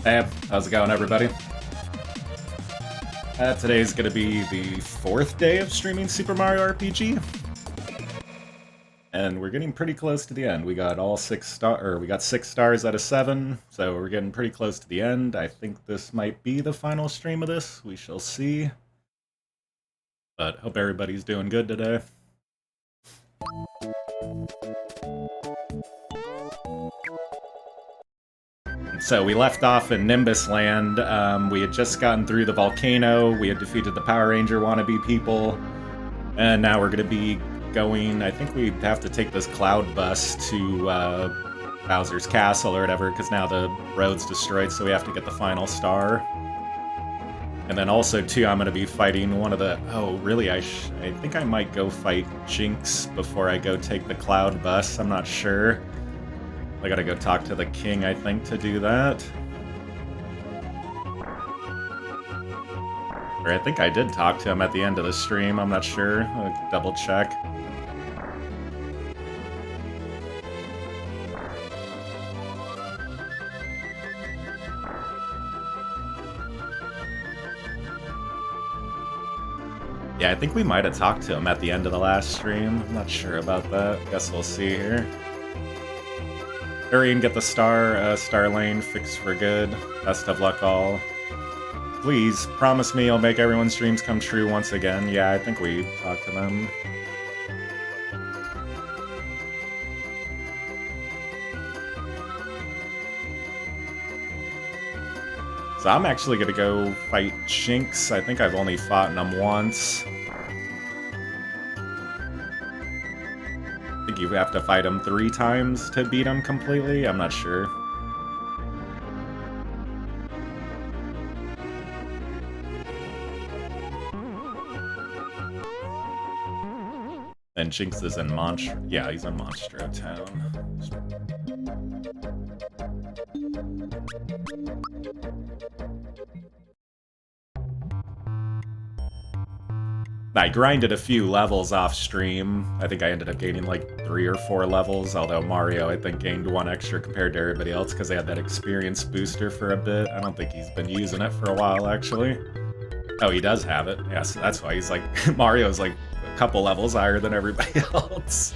Hey, how's it going, everybody? Today's gonna be the 4th day of streaming Super Mario RPG, and we're getting pretty close to the end. We got all 6 stars out of 7, so we're getting pretty close to the end. I think this might be the final stream of this. We shall see. But hope everybody's doing good today. So we left off in Nimbus Land. We had just gotten through the volcano. We had defeated the Power Ranger wannabe people. And now we're going to be going... I think we have to take this cloud bus to Bowser's Castle or whatever, because now the road's destroyed, so we have to get the final star. And then also, too, I'm going to be fighting one of the... Oh, really? I think I might go fight Jinx before I go take the cloud bus. I'm not sure. I gotta go talk to the king, I think, to do that. Or I think I did talk to him at the end of the stream, I'm not sure. I'll double check. Yeah, I think we might have talked to him at the end of the last stream. I'm not sure about that. Guess we'll see here. Hurry and get the star lane fixed for good. Best of luck all. Please, promise me you'll make everyone's dreams come true once again. Yeah, I think we talked to them. So I'm actually gonna go fight Jinx. I think I've only fought him once. I think you have to fight him 3 times to beat him completely? I'm not sure. And Jinx is in Monstro... Yeah, he's in Monstro Town. I grinded a few levels off stream. I think I ended up gaining like 3 or 4 levels, although Mario, I think, gained 1 extra compared to everybody else because they had that experience booster for a bit. I don't think he's been using it for a while, actually. Oh, he does have it. Yeah, so that's why he's like... Mario's like a couple levels higher than everybody else.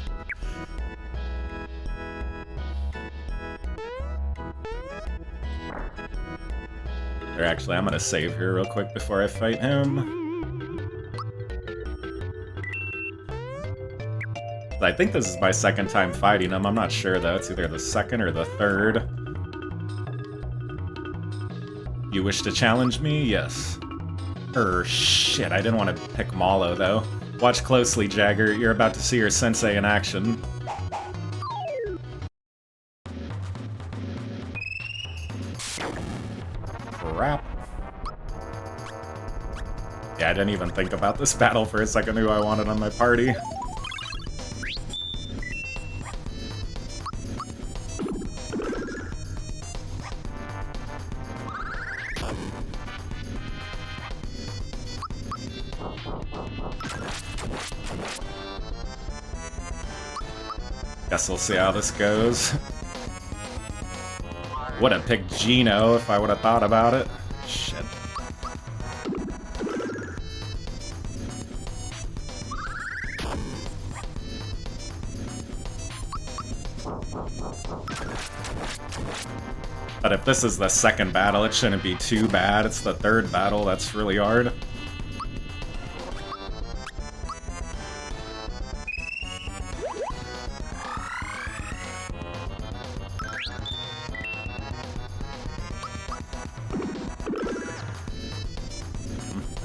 Or actually, I'm gonna save here real quick before I fight him. I think this is my 2nd time fighting him. I'm not sure, though. It's either the 2nd or the 3rd. You wish to challenge me? Yes. Shit, I didn't want to pick Malo, though. Watch closely, Jagger. You're about to see your sensei in action. Crap. Yeah, I didn't even think about this battle for a second who I wanted on my party. Guess we'll see how this goes. Would have picked Geno if I would have thought about it. Shit. But if this is the 2nd battle, it shouldn't be too bad. It's the 3rd battle that's really hard.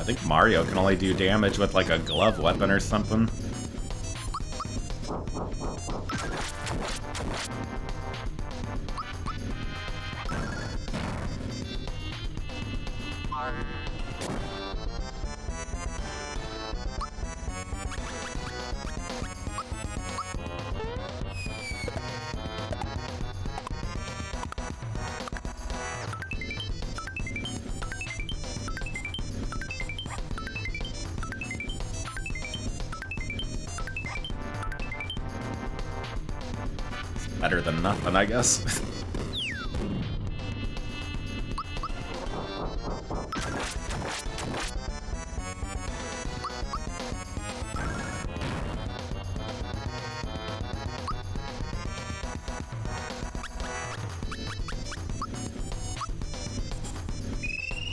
I think Mario can only do damage with like a glove weapon or something. Better than nothing, I guess.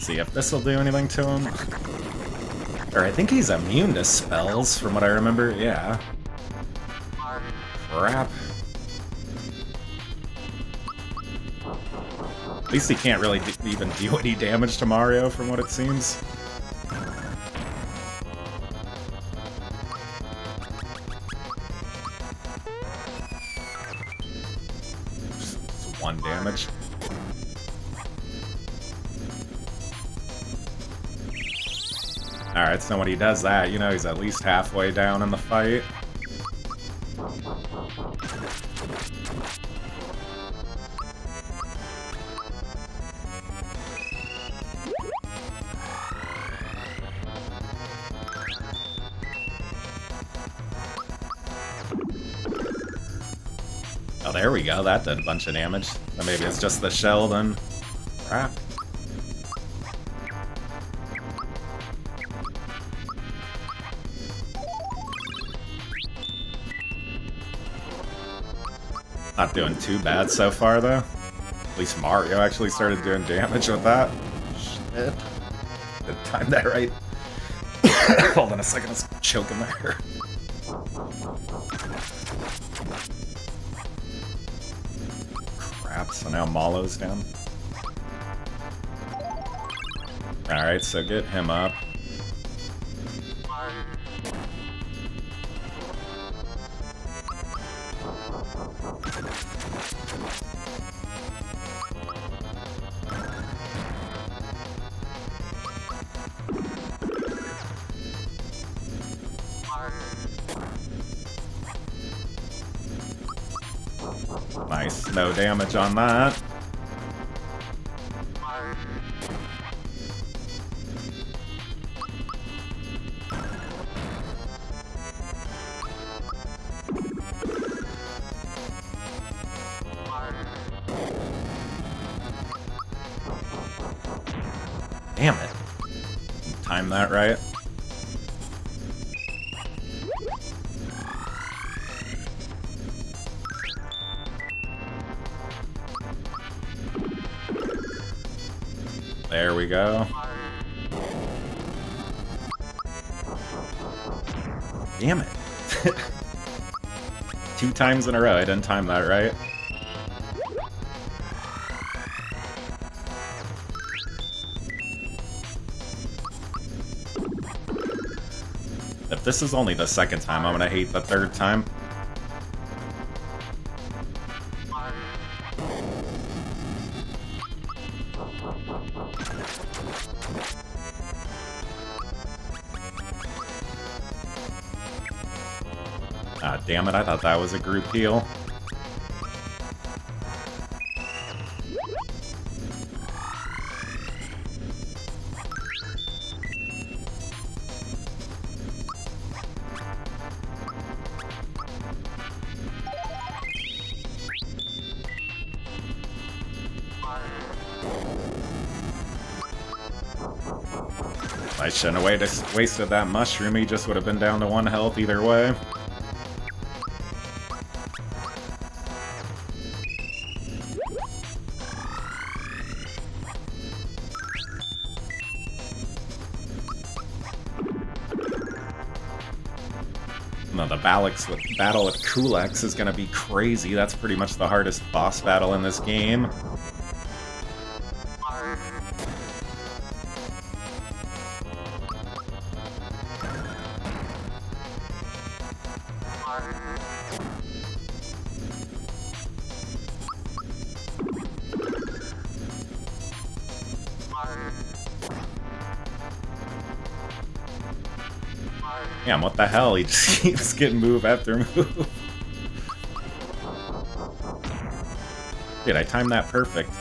See if this will do anything to him. Or I think he's immune to spells, from what I remember. Yeah. Crap. At least he can't really even do any damage to Mario, from what it seems. Just 1 damage. Alright, so when he does that, you know he's at least halfway down in the fight. Oh, there we go. That did a bunch of damage. So maybe it's just the shell then. Crap. Not doing too bad so far, though. At least Mario actually started doing damage with that. Shit. Didn't time that right. Hold on a second, I was choking there. Crap, so now Malo's down. Alright, so get him up. Nice, no damage on that. Damn it. Time that right. There we go. Damn it. 2 times in a row, I didn't time that right. If this is only the second time, I'm gonna hate the third time. Ah, damn it, I thought that was a group heal. I shouldn't have wasted that mushroom, he just would have been down to 1 health either way. No, the battle with Kulex is gonna be crazy. That's pretty much the hardest boss battle in this game. Damn, what the hell? He just keeps getting move after move. Dude, I timed that perfect.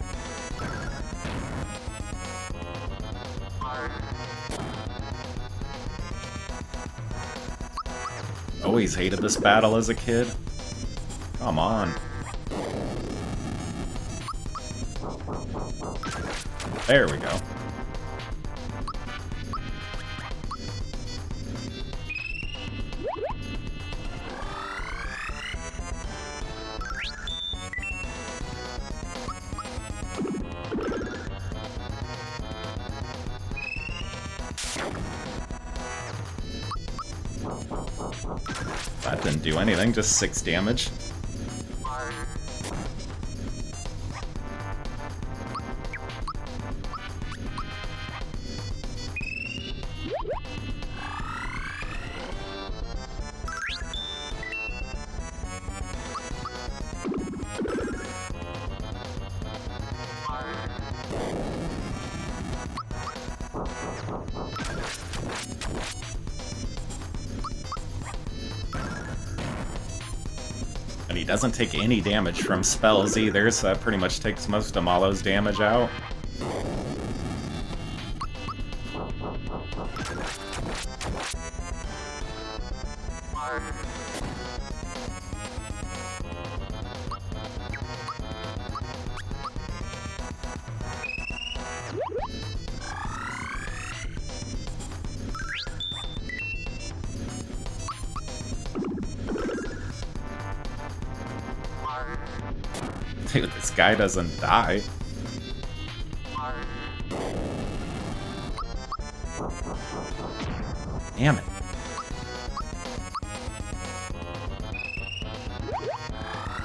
Always hated this battle as a kid. Come on. There we go. That didn't do anything, just 6 damage. And he doesn't take any damage from spells either, so that pretty much takes most of Malo's damage out. Dude, this guy doesn't die. Damn it.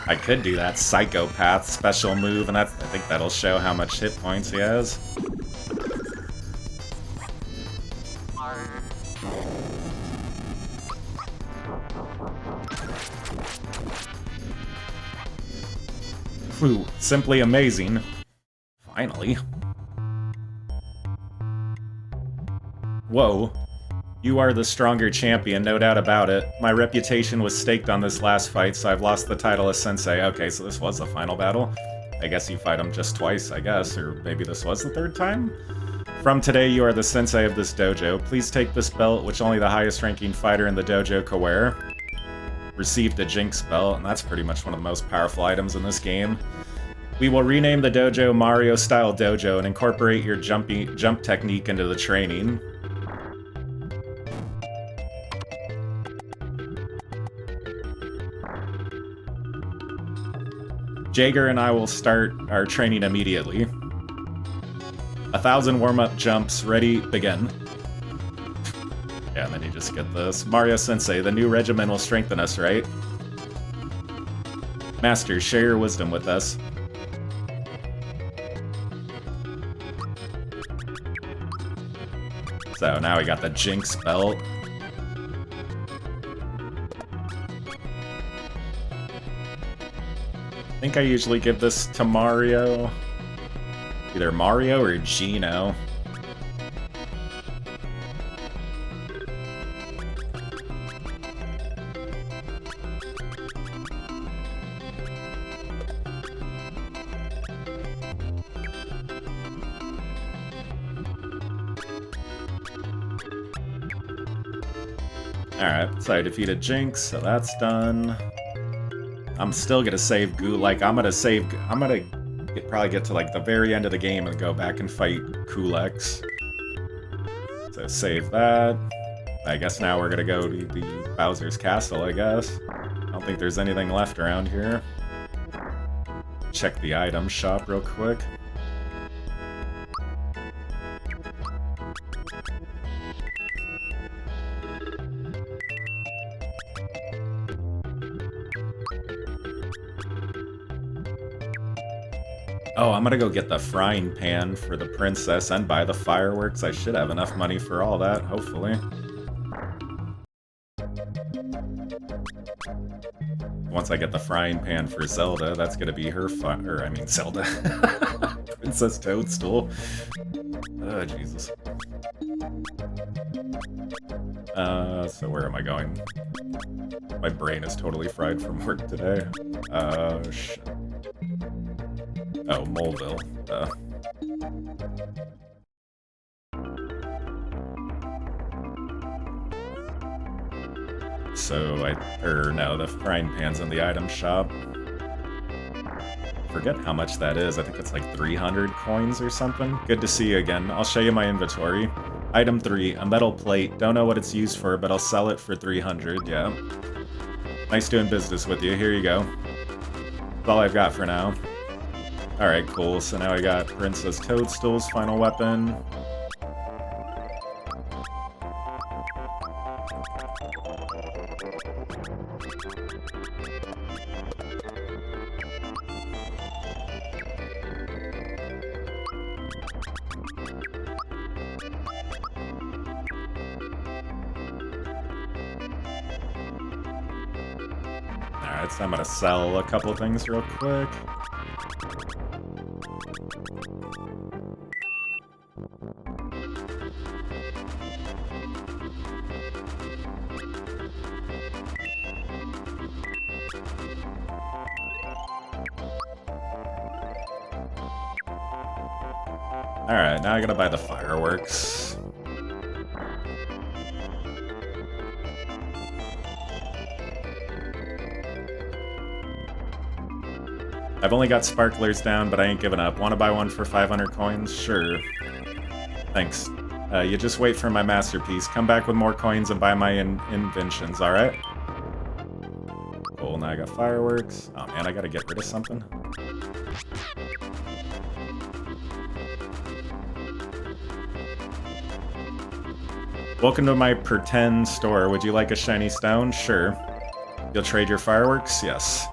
I could do that Psychopath special move, and I think that'll show how much hit points he has. Whew, simply amazing. Finally. Whoa. You are the stronger champion, no doubt about it. My reputation was staked on this last fight, so I've lost the title of Sensei. Okay, so this was the final battle. I guess you fight him just twice, I guess, or maybe this was the third time? From today, you are the Sensei of this dojo. Please take this belt, which only the highest-ranking fighter in the dojo can wear. Received a Jinx belt, and that's pretty much one of the most powerful items in this game. We will rename the dojo Mario-style dojo and incorporate your jump technique into the training. Jaeger and I will start our training immediately. 1,000 warm-up jumps, ready, begin. Yeah, and then you just get this. Mario-sensei, the new regimen will strengthen us, right? Master, share your wisdom with us. So now we got the Jinx belt. I think I usually give this to Mario. Either Mario or Gino. Alright, so I defeated Jinx, so that's done. I'm still gonna save Gulek. I'm gonna probably get to like the very end of the game and go back and fight Kulex. So save that. I guess now we're gonna go to the Bowser's Castle, I guess. I don't think there's anything left around here. Check the item shop real quick. Oh, I'm gonna go get the frying pan for the princess and buy the fireworks. I should have enough money for all that, hopefully. Once I get the frying pan for Zelda, that's gonna be her Zelda. Princess Toadstool. Oh, Jesus. So where am I going? My brain is totally fried from work today. Shit. Oh, Moleville. So no, the frying pan's in the item shop. Forget how much that is. I think it's like 300 coins or something. Good to see you again. I'll show you my inventory. Item 3, a metal plate. Don't know what it's used for, but I'll sell it for 300, yeah. Nice doing business with you. Here you go. That's all I've got for now. Alright, cool. So now I got Princess Toadstool's final weapon. Alright, so I'm gonna sell a couple things real quick. Alright, now I gotta buy the fireworks. I've only got sparklers down, but I ain't giving up. Want to buy one for 500 coins? Sure. Thanks. You just wait for my masterpiece. Come back with more coins and buy my inventions, alright? Cool, now I got fireworks. Oh man, I gotta get rid of something. Welcome to my pretend store. Would you like a shiny stone? Sure. You'll trade your fireworks? Yes.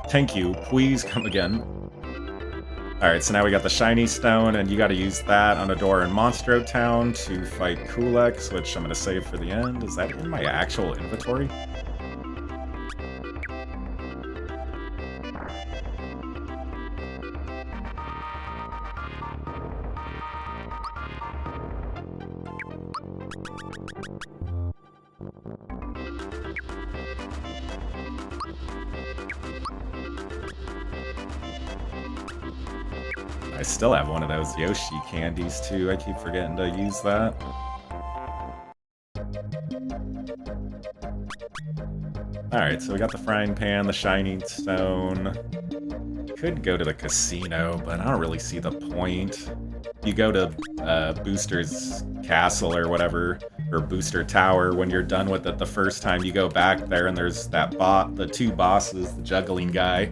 Thank you. Please come again. Alright, so now we got the shiny stone, and you gotta use that on a door in Monstro Town to fight Kulex, which I'm gonna save for the end. Is that in my actual inventory? I still have one of those Yoshi candies, too. I keep forgetting to use that. Alright, so we got the frying pan, the shining stone. Could go to the casino, but I don't really see the point. You go to Booster's castle or whatever, or Booster Tower, when you're done with it the first time, you go back there and there's that the two bosses, the juggling guy.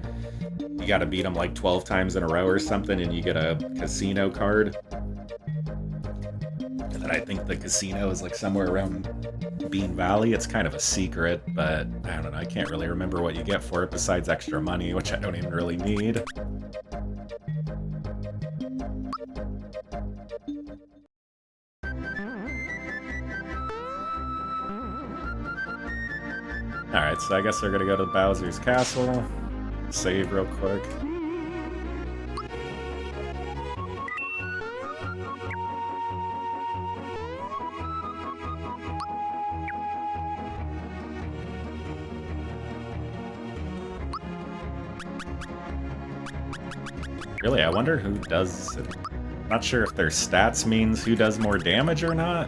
You gotta beat him like 12 times in a row or something, and you get a casino card. And then I think the casino is like somewhere around Bean Valley. It's kind of a secret, but I don't know, I can't really remember what you get for it besides extra money, which I don't even really need. Alright, so I guess they're gonna go to Bowser's Castle. Save real quick. Really, I wonder who does it. Not sure if their stats means who does more damage or not.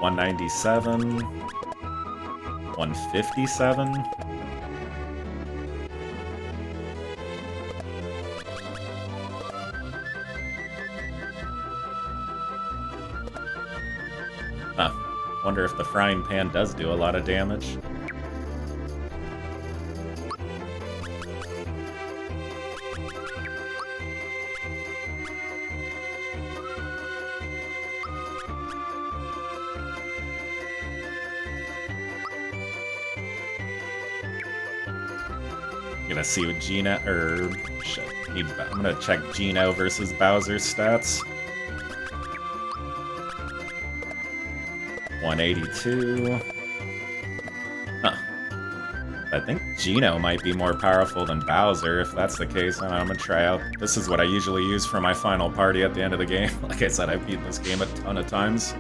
197. 157. Huh. Wonder if the frying pan does do a lot of damage. Gonna see what Gina, shit, I'm gonna check Gino versus Bowser's stats. 182. Huh. I think Gino might be more powerful than Bowser. If that's the case, I'm gonna try out. This is what I usually use for my final party at the end of the game. Like I said, I've beaten this game a ton of times.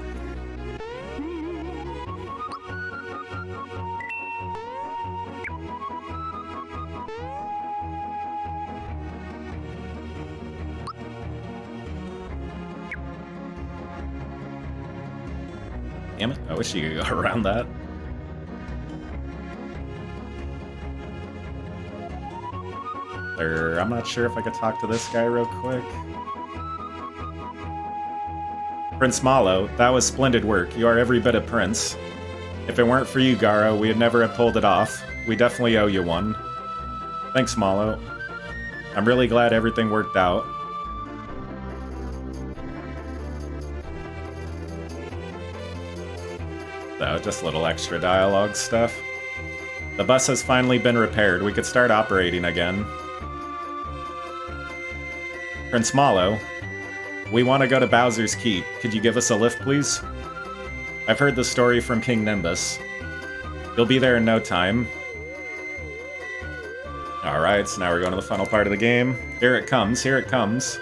Damn it, I wish you could go around that. I'm not sure if I could talk to this guy real quick. Prince Malo, that was splendid work. You are every bit a prince. If it weren't for you, Garo, we'd never have pulled it off. We definitely owe you one. Thanks, Malo. I'm really glad everything worked out. So, just little extra dialogue stuff. The bus has finally been repaired. We could start operating again. Prince Malo, we want to go to Bowser's Keep. Could you give us a lift, please? I've heard the story from King Nimbus. You'll be there in no time. Alright, so now we're going to the final part of the game. Here it comes, here it comes.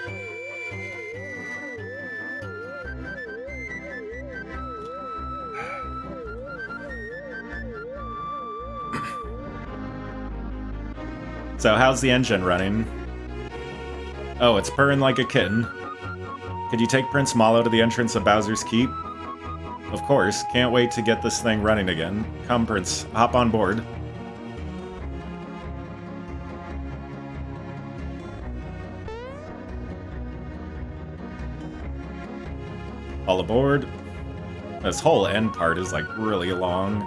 So how's the engine running? Oh, it's purring like a kitten. Could you take Prince Mallow to the entrance of Bowser's Keep? Of course, can't wait to get this thing running again. Come, Prince, hop on board. All aboard. This whole end part is like really long.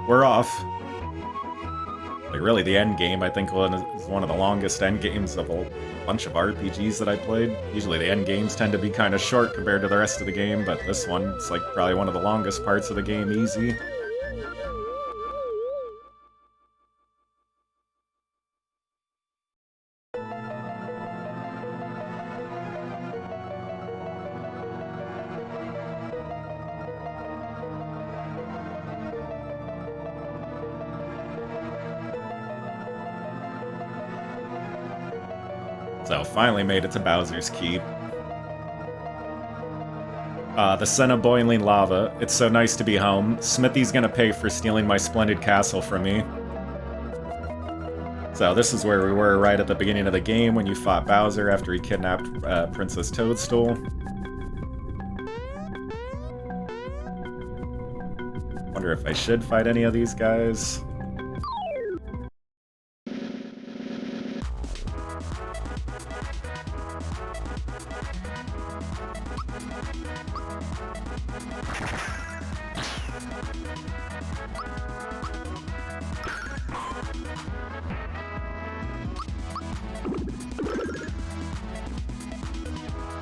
We're off. Like really the end game I think is one of the longest end games of a bunch of RPGs that I played. Usually the end games tend to be kind of short compared to the rest of the game, but this one, it's like probably one of the longest parts of the game easy. So, finally made it to Bowser's Keep. The Sen of Boiling Lava. It's so nice to be home. Smithy's gonna pay for stealing my splendid castle from me. So this is where we were right at the beginning of the game when you fought Bowser after he kidnapped Princess Toadstool. Wonder if I should fight any of these guys.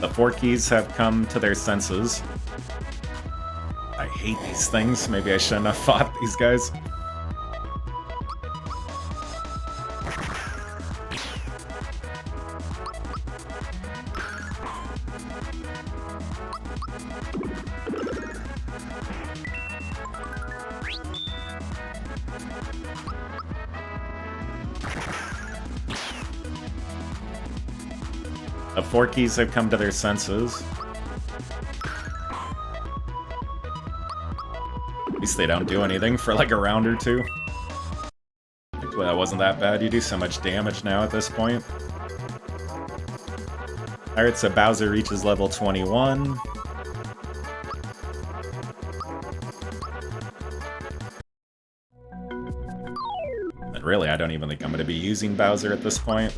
The Forkies have come to their senses. I hate these things. Maybe I shouldn't have fought these guys. The Forkies have come to their senses. At least they don't do anything for like a round or two. Well, that wasn't that bad. You do so much damage now at this point. Alright, so Bowser reaches level 21. And really, I don't even think I'm going to be using Bowser at this point.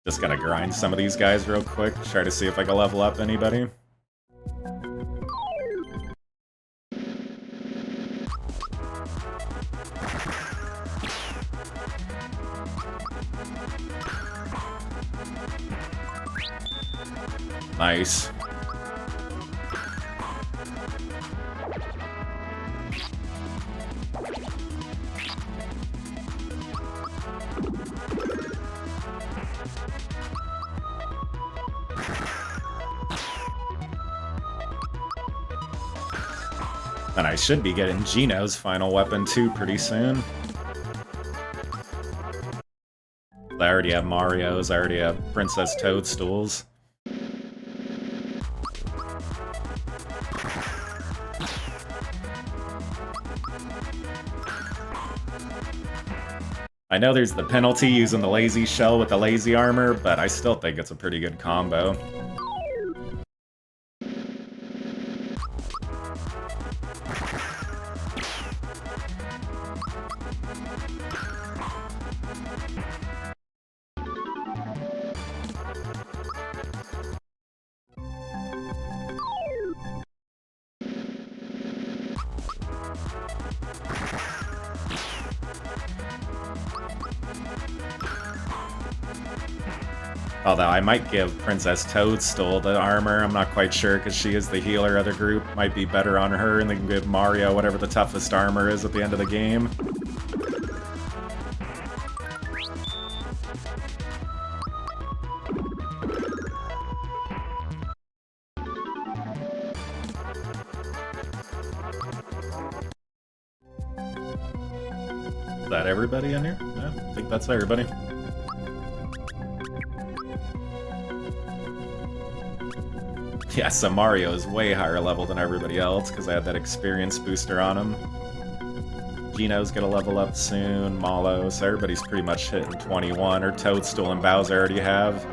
Just gotta grind some of these guys real quick, try to see if I can level up anybody. Nice. And I should be getting Geno's final weapon too pretty soon. I already have Mario's, I already have Princess Toadstool's. I know there's the penalty using the lazy shell with the lazy armor, but I still think it's a pretty good combo. Although I might give Princess Toadstool the armor, I'm not quite sure because she is the healer of the group. Might be better on her, and then give Mario whatever the toughest armor is at the end of the game. that everybody in here? Yeah, I think that's everybody. Yeah, so Mario is way higher level than everybody else because I had that experience booster on him. Gino's gonna level up soon, Malo, so everybody's pretty much hitting 21, or Toadstool and Bowser already have.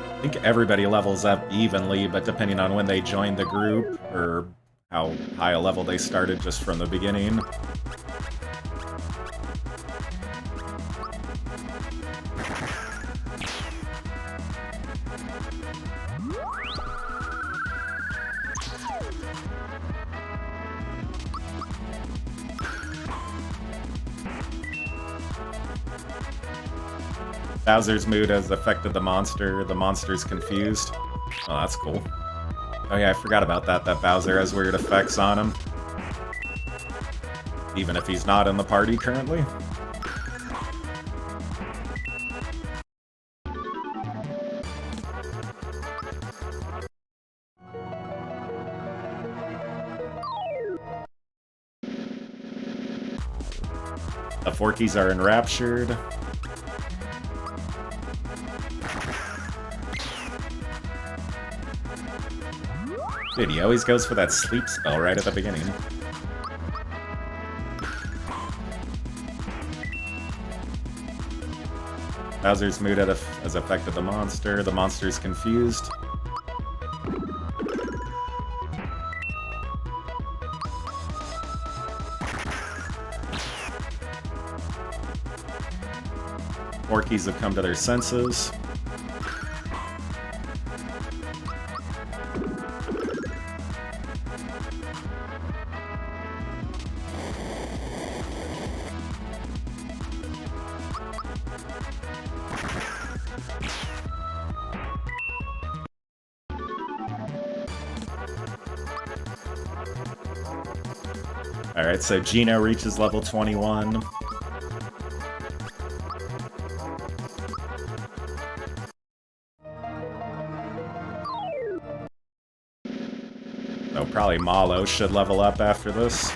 I think everybody levels up evenly, but depending on when they joined the group, or how high a level they started just from the beginning. Bowser's mood has affected the monster. The monster's confused. Oh, that's cool. Oh yeah, I forgot about that Bowser has weird effects on him. Even if he's not in the party currently. The Forkies are enraptured. Dude, he always goes for that sleep spell right at the beginning. Bowser's mood has affected the monster. The monster's confused. Forkies have come to their senses. Alright, so Gino reaches level 21. So probably Malo should level up after this.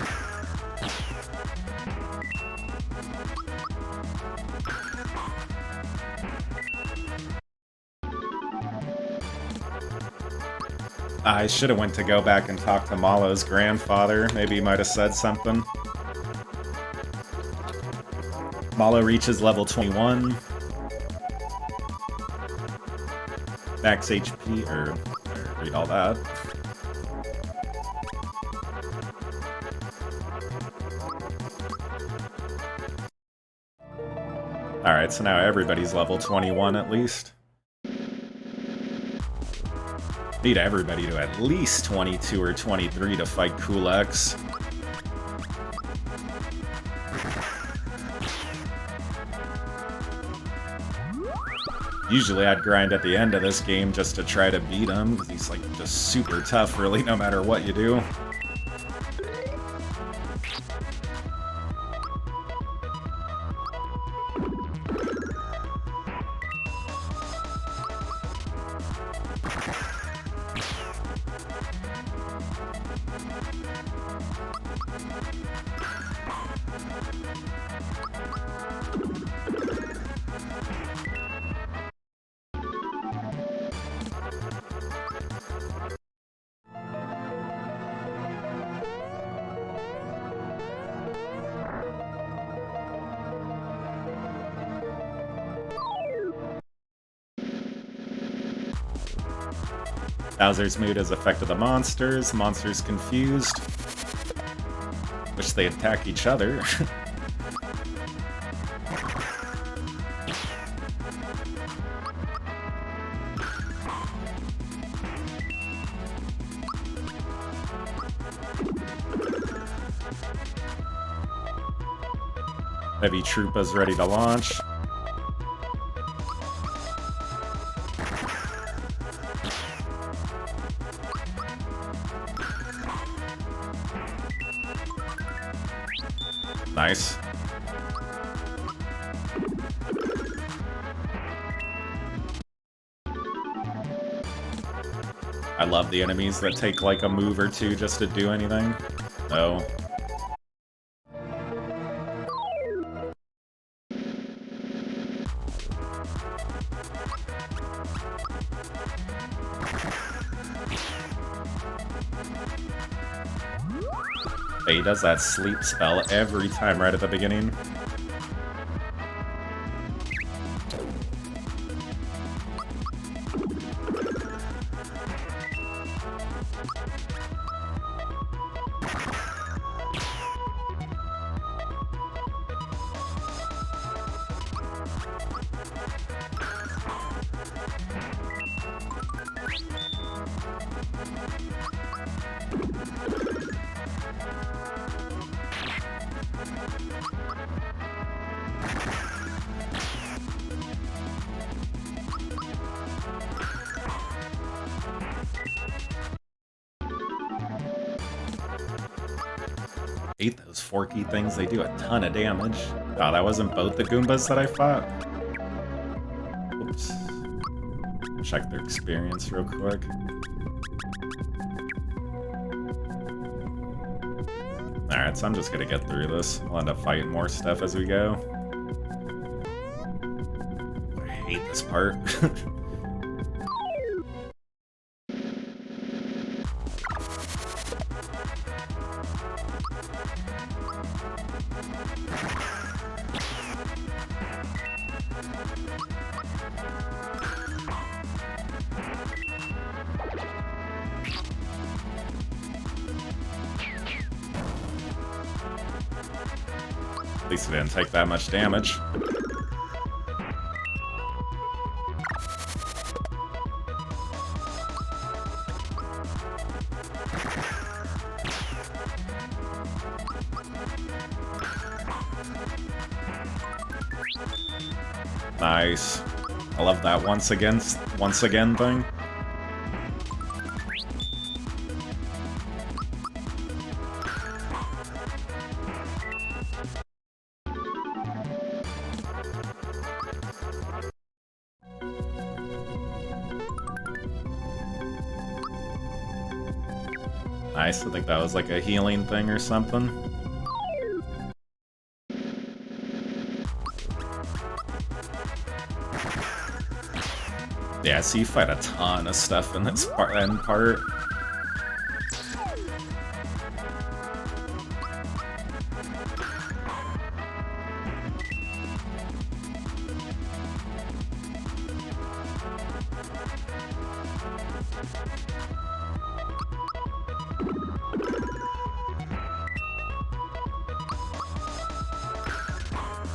I should have went to go back and talk to Malo's grandfather. Maybe he might have said something. Malo reaches level 21. Max HP, or read all that. Alright, so now everybody's level 21 at least. Need everybody to at least 22 or 23 to fight Cool X. Usually I'd grind at the end of this game just to try to beat him, because he's like just super tough really no matter what you do. Bowser's mood has affected the monsters. Monsters confused. Wish they attack each other. Heavy Troopa's ready to launch. Nice. I love the enemies that take like a move or two just to do anything. Oh. He does that sleep spell every time right at the beginning. Hate those forky things, they do a ton of damage. Oh, that wasn't both the Goombas that I fought? Oops. Check their experience real quick. Alright, so I'm just gonna get through this. We'll end up fighting more stuff as we go. I hate this part. At least it didn't take that much damage. Nice. I love that once again thing. Nice, I think that was like a healing thing or something. Yeah, so you fight a ton of stuff in this end part.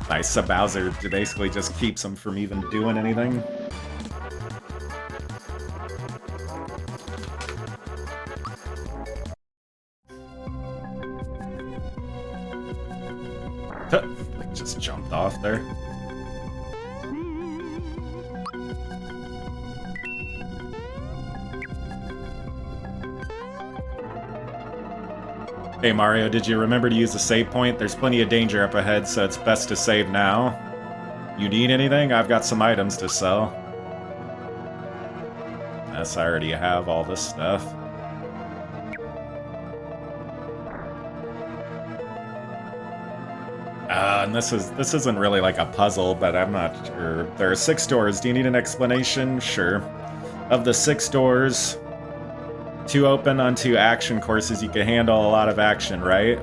Nice, so Bowser basically just keeps him from even doing anything. Like, just jumped off there. Hey Mario, did you remember to use the save point? There's plenty of danger up ahead, so it's best to save now. You need anything? I've got some items to sell. Yes, I already have all this stuff. And this isn't really like a puzzle, but I'm not sure. There are 6 doors. Do you need an explanation? Sure. Of the 6 doors, 2 open onto action courses. You can handle a lot of action, right?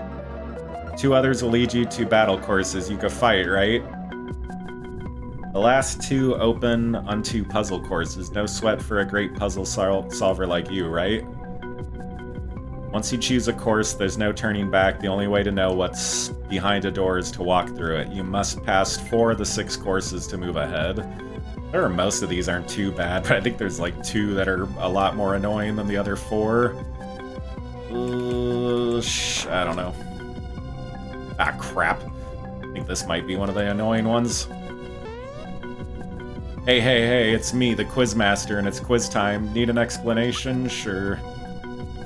2 others will lead you to battle courses. You can fight, right? The last 2 open onto puzzle courses. No sweat for a great puzzle solver like you, right? Once you choose a course, there's no turning back. The only way to know what's behind a door is to walk through it. You must pass 4 of the 6 courses to move ahead. Or most of these aren't too bad, but I think there's like 2 that are a lot more annoying than the other 4. I don't know. Ah, crap. I think this might be one of the annoying ones. Hey, it's me, the Quizmaster, and it's quiz time. Need an explanation? Sure.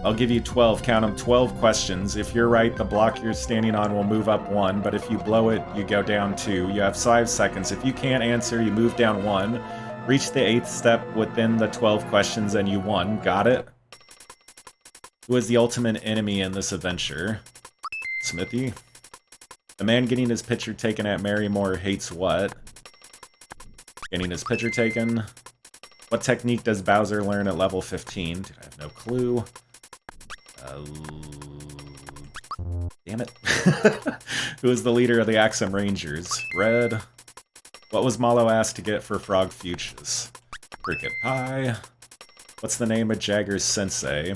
I'll give you 12, count them, 12 questions. If you're right, the block you're standing on will move up 1, but if you blow it, you go down 2. You have 5 seconds. If you can't answer, you move down 1. Reach the 8th step within the 12 questions and you won. Got it? Who is the ultimate enemy in this adventure? Smithy? The man getting his picture taken at Marymore hates what? Getting his picture taken? What technique does Bowser learn at level 15? Dude, I have no clue. Damn it. Who is the leader of the Axum Rangers? Red. What was Mallow asked to get for Frog Fuchsias? Cricket Pie. What's the name of Jagger's sensei?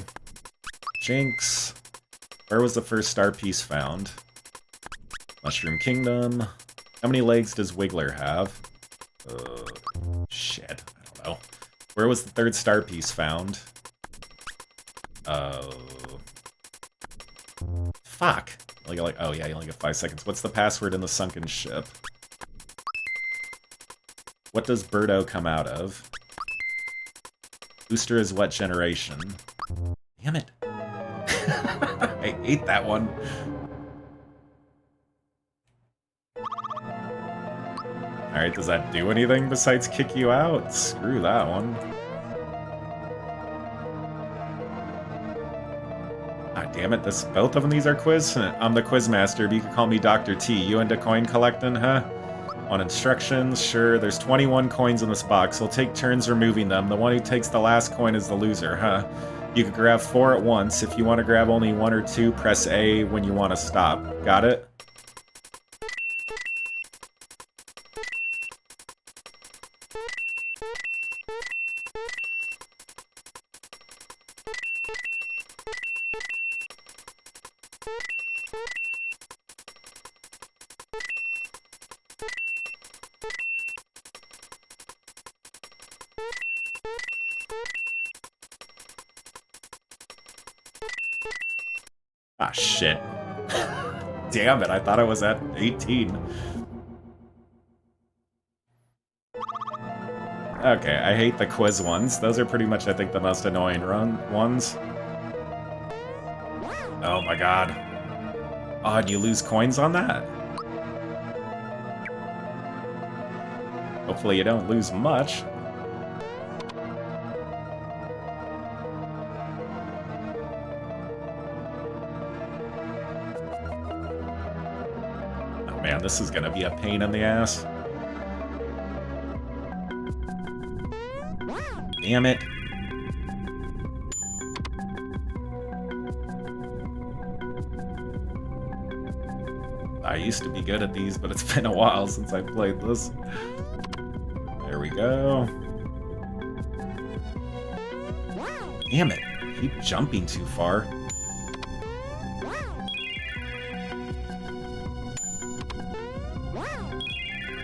Jinx. Where was the first star piece found? Mushroom Kingdom. How many legs does Wiggler have? Shit. I don't know. Where was the third star piece found? Fuck. You only got oh yeah, you only get 5 seconds. What's the password in the sunken ship? What does Birdo come out of? Booster is what generation? Damn it. I hate that one. Alright, does that do anything besides kick you out? Screw that one. Ah, damn it, both of these are quiz? I'm the quiz master, but you can call me Dr. T. You into coin collecting, huh? On instructions, sure, there's 21 coins in this box. We'll take turns removing them. The one who takes the last coin is the loser, huh? You can grab 4 at once. If you want to grab only 1 or 2, press A when you want to stop. Got it? Ah, shit. Damn it, I thought I was at 18. Okay, I hate the quiz ones. Those are pretty much, I think, the most annoying ones. Oh my god. Oh, and you lose coins on that? Hopefully you don't lose much. Man, this is gonna be a pain in the ass. Damn it. I used to be good at these, but it's been a while since I played this. There we go. Damn it. I keep jumping too far.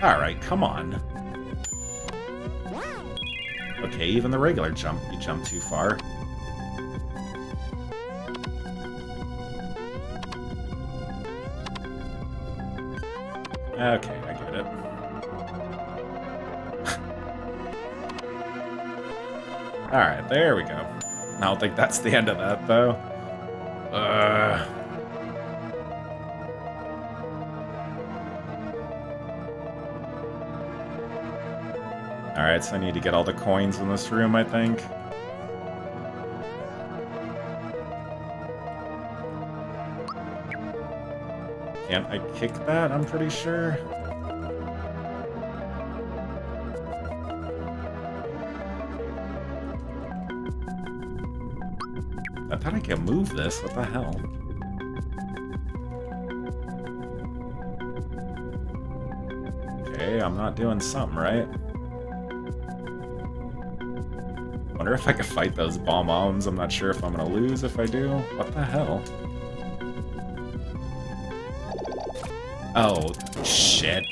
Alright, come on. Okay, even the regular jump, you jump too far. Okay, I get it. Alright, there we go. I don't think that's the end of that, though. Alright, so I need to get all the coins in this room, I think. Can't I kick that? I'm pretty sure. I thought I could move this. What the hell? Okay, I'm not doing something right. Wonder if I could fight those bomb-bombs. I'm not sure if I'm gonna lose if I do. What the hell? Oh, shit.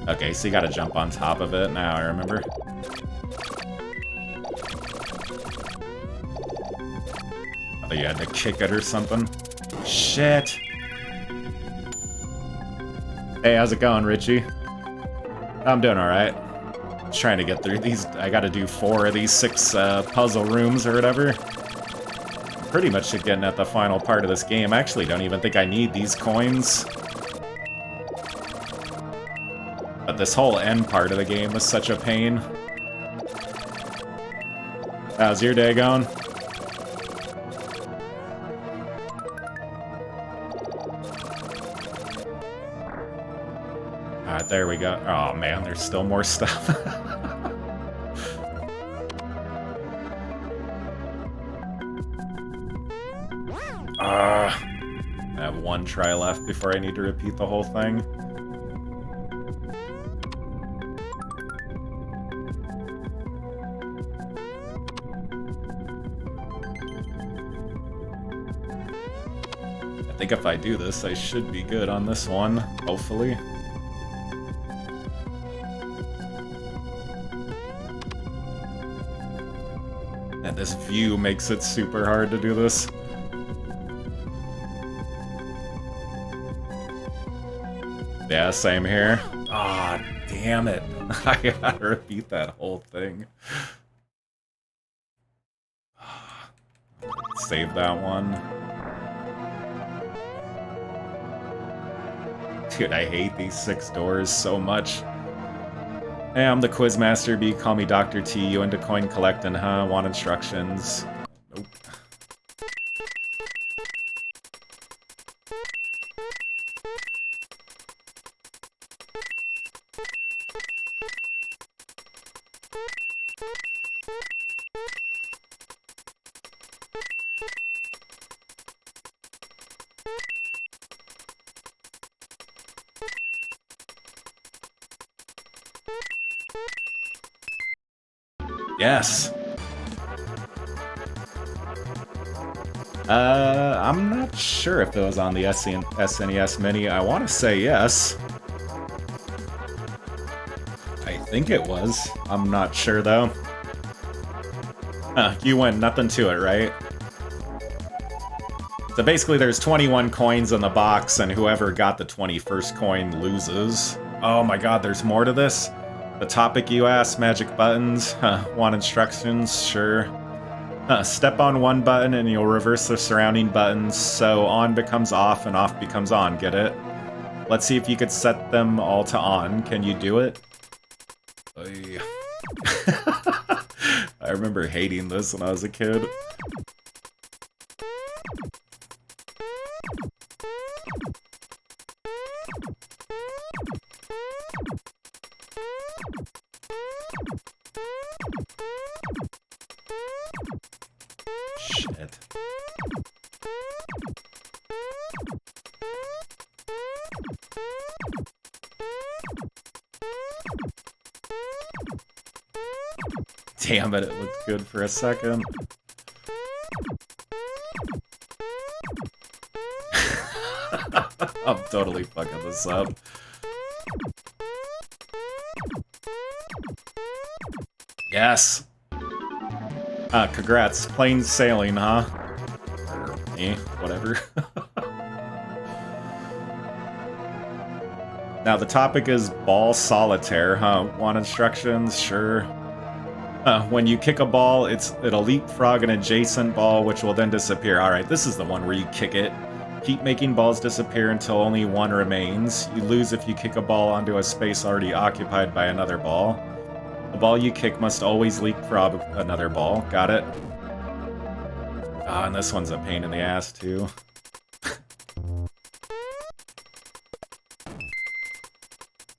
Okay, so you gotta jump on top of it. Now I remember. I thought you had to kick it or something. Shit. Hey, how's it going, Richie? I'm doing alright. Just trying to get through these. I gotta do 4 of these 6 puzzle rooms or whatever. Pretty much getting at the final part of this game. I actually don't even think I need these coins. But this whole end part of the game was such a pain. How's your day going? Alright, there we go. Oh man, there's still more stuff. I have one try left before I need to repeat the whole thing. I think if I do this, I should be good on this one, hopefully. And this view makes it super hard to do this. Yeah, same here. Ah, damn it. I gotta repeat that whole thing. Save that one. Dude, I hate these 6 doors so much. Hey, I'm the Quizmaster B. Call me Dr. T. You into coin collecting, huh? Want instructions? Nope. Yes. I'm not sure if it was on the SNES Mini. I want to say yes. I think it was. I'm not sure, though. You win. Nothing to it, right? So basically, there's 21 coins in the box, and whoever got the 21st coin loses. Oh my god, there's more to this? The topic you asked, magic buttons. Want instructions? Sure. Step on one button and you'll reverse the surrounding buttons, so on becomes off and off becomes on, get it? Let's see if you could set them all to on. Can you do it? I remember hating this when I was a kid. Shit. Damn it, it looked good for a second. I'm totally fucking this up. Yes! Congrats. Plain sailing, huh? Or, whatever. Now, the topic is ball solitaire, huh? Want instructions? Sure. When you kick a ball, it'll leapfrog an adjacent ball, which will then disappear. Alright, this is the one where you kick it. Keep making balls disappear until only one remains. You lose if you kick a ball onto a space already occupied by another ball. The ball you kick must always leapfrog another ball. Got it? Ah, and this one's a pain in the ass, too.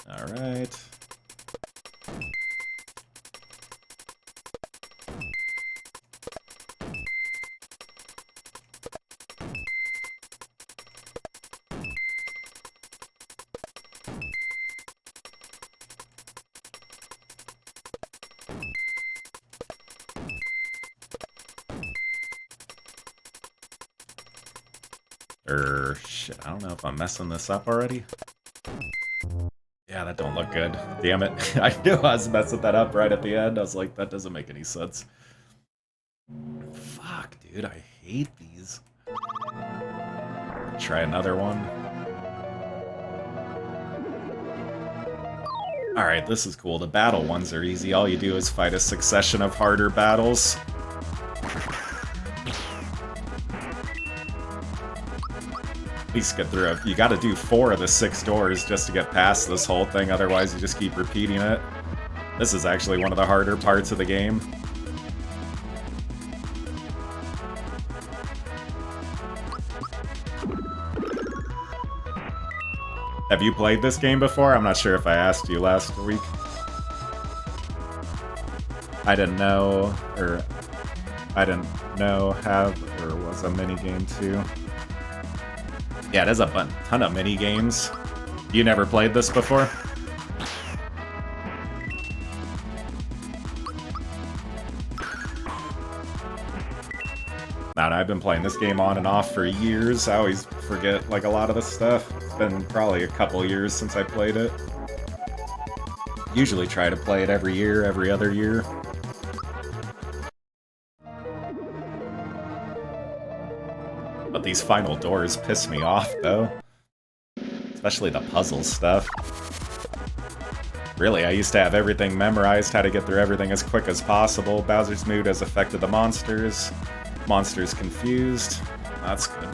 Alright. Shit, I don't know if I'm messing this up already. Yeah, that don't look good. Damn it. I knew I was messing that up right at the end. I was like, that doesn't make any sense. Fuck, dude, I hate these. Try another one. Alright, this is cool. The battle ones are easy. All you do is fight a succession of harder battles. At least get through it. You gotta do 4 of the 6 doors just to get past this whole thing, otherwise you just keep repeating it. This is actually one of the harder parts of the game. Have you played this game before? I'm not sure if I asked you last week. I didn't know, or I didn't know have, or was a minigame too. Yeah, there's a ton of mini games. You never played this before? Man, I've been playing this game on and off for years. I always forget, like, a lot of the stuff. It's been probably a couple years since I played it. Usually try to play it every year, every other year. But these final doors piss me off, though. Especially the puzzle stuff. Really, I used to have everything memorized, how to get through everything as quick as possible. Bowser's mood has affected the monsters. Monsters confused. That's good.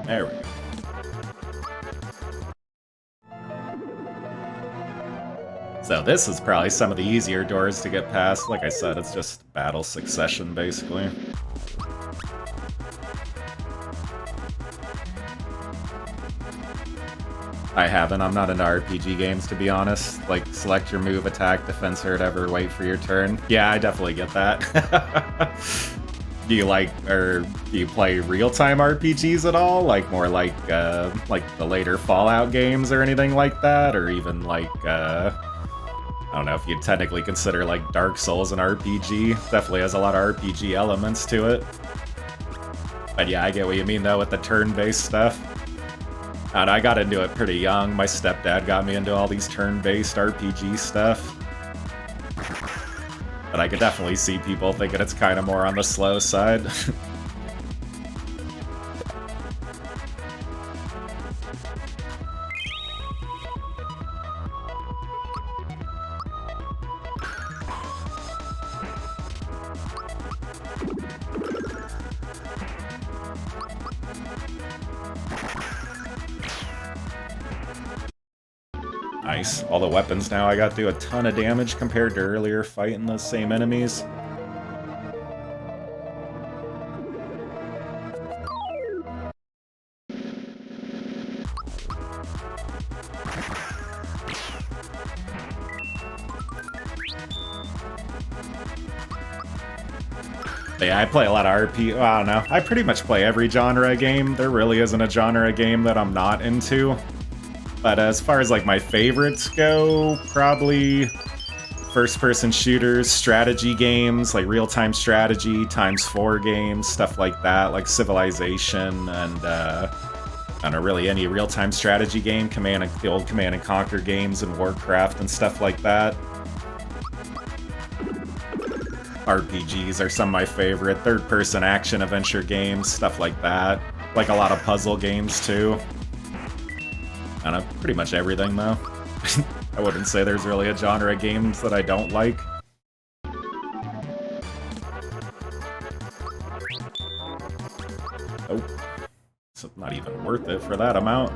There we go. So this is probably some of the easier doors to get past. Like I said, it's just battle succession, basically. I haven't. I'm not into RPG games, to be honest. Like, select your move, attack, defense, or whatever, wait for your turn. Yeah, I definitely get that. Do you do you play real-time RPGs at all? Like, more like the later Fallout games or anything like that? Or even, like, I don't know if you'd technically consider, like, Dark Souls an RPG. Definitely has a lot of RPG elements to it. But yeah, I get what you mean, though, with the turn-based stuff. And I got into it pretty young. My stepdad got me into all these turn-based RPG stuff. But I could definitely see people thinking it's kind of more on the slow side. Nice. All the weapons now, I got to do a ton of damage compared to earlier fighting the same enemies. Yeah, I play a lot of RP. Well, I don't know. I pretty much play every genre game. There really isn't a genre game that I'm not into. But as far as like my favorites go, probably first-person shooters, strategy games, like real-time strategy, ×4 games, stuff like that, like Civilization, and I don't know, really any real-time strategy game, the old Command and Conquer games and Warcraft and stuff like that. RPGs are some of my favorite, third-person action-adventure games, stuff like that. Like a lot of puzzle games, too. I don't know, pretty much everything, though. I wouldn't say there's really a genre of games that I don't like. Oh. It's not even worth it for that amount.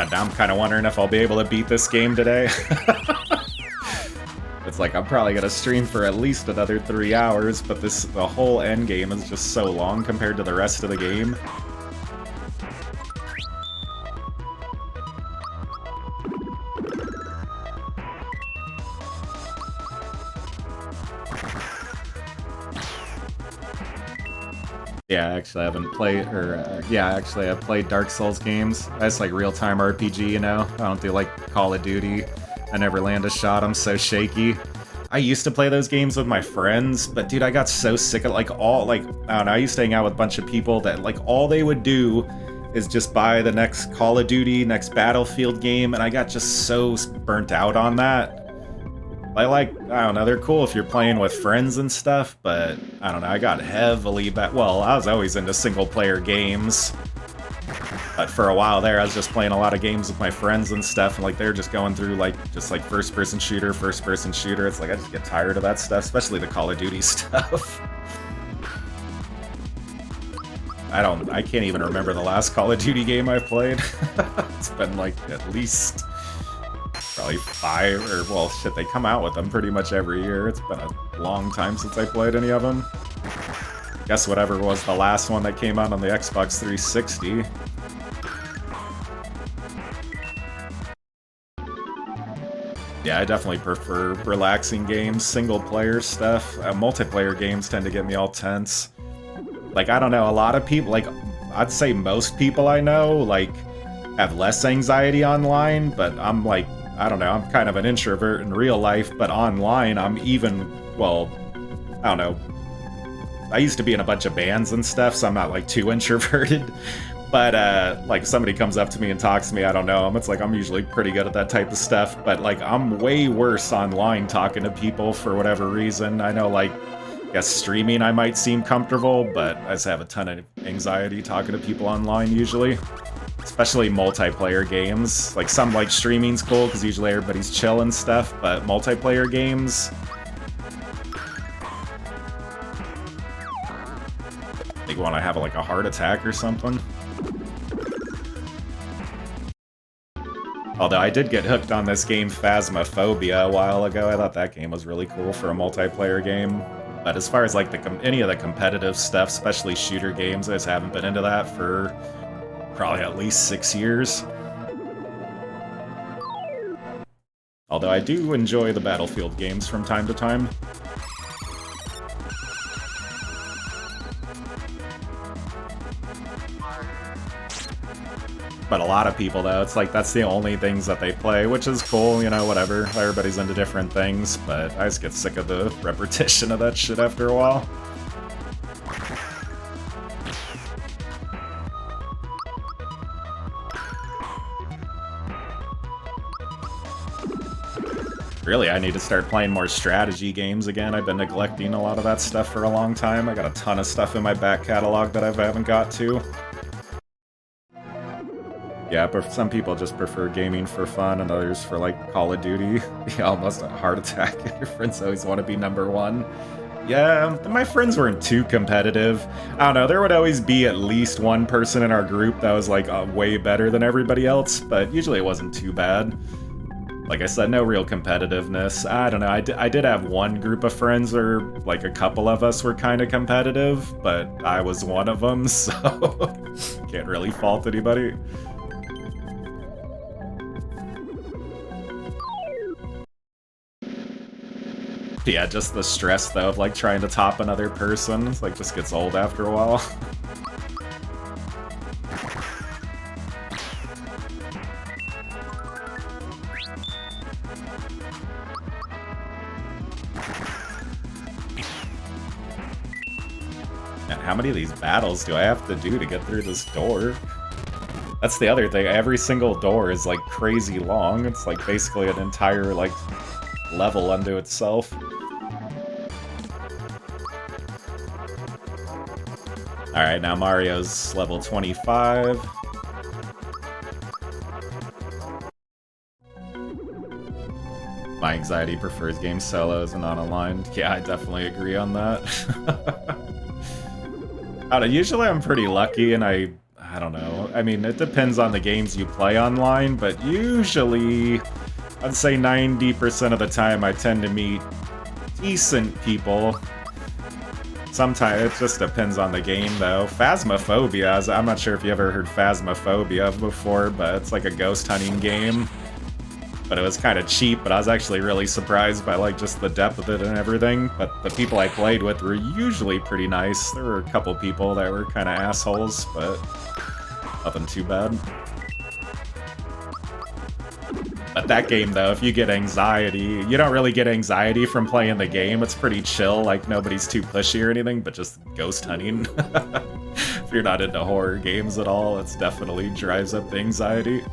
Now I'm kind of wondering if I'll be able to beat this game today. It's like I'm probably gonna stream for at least another 3 hours, but the whole end game is just so long compared to the rest of the game. Yeah, actually, I haven't played, actually, I've played Dark Souls games. That's like real-time RPG, you know? I don't do, like, Call of Duty. I never land a shot, I'm so shaky. I used to play those games with my friends, but dude, I got so sick of, like, I don't know, I used to hang out with a bunch of people that, like, all they would do is just buy the next Call of Duty, next Battlefield game, and I got just so burnt out on that. I don't know, they're cool if you're playing with friends and stuff, but I don't know, I got heavily back. Well, I was always into single-player games, but for a while there, I was just playing a lot of games with my friends and stuff, and like they're just going through just like first-person shooter. It's like I just get tired of that stuff, especially the Call of Duty stuff. I can't even remember the last Call of Duty game I've played. It's been like at least probably 5, or well, shit, they come out with them pretty much every year. It's been a long time since I played any of them. Guess whatever was the last one that came out on the Xbox 360. Yeah, I definitely prefer relaxing games, single-player stuff. Multiplayer games tend to get me all tense. Like, I don't know, a lot of people, like, I'd say most people I know, like, have less anxiety online, but I'm like, I don't know, I'm kind of an introvert in real life, but online I'm even, well, I don't know. I used to be in a bunch of bands and stuff, so I'm not, like, too introverted. But, like, if somebody comes up to me and talks to me, I don't know them. It's like I'm usually pretty good at that type of stuff. But, like, I'm way worse online talking to people for whatever reason. I know, like, I guess streaming I might seem comfortable, but I just have a ton of anxiety talking to people online usually. Especially multiplayer games. Like, some, like, streaming's cool, because usually everybody's chill and stuff, but multiplayer games... Like, want to have, like, a heart attack or something. Although I did get hooked on this game Phasmophobia a while ago. I thought that game was really cool for a multiplayer game. But as far as like any of the competitive stuff, especially shooter games, I just haven't been into that for probably at least 6 years. Although I do enjoy the Battlefield games from time to time. But a lot of people, though, it's like that's the only things that they play, which is cool, you know, whatever. Everybody's into different things, but I just get sick of the repetition of that shit after a while. Really, I need to start playing more strategy games again. I've been neglecting a lot of that stuff for a long time. I got a ton of stuff in my back catalog that I haven't got to. Yeah, but some people just prefer gaming for fun, and others for, like, Call of Duty. Almost a heart attack. Your friends always want to be #1. Yeah, my friends weren't too competitive. I don't know, there would always be at least one person in our group that was, like, way better than everybody else, but usually it wasn't too bad. Like I said, no real competitiveness. I don't know, I did have one group of friends where, like, a couple of us were kind of competitive, but I was one of them, so can't really fault anybody. Yeah, just the stress, though, of, like, trying to top another person. It's, like, just gets old after a while. And how many of these battles do I have to do to get through this door? That's the other thing. Every single door is, like, crazy long. It's, like, basically an entire, like, level unto itself. Alright, now Mario's level 25. My anxiety prefers game solos and not online. Yeah, I definitely agree on that. I don't know, usually I'm pretty lucky and I don't know. I mean, it depends on the games you play online, but usually I'd say 90% of the time I tend to meet decent people. Sometimes it just depends on the game, though. Phasmophobia, I'm not sure if you ever heard Phasmophobia before, but it's like a ghost hunting game. But it was kind of cheap, but I was actually really surprised by, like, just the depth of it and everything. But the people I played with were usually pretty nice. There were a couple people that were kind of assholes, but nothing too bad. But that game, though, if you get anxiety, you don't really get anxiety from playing the game. It's pretty chill, like nobody's too pushy or anything, but just ghost hunting. If you're not into horror games at all, it definitely drives up the anxiety.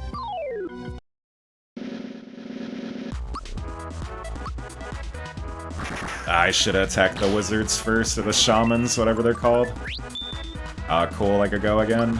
I should attack the wizards first, or the shamans, whatever they're called. Cool, I could go again.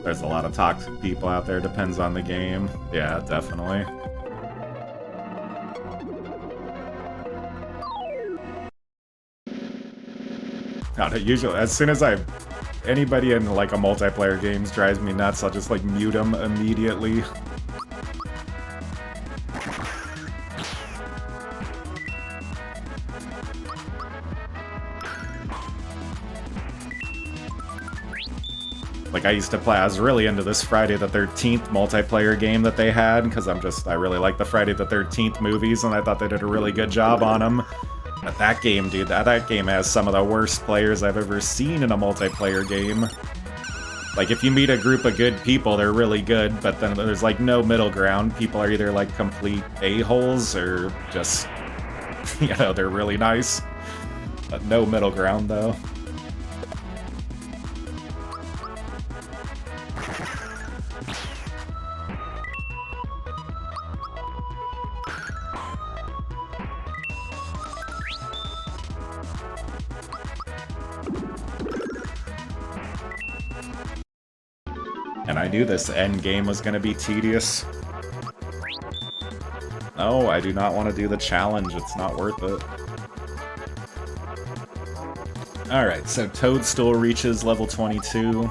There's a lot of toxic people out there, depends on the game. Yeah, definitely. God, usually, as soon as anybody in like a multiplayer games drives me nuts, I'll just like mute them immediately. Like, I used to play, I was really into this Friday the 13th multiplayer game that they had, because I really like the Friday the 13th movies, and I thought they did a really good job on them. But that game, dude, that game has some of the worst players I've ever seen in a multiplayer game. Like, if you meet a group of good people, they're really good, but then there's, like, no middle ground. People are either, like, complete a-holes, or just, you know, they're really nice. But no middle ground, though. And I knew this end game was going to be tedious. No, I do not want to do the challenge. It's not worth it. Alright, so Toadstool reaches level 22.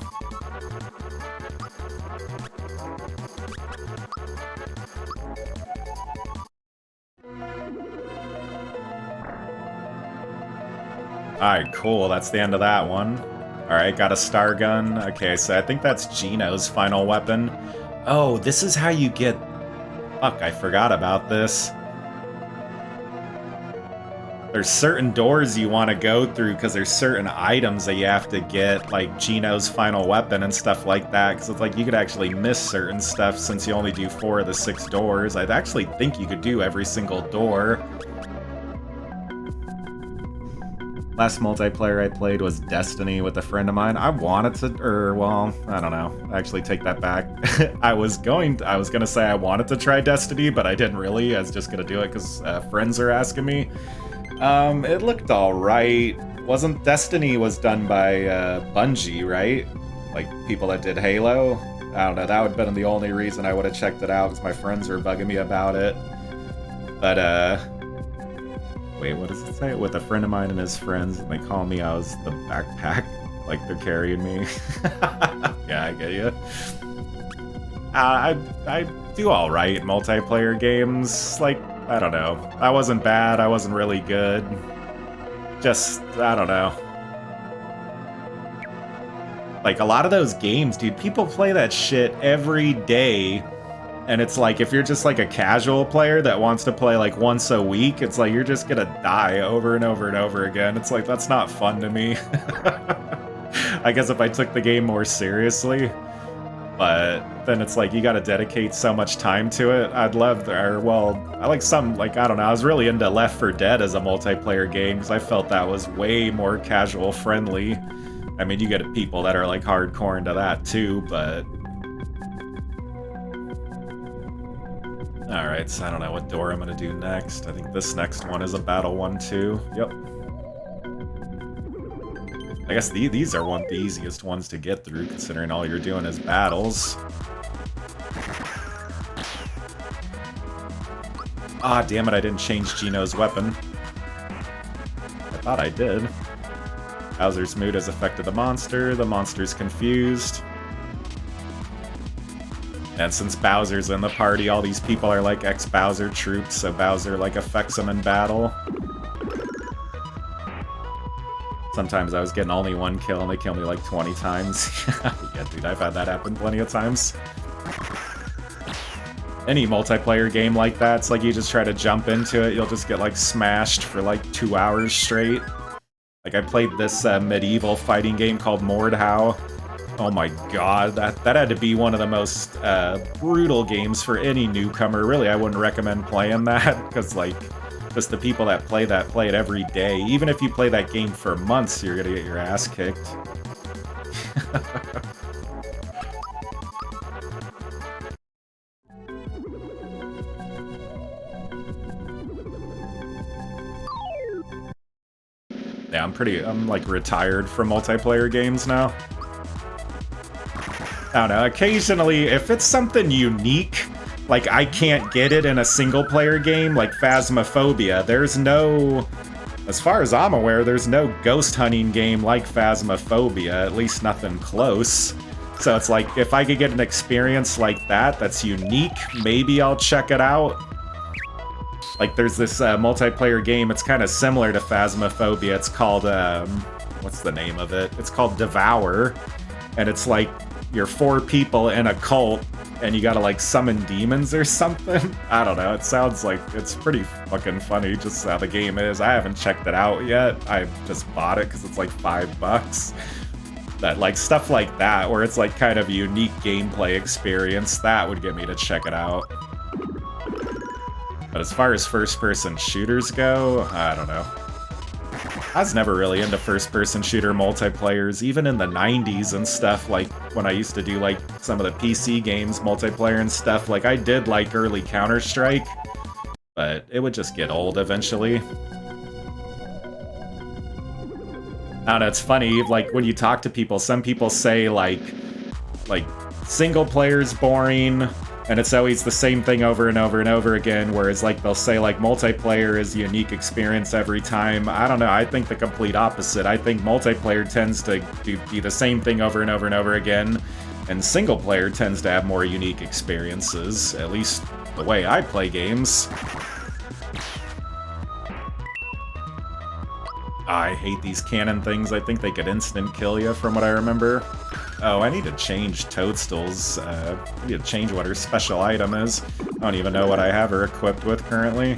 Alright, cool. That's the end of that one. Alright, got a star gun. Okay, so I think that's Gino's final weapon. Oh, this is how you get... Fuck, I forgot about this. There's certain doors you want to go through because there's certain items that you have to get, like Gino's final weapon and stuff like that, because it's like you could actually miss certain stuff since you only do 4 of the 6 doors. I'd actually think you could do every single door. Last multiplayer I played was Destiny with a friend of mine. I wanted to, well, I don't know. Actually, take that back. I was gonna say I wanted to try Destiny, but I didn't really. I was just gonna do it because friends are asking me. It looked alright. Destiny was done by Bungie, right? Like, people that did Halo? I don't know, that would have been the only reason I would have checked it out, because my friends were bugging me about it. But, wait, what does it say? With a friend of mine and his friends, and they call me, I was the backpack. Like, they're carrying me. Yeah, I get you. I do alright in multiplayer games. Like, I don't know. I wasn't bad, I wasn't really good. Just, I don't know. Like, a lot of those games, dude, people play that shit every day. And it's like, if you're just like a casual player that wants to play like once a week, it's like you're just gonna die over and over and over again. It's like, that's not fun to me. I guess if I took the game more seriously. But then it's like, you gotta dedicate so much time to it. I like some, like, I don't know, I was really into Left 4 Dead as a multiplayer game, because I felt that was way more casual friendly. I mean, you get people that are like hardcore into that too, but... Alright, so I don't know what door I'm gonna do next. I think this next one is a battle one too. Yep. I guess these are the easiest ones to get through, considering all you're doing is battles. Ah, damn it, I didn't change Gino's weapon. I thought I did. Bowser's mood has affected the monster's confused. And since Bowser's in the party, all these people are like ex-Bowser troops, so Bowser like affects them in battle. Sometimes I was getting only 1 kill and they kill me like 20 times. Yeah, dude, I've had that happen plenty of times. Any multiplayer game like that, it's like you just try to jump into it, you'll just get like smashed for like 2 hours straight. Like, I played this medieval fighting game called Mordhau Oh my god, that had to be one of the most brutal games for any newcomer. Really, I wouldn't recommend playing that, because, like, just the people that play it every day. Even if you play that game for months, you're gonna get your ass kicked. Yeah, I'm like retired from multiplayer games now. I don't know, occasionally, if it's something unique, like I can't get it in a single-player game, like Phasmophobia, there's no... As far as I'm aware, there's no ghost hunting game like Phasmophobia, at least nothing close. So it's like, if I could get an experience like that that's unique, maybe I'll check it out. Like, there's this multiplayer game, it's kind of similar to Phasmophobia, it's called, what's the name of it? It's called Devour, and it's like, you're 4 people in a cult, and you gotta, like, summon demons or something? I don't know, it sounds like it's pretty fucking funny just how the game is. I haven't checked it out yet, I just bought it because it's like $5. That, like, stuff like that, where it's like kind of a unique gameplay experience, that would get me to check it out. But as far as first-person shooters go, I don't know. I was never really into first-person shooter multiplayers, even in the 90s and stuff, like, when I used to do, like, some of the PC games multiplayer and stuff. Like, I did like early Counter-Strike, but it would just get old eventually. I don't know, it's funny, like, when you talk to people, some people say, like single player's boring, and it's always the same thing over and over and over again, whereas, like, they'll say, like, multiplayer is a unique experience every time. I don't know, I think the complete opposite. I think multiplayer tends to be the same thing over and over and over again, and single player tends to have more unique experiences, at least the way I play games. I hate these cannon things. I think they could instant kill you, from what I remember. Oh, I need to change Toadstool's, I need to change what her special item is. I don't even know what I have her equipped with currently.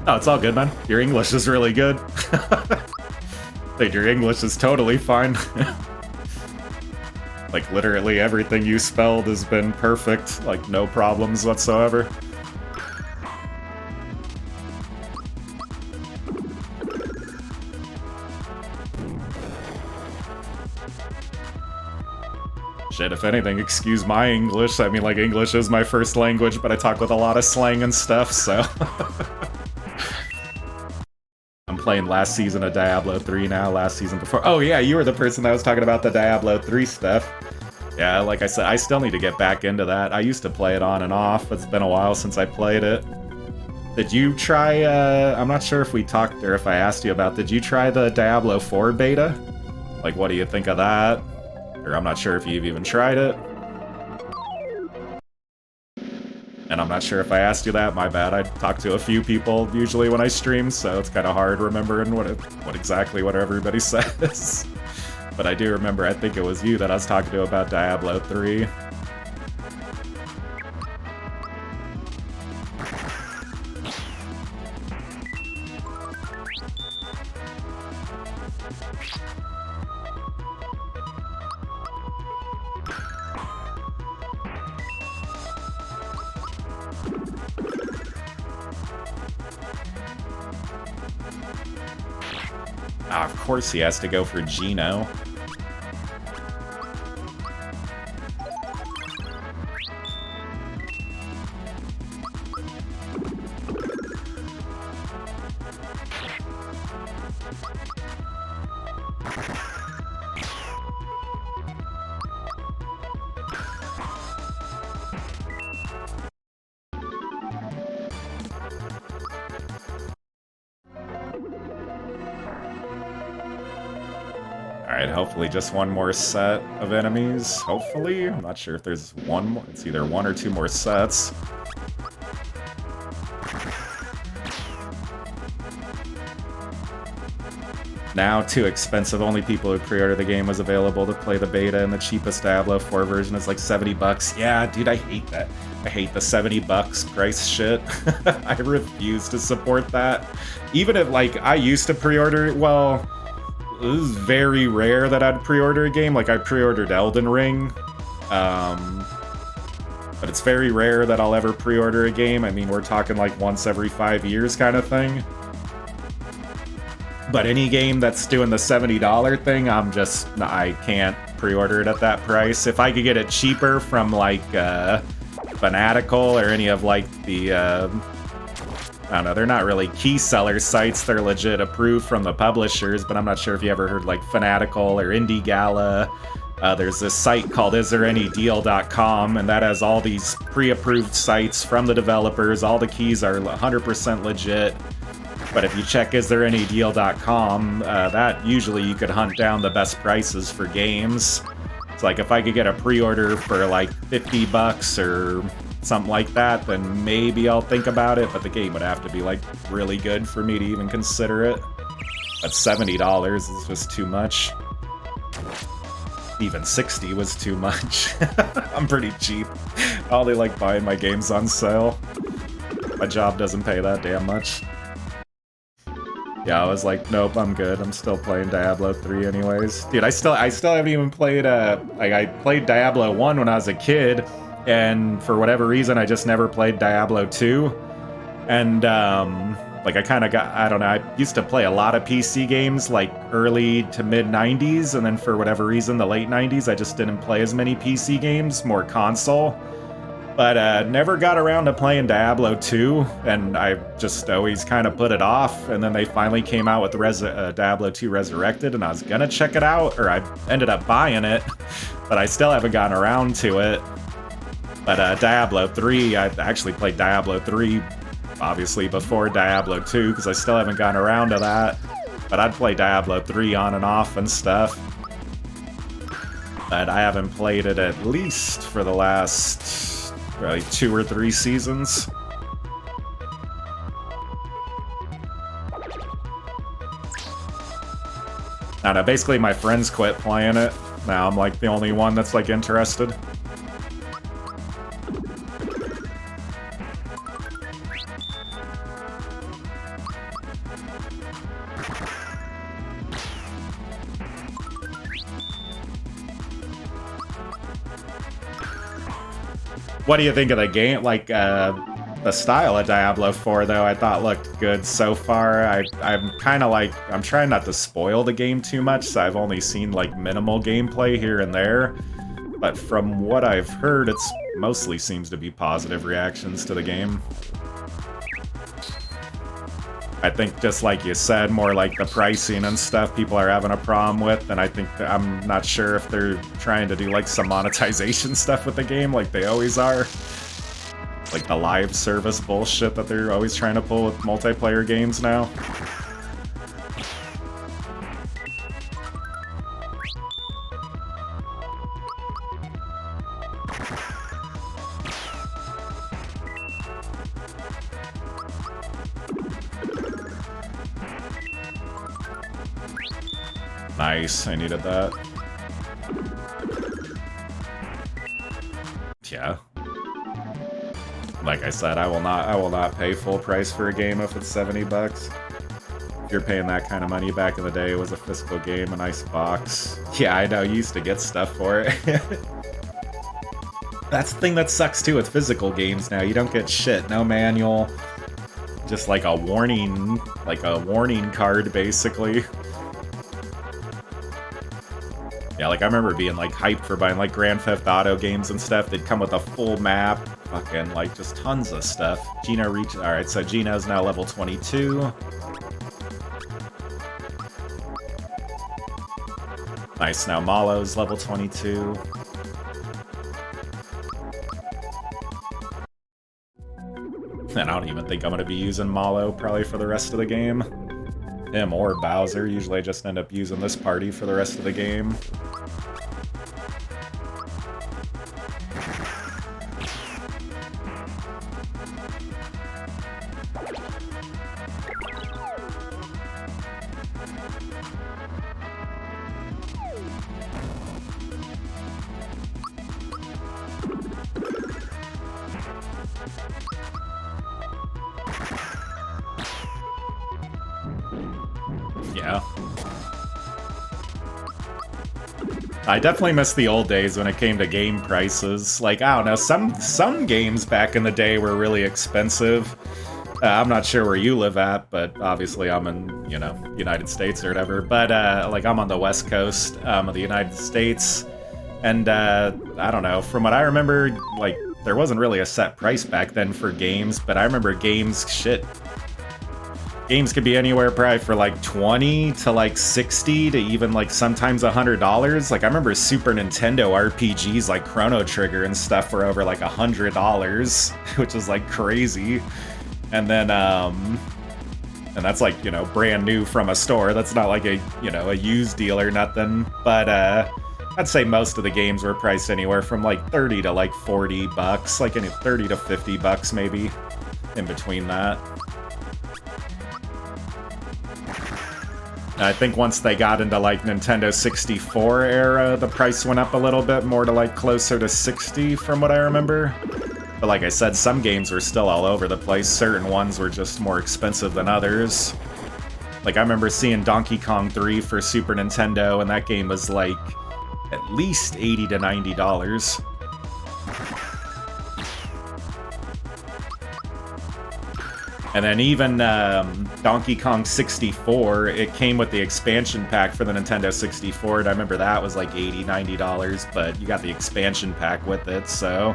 Oh, it's all good, man. Your English is really good. Dude, your English is totally fine. Like, literally everything you spelled has been perfect. Like, no problems whatsoever. Shit, if anything, excuse my English. I mean, like, English is my first language, but I talk with a lot of slang and stuff, so... I'm playing last season of Diablo 3 now, last season before. Oh yeah, you were the person that was talking about the Diablo 3 stuff. Yeah, like I said, I still need to get back into that. I used to play it on and off. It's been a while since I played it. Did you try, I'm not sure if we talked or if I asked you about, did you try the Diablo 4 beta? Like, what do you think of that? Or I'm not sure if you've even tried it. And I'm not sure if I asked you that, my bad. I talk to a few people usually when I stream, so it's kind of hard remembering what everybody says. But I do remember, I think it was you that I was talking to about Diablo 3. Of course he has to go for Gino. Alright, hopefully just one more set of enemies. Hopefully. I'm not sure if there's one more. It's either one or two more sets. Now too expensive. Only people who pre-order the game was available to play the beta, and the cheapest Diablo 4 version is like $70. Yeah, dude, I hate that. I hate the $70 price shit. I refuse to support that. Even if, like, I used to pre-order, well, it was very rare that I'd pre-order a game. Like, I pre-ordered Elden Ring. But it's very rare that I'll ever pre-order a game. I mean, we're talking like once every 5 years kind of thing. But any game that's doing the $70 thing, I can't pre-order it at that price. If I could get it cheaper from like Fanatical or any of like the, I don't know, they're not really key seller sites. They're legit approved from the publishers, but I'm not sure if you ever heard like Fanatical or Indie Gala. There's this site called istthereanydeal.com, and that has all these pre-approved sites from the developers. All the keys are 100% legit. But if you check istthereanydeal.com, that usually you could hunt down the best prices for games. It's like if I could get a pre-order for like $50 or something like that, then maybe I'll think about it, but the game would have to be like really good for me to even consider it. But $70 is just too much. Even 60 was too much. I'm pretty cheap. I only like buying my games on sale. My job doesn't pay that damn much. Yeah, I was like, nope, I'm good. I'm still playing Diablo 3 anyways. Dude, I still haven't even played, like, I played Diablo 1 when I was a kid, and for whatever reason, I just never played Diablo 2. And, like, I kind of got, I don't know, I used to play a lot of PC games, like, early to mid-90s, and then for whatever reason, the late 90s, I just didn't play as many PC games, more console. But never got around to playing Diablo 2, and I just always kind of put it off, and then they finally came out with Diablo 2 Resurrected, and I was gonna check it out, or I ended up buying it, but I still haven't gotten around to it. But Diablo 3, I actually played Diablo 3, obviously, before Diablo 2, because I still haven't gotten around to that. But I'd play Diablo 3 on and off and stuff. But I haven't played it at least for the last probably 2 or 3 seasons. I don't know, basically my friends quit playing it. Now I'm like the only one that's like interested. What do you think of the game? Like, the style of Diablo 4, though, I thought looked good so far. I'm kind of like, I'm trying not to spoil the game too much, so I've only seen, like, minimal gameplay here and there. But from what I've heard, it's mostly seems to be positive reactions to the game. I think, just like you said, more like the pricing and stuff people are having a problem with, and I think that I'm not sure if they're trying to do like some monetization stuff with the game like they always are. Like the live service bullshit that they're always trying to pull with multiplayer games now. Nice, I needed that. Yeah. Like I said, I will not pay full price for a game if it's $70. If you're paying that kind of money back in the day, it was a physical game, a nice box. Yeah, I know, you used to get stuff for it. That's the thing that sucks too with physical games now. You don't get shit, no manual. Just like a warning card, basically. Yeah, like I remember being like hyped for buying like Grand Theft Auto games and stuff. They'd come with a full map, fucking like just tons of stuff. Gino reached, alright, so Gino's now level 22. Nice, now Malo's level 22. And I don't even think I'm going to be using Malo probably for the rest of the game. Him or Bowser. Usually I just end up using this party for the rest of the game. I definitely miss the old days when it came to game prices. Like, I don't know, some games back in the day were really expensive. I'm not sure where you live at, but obviously I'm in, you know, United States or whatever. But, like, I'm on the west coast of the United States. And, I don't know, from what I remember, like, there wasn't really a set price back then for games, but I remember games could be anywhere probably for like 20 to like 60 to even like sometimes $100. Like I remember Super Nintendo RPGs like Chrono Trigger and stuff for over like $100, which is like crazy. And then and that's like, you know, brand new from a store. That's not like a, you know, a used deal or nothing. But I'd say most of the games were priced anywhere from like 30 to like $40, like 30 to $50 maybe, in between that. I think once they got into like Nintendo 64 era, the price went up a little bit more to like closer to 60 from what I remember. But like I said, some games were still all over the place. Certain ones were just more expensive than others. Like I remember seeing Donkey Kong 3 for Super Nintendo, and that game was like at least $80 to $90. And then even Donkey Kong 64, it came with the expansion pack for the Nintendo 64, and I remember that was like $80, $90, but you got the expansion pack with it, so...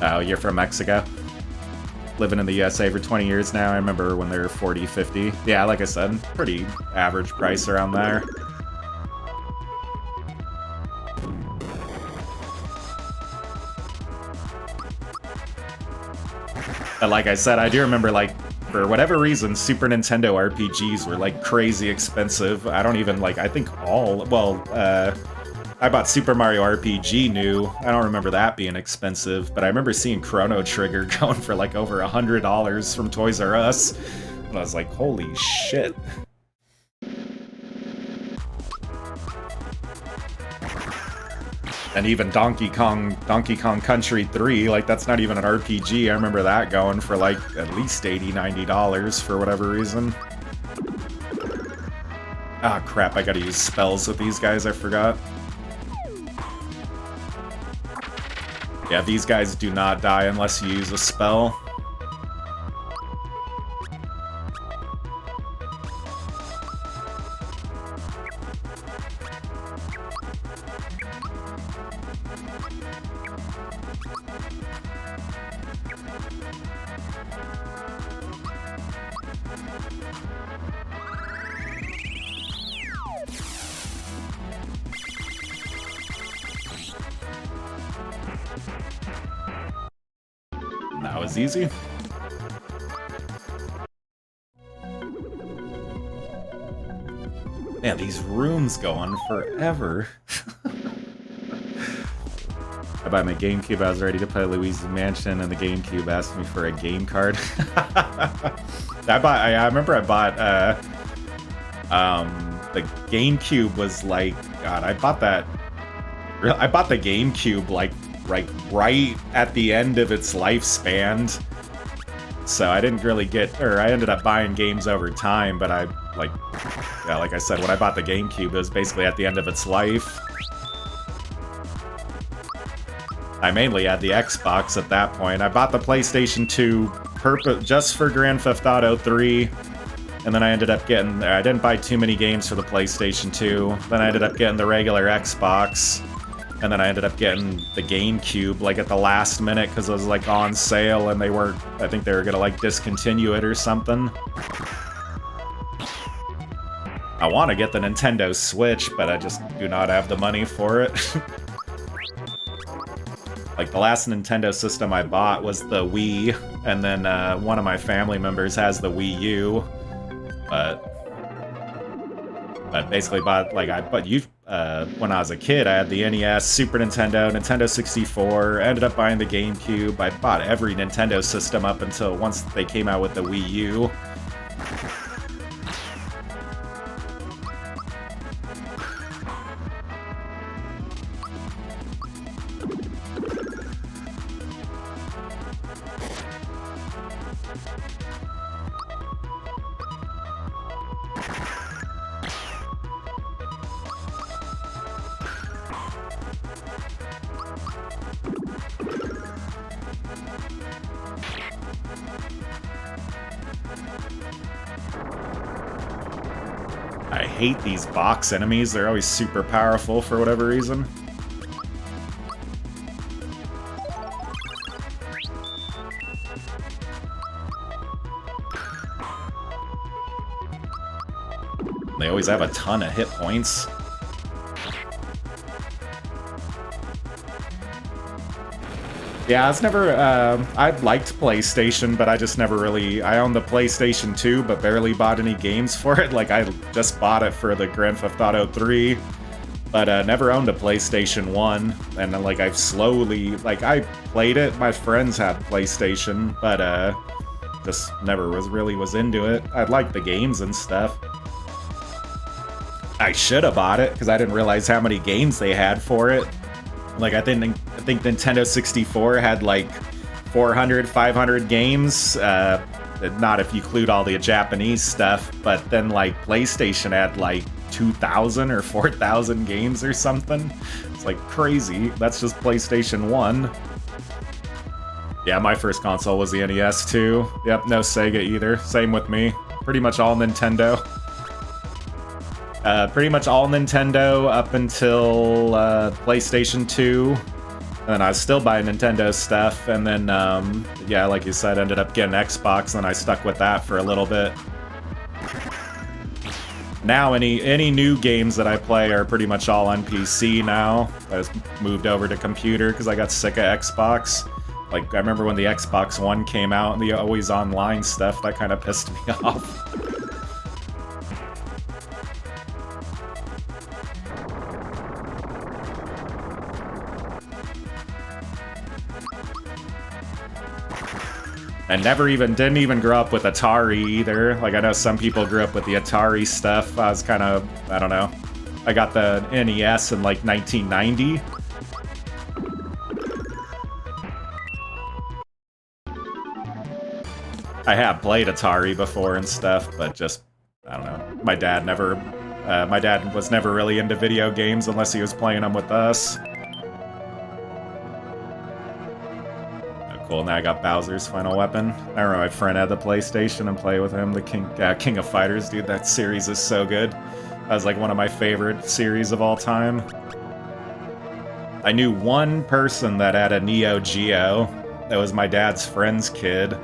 Oh, you're from Mexico? Living in the USA for 20 years now, I remember when they were 40, 50. Yeah, like I said, pretty average price around there. But like I said, I do remember, like, for whatever reason, Super Nintendo RPGs were, like, crazy expensive. I don't even, like, I think all... Well, I bought Super Mario RPG new. I don't remember that being expensive, but I remember seeing Chrono Trigger going for, like, over $100 from Toys R Us. And I was like, holy shit. And even Donkey Kong Country 3, like, that's not even an RPG. I remember that going for, like, at least $80, $90 for whatever reason. Ah, crap, I gotta use spells with these guys, I forgot. Yeah, these guys do not die unless you use a spell. That was easy. Man, these rooms go on forever. I bought my GameCube, I was ready to play Luigi's Mansion, and the GameCube asked me for a game card. I remember I bought, the GameCube was like, God, I bought the GameCube, like right at the end of its lifespan. So I didn't really I ended up buying games over time, but like I said, when I bought the GameCube, it was basically at the end of its life. I mainly had the Xbox at that point. I bought the PlayStation 2 just for Grand Theft Auto 3, and then I ended up getting... I didn't buy too many games for the PlayStation 2. Then I ended up getting the regular Xbox, and then I ended up getting the GameCube, like, at the last minute, because it was, like, on sale, and I think they were gonna, like, discontinue it or something. I want to get the Nintendo Switch, but I just do not have the money for it. Like, the last Nintendo system I bought was the Wii, and then one of my family members has the Wii U, but basically when I was a kid, I had the NES, Super Nintendo, Nintendo 64, ended up buying the GameCube. I bought every Nintendo system up until once they came out with the Wii U. hate these box enemies. They're always super powerful for whatever reason. They always have a ton of hit points. Yeah, it's never, I liked PlayStation, but I just never really, I owned the PlayStation 2, but barely bought any games for it. Like, I just bought it for the Grand Theft Auto 3, but never owned a PlayStation 1. And then, like, I've slowly, like, I played it, my friends had PlayStation, but just never was into it. I liked the games and stuff. I should have bought it, because I didn't realize how many games they had for it. Like, I think Nintendo 64 had, like, 400, 500 games. Not if you include all the Japanese stuff, but then, like, PlayStation had, like, 2,000 or 4,000 games or something. It's, like, crazy. That's just PlayStation 1. Yeah, my first console was the NES, too. Yep, no Sega either. Same with me. Pretty much all Nintendo. Pretty much all Nintendo up until PlayStation 2. And then I was still buying Nintendo stuff. And then, yeah, like you said, ended up getting Xbox, and I stuck with that for a little bit. Now, any new games that I play are pretty much all on PC now. I just moved over to computer because I got sick of Xbox. Like, I remember when the Xbox One came out and the always online stuff, that kind of pissed me off. I didn't even grow up with Atari either. Like, I know some people grew up with the Atari stuff. I was kind of, I don't know. I got the NES in, like, 1990. I have played Atari before and stuff, but just, I don't know. My dad was never really into video games unless he was playing them with us. Cool, now I got Bowser's Final Weapon. I remember my friend had the PlayStation and play with him. The King of Fighters, dude, that series is so good. That was like one of my favorite series of all time. I knew one person that had a Neo Geo. That was my dad's friend's kid.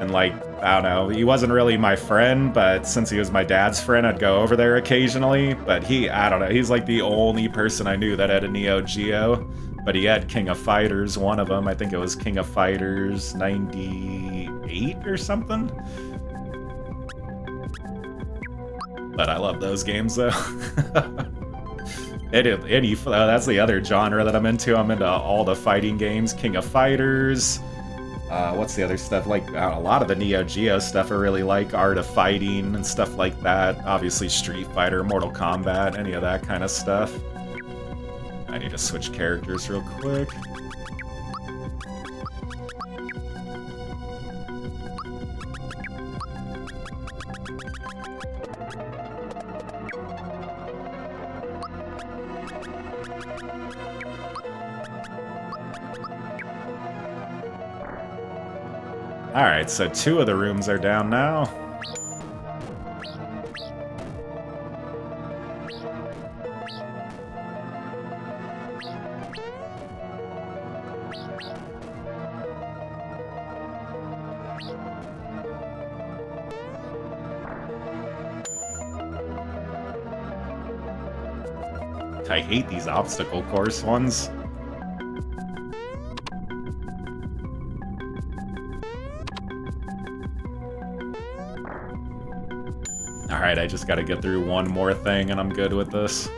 And like, I don't know, he wasn't really my friend, but since he was my dad's friend, I'd go over there occasionally. But I don't know, he's like the only person I knew that had a Neo Geo. But he had King of Fighters, one of them. I think it was King of Fighters 98 or something. But I love those games, though. That's the other genre that I'm into. I'm into all the fighting games. King of Fighters. What's the other stuff? Like, a lot of the Neo Geo stuff I really like. Art of Fighting and stuff like that. Obviously Street Fighter, Mortal Kombat, any of that kind of stuff. I need to switch characters real quick. Alright, so 2 of the rooms are down now. I hate these obstacle course ones. Alright, I just gotta get through one more thing and I'm good with this.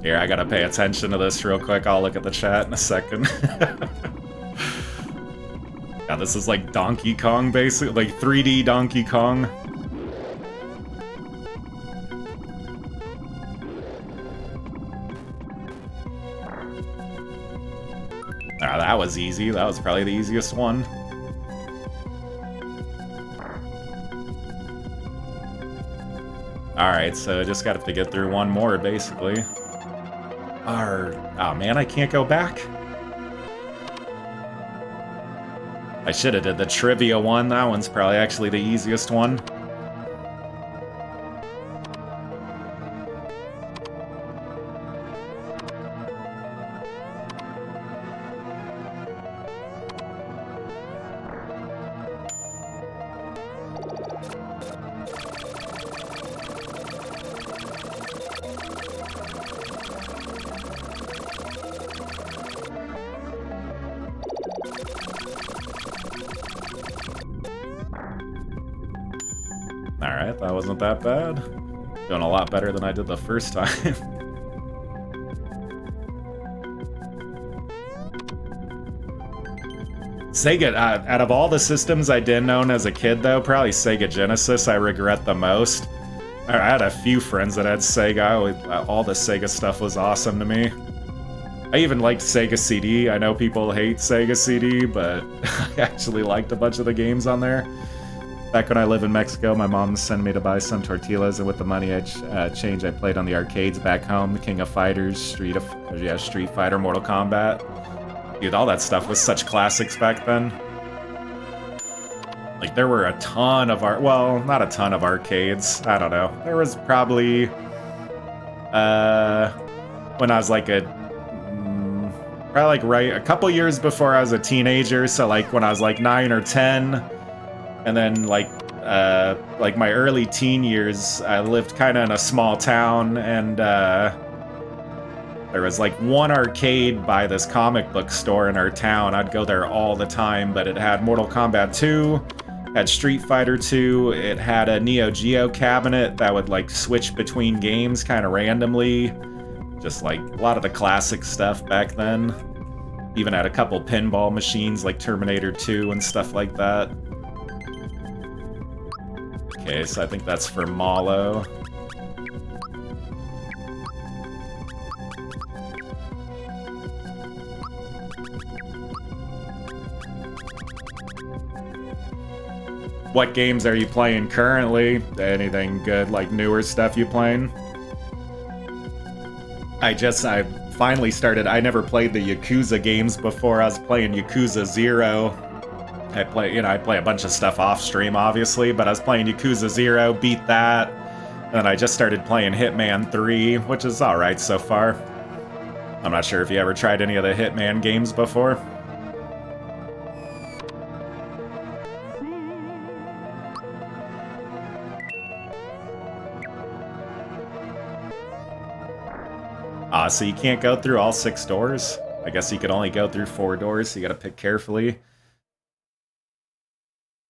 Here, I gotta pay attention to this real quick. I'll look at the chat in a second. Yeah, this is like Donkey Kong, basically. Like 3D Donkey Kong. That was easy. That was probably the easiest one. Alright, so I just got to get through one more, basically. Oh man, I can't go back. I should have did the trivia one. That one's probably actually the easiest one. That wasn't that bad. Doing a lot better than I did the first time. Sega, out of all the systems I didn't own as a kid, though, probably Sega Genesis I regret the most. I had a few friends that had Sega. All the Sega stuff was awesome to me. I even liked Sega CD. I know people hate Sega CD, but I actually liked a bunch of the games on there. Back when I lived in Mexico, my mom sent me to buy some tortillas, and with the money I changed, I played on the arcades back home. The King of Fighters, Street Fighter, Mortal Kombat. Dude, all that stuff was such classics back then. Like, there were a ton of well, not a ton of arcades. I don't know. There was probably, when I was like probably like a couple years before I was a teenager, so like when I was like 9 or 10, and then like my early teen years, I lived kind of in a small town, and there was like one arcade by this comic book store in our town. I'd go there all the time, but it had Mortal Kombat 2, had Street Fighter 2, it had a Neo Geo cabinet that would like switch between games kind of randomly. Just like a lot of the classic stuff back then. Even had a couple pinball machines like Terminator 2 and stuff like that. Okay, so I think that's for Malo. What games are you playing currently? Anything good, like newer stuff you playing? I finally started. I never played the Yakuza games before. I was playing Yakuza 0. I play a bunch of stuff off stream, obviously, but I was playing Yakuza 0, beat that, and I just started playing Hitman 3, which is alright so far. I'm not sure if you ever tried any of the Hitman games before. So you can't go through all 6 doors? I guess you could only go through 4 doors, so you gotta pick carefully.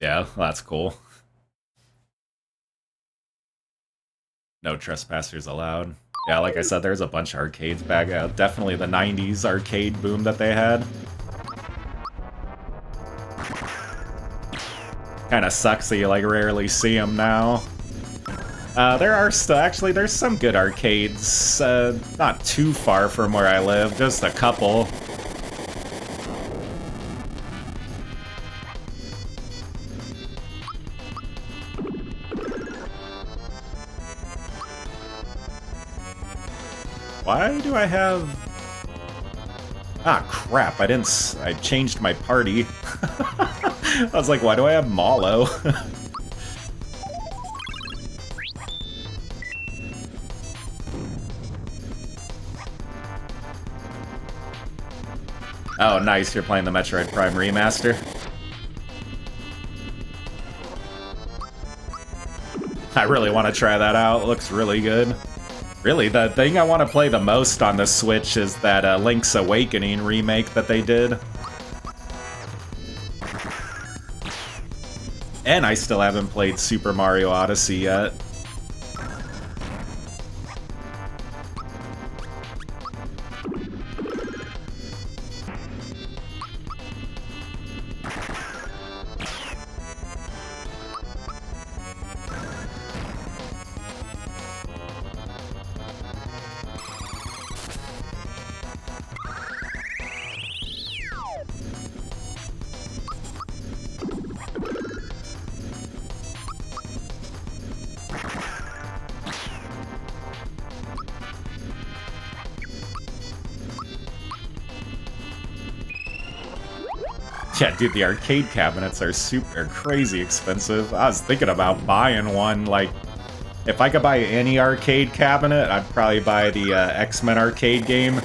Yeah, well, that's cool. No trespassers allowed. Yeah, like I said, there's a bunch of arcades back out. Definitely the 90s arcade boom that they had. Kinda sucks that you like rarely see them now. There are actually, there's some good arcades, not too far from where I live, just a couple. Why do I have... Ah, crap, I changed my party. I was like, why do I have Malo? Oh, nice, you're playing the Metroid Prime Remaster. I really want to try that out, it looks really good. Really, the thing I want to play the most on the Switch is that Link's Awakening remake that they did. And I still haven't played Super Mario Odyssey yet. Yeah, dude, the arcade cabinets are crazy expensive. I was thinking about buying one. Like, if I could buy any arcade cabinet, I'd probably buy the X-Men arcade game.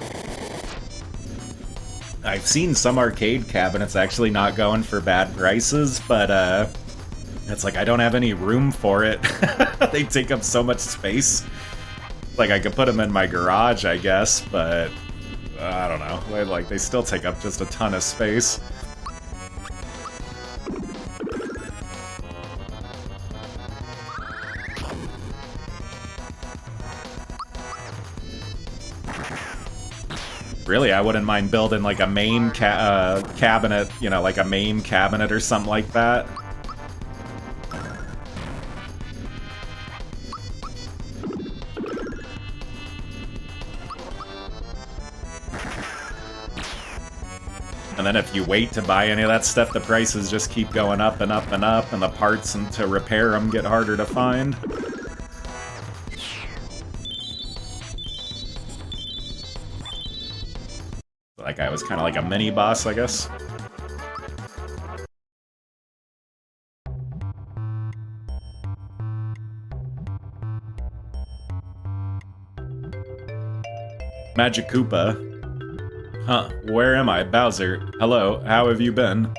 I've seen some arcade cabinets actually not going for bad prices, but it's like I don't have any room for it. They take up so much space. Like, I could put them in my garage, I guess, but I don't know. Like, they still take up just a ton of space. Really, I wouldn't mind building like a main cabinet, you know, like a main cabinet or something like that. And then if you wait to buy any of that stuff, the prices just keep going up and up and up, and the parts and to repair them get harder to find. That guy was kind of like a mini-boss, I guess. Magic Koopa. Huh, where am I? Bowser. Hello, how have you been?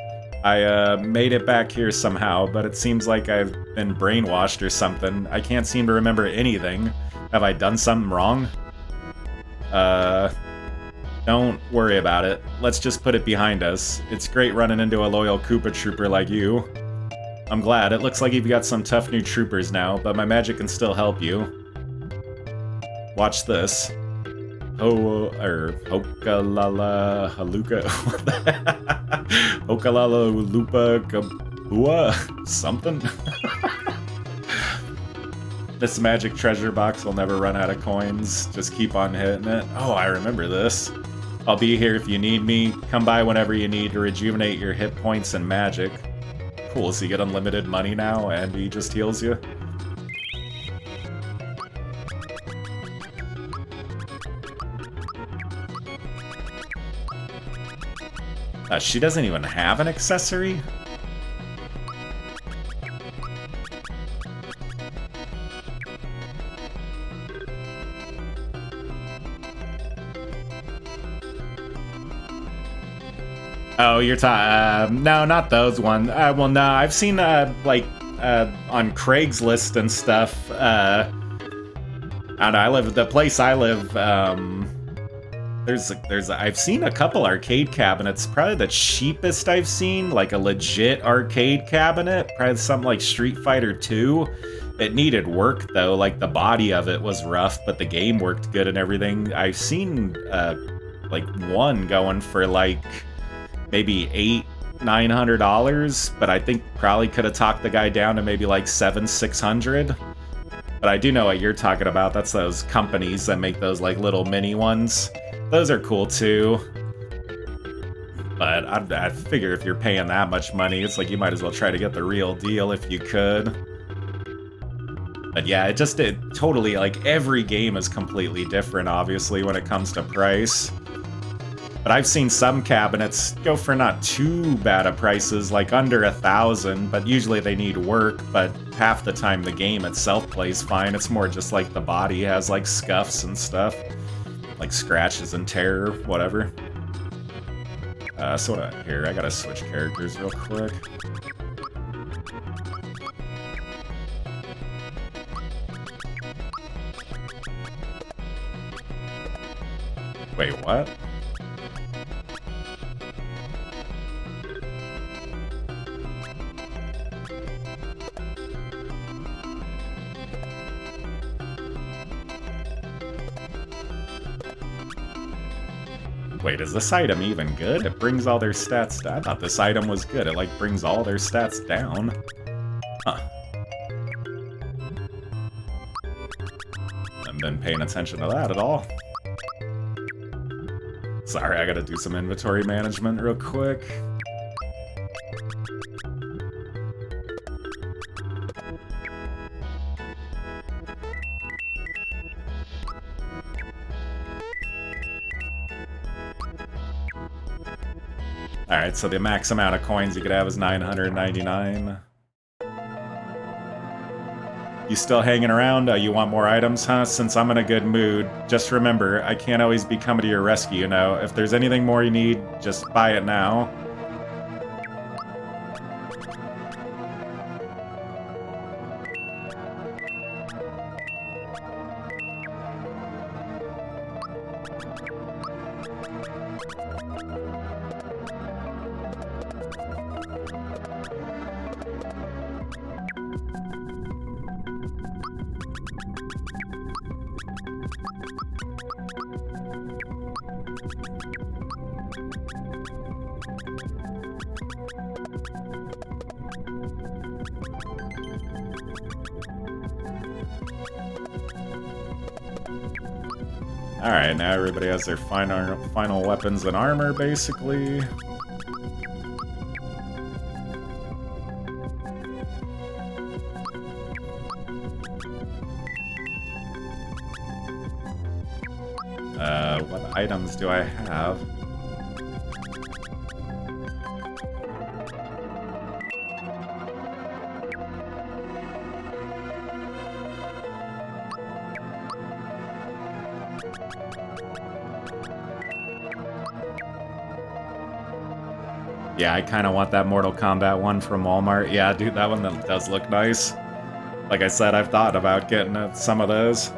I made it back here somehow, but it seems like I've been brainwashed or something. I can't seem to remember anything. Have I done something wrong? Don't worry about it. Let's just put it behind us. It's great running into a loyal Koopa Trooper like you. I'm glad. It looks like you've got some tough new troopers now, but my magic can still help you. Watch this. Hokalala Haluka. Hokalala Lupa Kabua? Something? This magic treasure box will never run out of coins. Just keep on hitting it. Oh, I remember this. I'll be here if you need me. Come by whenever you need to rejuvenate your hit points and magic. Cool, so you get unlimited money now and he just heals you. She doesn't even have an accessory? Oh, you're talking. No, not those ones. Well, no, I've seen like on Craigslist and stuff. I don't know. The place I live. I've seen a couple arcade cabinets. Probably the cheapest I've seen, like a legit arcade cabinet. Probably something like Street Fighter 2. It needed work though. Like the body of it was rough, but the game worked good and everything. I've seen like one going for like maybe $800-900, but I think probably could have talked the guy down to maybe like $700-600. But I do know what you're talking about. That's those companies that make those like little mini ones. Those are cool too. But I figure if you're paying that much money, it's like you might as well try to get the real deal if you could. But yeah, it totally, like, every game is completely different, obviously, when it comes to price. But I've seen some cabinets go for not too bad of prices, like under 1,000, but usually they need work, but half the time the game itself plays fine. It's more just like the body has like scuffs and stuff, like scratches and tear, whatever. Here, I gotta switch characters real quick. Wait, what? Wait, is this item even good? It brings all their stats down. I thought this item was good. It, like, brings all their stats down. Huh. I've been paying attention to that at all. Sorry, I gotta do some inventory management real quick. Alright, so the max amount of coins you could have is 999. You still hanging around? You want more items, huh? Since I'm in a good mood, just remember, I can't always be coming to your rescue, you know? If there's anything more you need, just buy it now. Alright, now everybody has their final weapons and armor, basically. What items do I have? Yeah, I kind of want that Mortal Kombat one from Walmart. Yeah, dude, that one does look nice. Like I said, I've thought about getting some of those.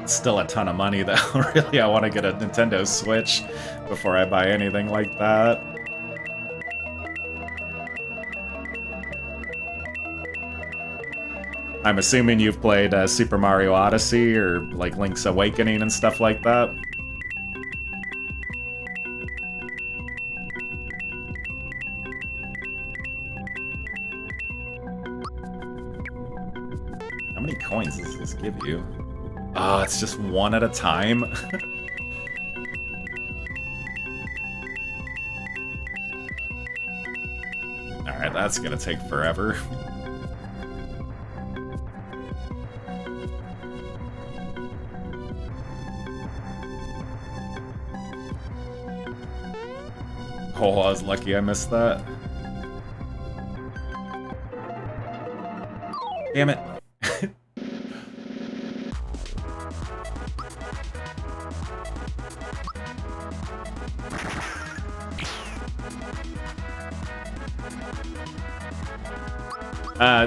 It's still a ton of money, though. Really, I want to get a Nintendo Switch before I buy anything like that. I'm assuming you've played Super Mario Odyssey or like Link's Awakening and stuff like that. How many coins does this give you? Oh, it's just one at a time. Alright, that's gonna take forever. Oh, I was lucky I missed that. Damn it.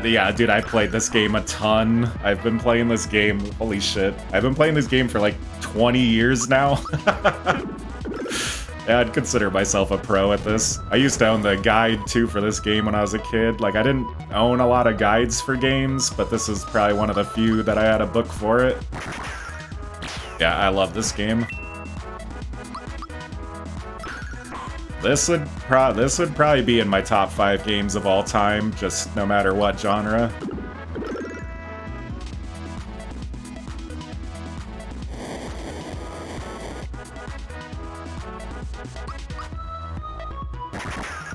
Yeah, dude, I played this game a ton. I've been playing this game, holy shit. I've been playing this game for like 20 years now. Yeah, I'd consider myself a pro at this. I used to own the guide, too, for this game when I was a kid. Like, I didn't own a lot of guides for games, but this is probably one of the few that I had a book for it. Yeah, I love this game. This would probably be in my top 5 games of all time, just no matter what genre.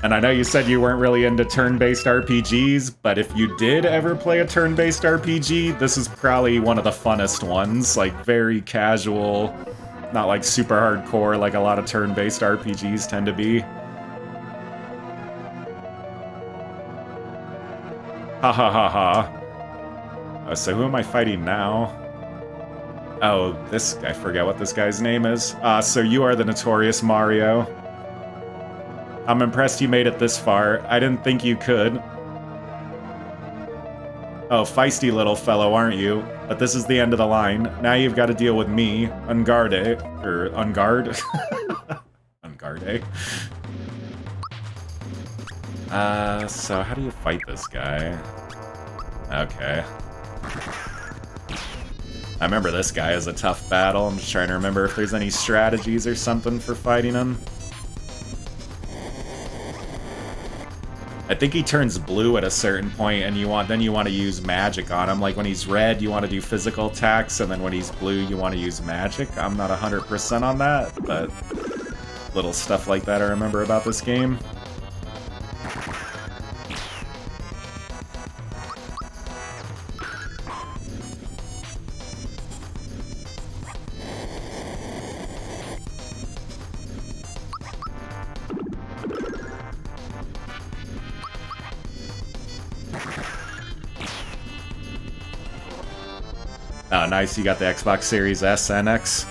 And I know you said you weren't really into turn-based RPGs, but if you did ever play a turn-based RPG, this is probably one of the funnest ones. Like, very casual, not like super hardcore like a lot of turn-based RPGs tend to be. Ha ha ha ha. So who am I fighting now? Oh, I forget what this guy's name is. So you are the Notorious Mario. I'm impressed you made it this far. I didn't think you could. Oh, feisty little fellow, aren't you? But this is the end of the line. Now you've got to deal with me, Ungarde. Or Unguard. Ungarde. So how do you fight this guy? Okay. I remember this guy is a tough battle. I'm just trying to remember if there's any strategies or something for fighting him. I think he turns blue at a certain point, and then you want to use magic on him. Like when he's red, you want to do physical attacks, and then when he's blue, you want to use magic. I'm not 100% on that, but little stuff like that I remember about this game. Oh, nice, you got the Xbox Series S and X.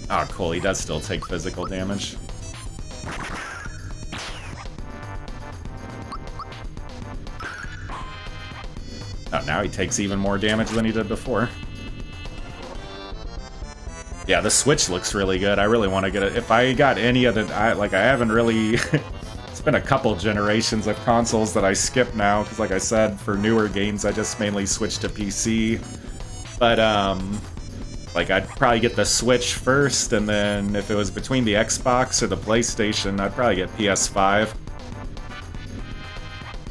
Oh, cool, he does still take physical damage. Oh, now he takes even more damage than he did before. Yeah, the Switch looks really good. I really want to get it. If I got any of the... I haven't really... It's been a couple generations of consoles that I skip now, because like I said, for newer games, I just mainly switch to PC. But, Like, I'd probably get the Switch first, and then if it was between the Xbox or the PlayStation, I'd probably get PS5.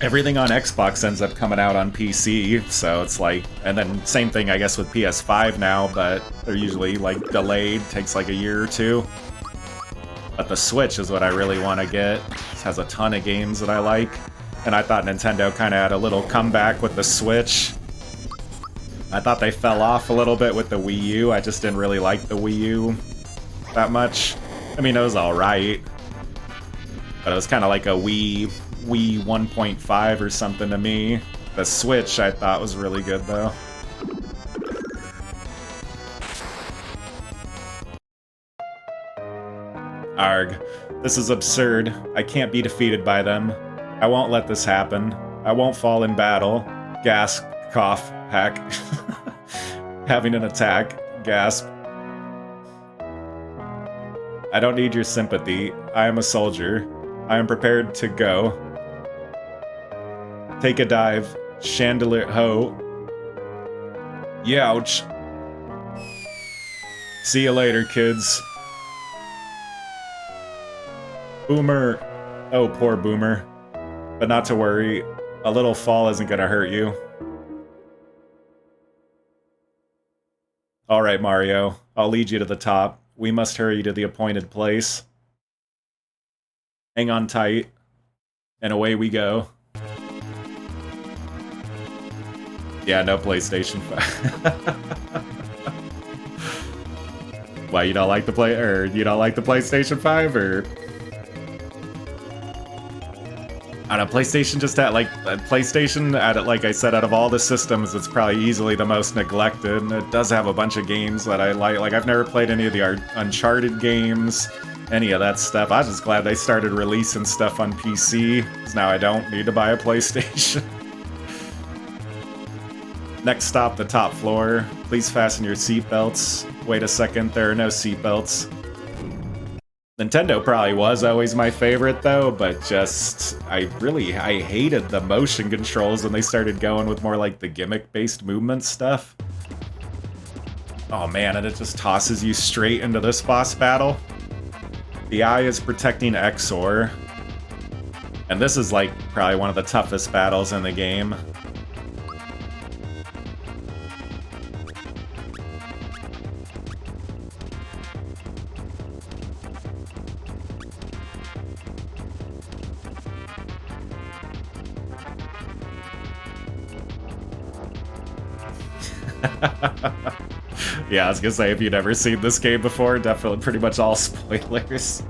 Everything on Xbox ends up coming out on PC, so it's like... And then same thing, I guess, with PS5 now, but they're usually, like, delayed. Takes, like, a year or two. But the Switch is what I really want to get. It has a ton of games that I like. And I thought Nintendo kind of had a little comeback with the Switch. I thought they fell off a little bit with the Wii U. I just didn't really like the Wii U that much. I mean, it was alright. But it was kind of like a Wii 1.5 or something to me. The Switch, I thought, was really good, though. Arg. This is absurd. I can't be defeated by them. I won't let this happen. I won't fall in battle. Gasp. Cough. Hack. Having an attack. Gasp. I don't need your sympathy. I am a soldier. I am prepared to go. Take a dive. Chandelier. Ho. Youch. See you later, kids. Boomer. Oh, poor Boomer. But not to worry. A little fall isn't gonna hurt you. Alright, Mario. I'll lead you to the top. We must hurry to the appointed place. Hang on tight. And away we go. Yeah, no PlayStation 5. Why, you don't like the you don't like the PlayStation 5, or? I don't know, PlayStation just had, like, PlayStation, like I said, out of all the systems, it's probably easily the most neglected, and it does have a bunch of games that I like. Like, I've never played any of the Uncharted games, any of that stuff. I was just glad they started releasing stuff on PC, because now I don't need to buy a PlayStation. Next stop, the top floor. Please fasten your seatbelts. Wait a second, there are no seatbelts. Nintendo probably was always my favorite, though, but just... I hated the motion controls when they started going with more like the gimmick-based movement stuff. Oh man, and it just tosses you straight into this boss battle. The eye is protecting Exor. And this is like probably one of the toughest battles in the game. Yeah, I was gonna say, if you'd never seen this game before, definitely pretty much all spoilers.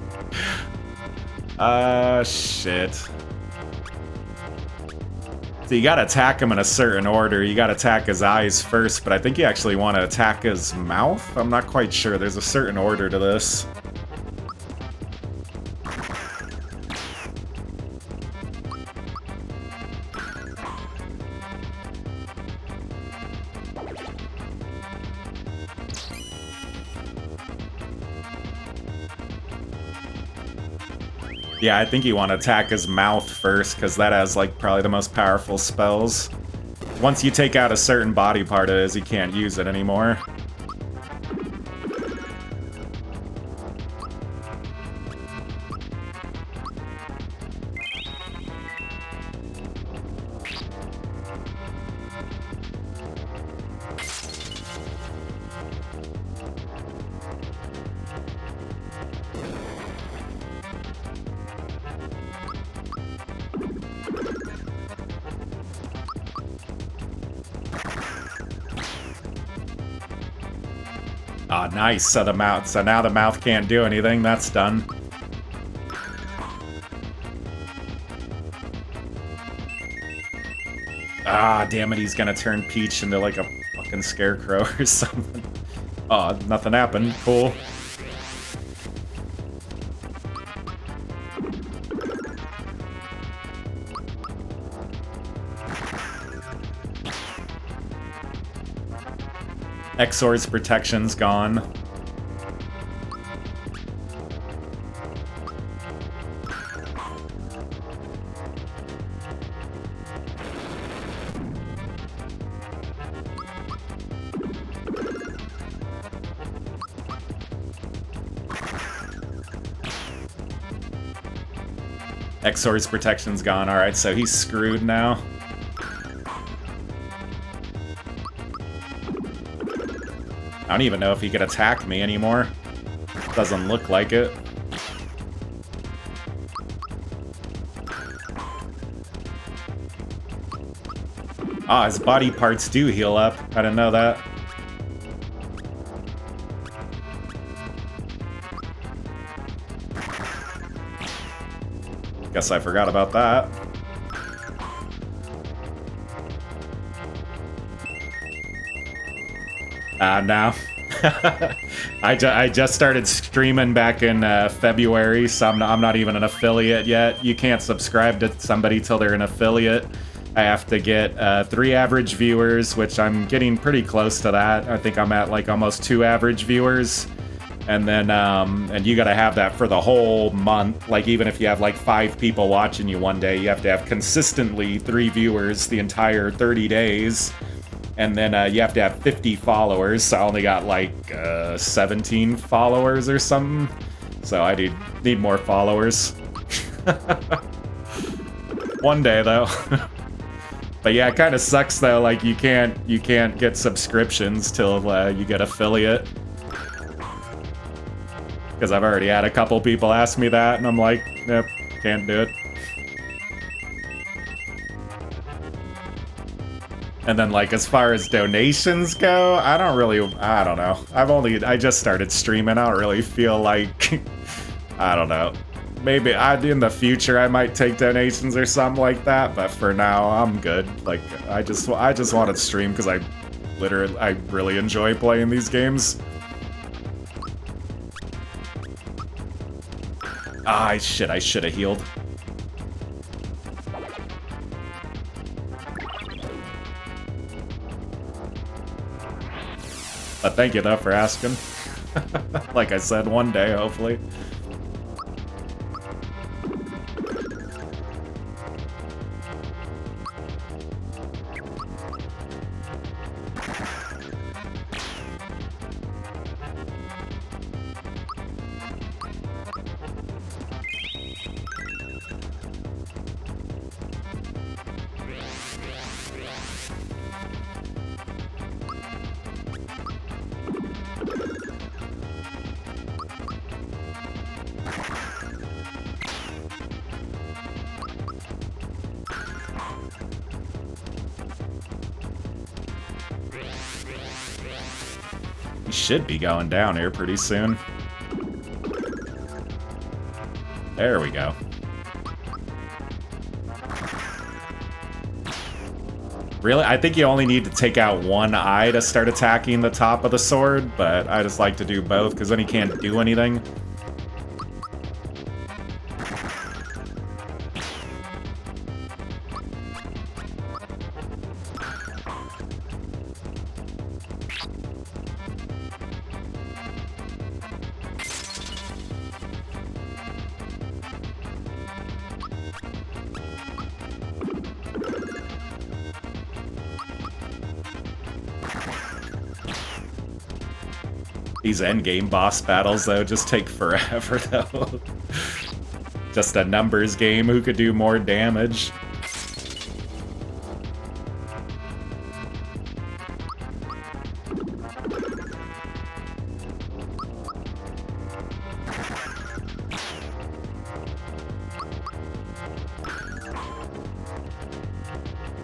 Shit. So you gotta attack him in a certain order. You gotta attack his eyes first, but I think you actually want to attack his mouth? I'm not quite sure. There's a certain order to this. Yeah, I think you want to attack his mouth first, because that has, like, probably the most powerful spells. Once you take out a certain body part of his, you can't use it anymore. Ah, nice. So now the mouth can't do anything. That's done. Ah, damn it. He's gonna turn Peach into like a fucking scarecrow or something. Oh, nothing happened. Cool. Exor's protection's gone. Exor's protection's gone. Alright, so he's screwed now. I don't even know if he could attack me anymore. Doesn't look like it. Ah, his body parts do heal up. I didn't know that. Guess I forgot about that. No. I just started streaming back in February, so I'm not even an affiliate yet. You can't subscribe to somebody till they're an affiliate. I have to get 3 average viewers, which I'm getting pretty close to that. I think I'm at like almost 2 average viewers. And then, and you gotta have that for the whole month. Like, even if you have like 5 people watching you one day, you have to have consistently 3 viewers the entire 30 days. And then you have to have 50 followers, so I only got like 17 followers or something. So I need more followers. One day, though. But yeah, it kind of sucks, though, like you can't get subscriptions till you get affiliate. Because I've already had a couple people ask me that, and I'm like, nope, can't do it. And then, like, as far as donations go, I don't know. I just started streaming. I don't really feel like, I don't know. Maybe in the future I might take donations or something like that, but for now I'm good. Like, I just want to stream because I really enjoy playing these games. Ah, shit, I should have healed. But thank you, though, for asking. Like I said, one day, hopefully. He should be going down here pretty soon. There we go. Really? I think you only need to take out one eye to start attacking the top of the sword, but I just like to do both, because then he can't do anything. These endgame boss battles, though, just take forever, though. Just a numbers game, who could do more damage.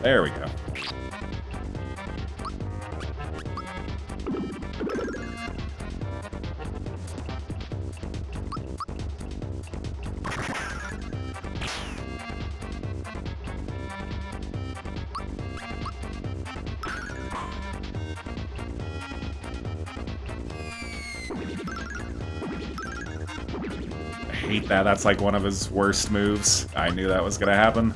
There we go. I hate that. That's like one of his worst moves. I knew that was gonna happen.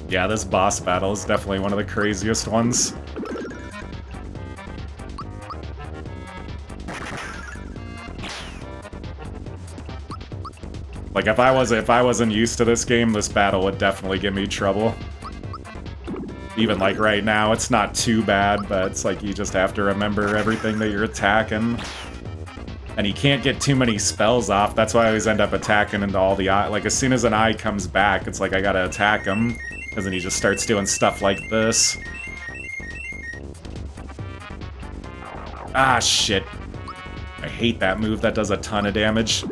Yeah, this boss battle is definitely one of the craziest ones. Like, if I wasn't used to this game, this battle would definitely give me trouble. Even, like, right now, it's not too bad, but it's like you just have to remember everything that you're attacking. And you can't get too many spells off. That's why I always end up attacking into all the eye. Like, as soon as an eye comes back, it's like I gotta attack him. Because then he just starts doing stuff like this. Ah, shit. I hate that move. That does a ton of damage.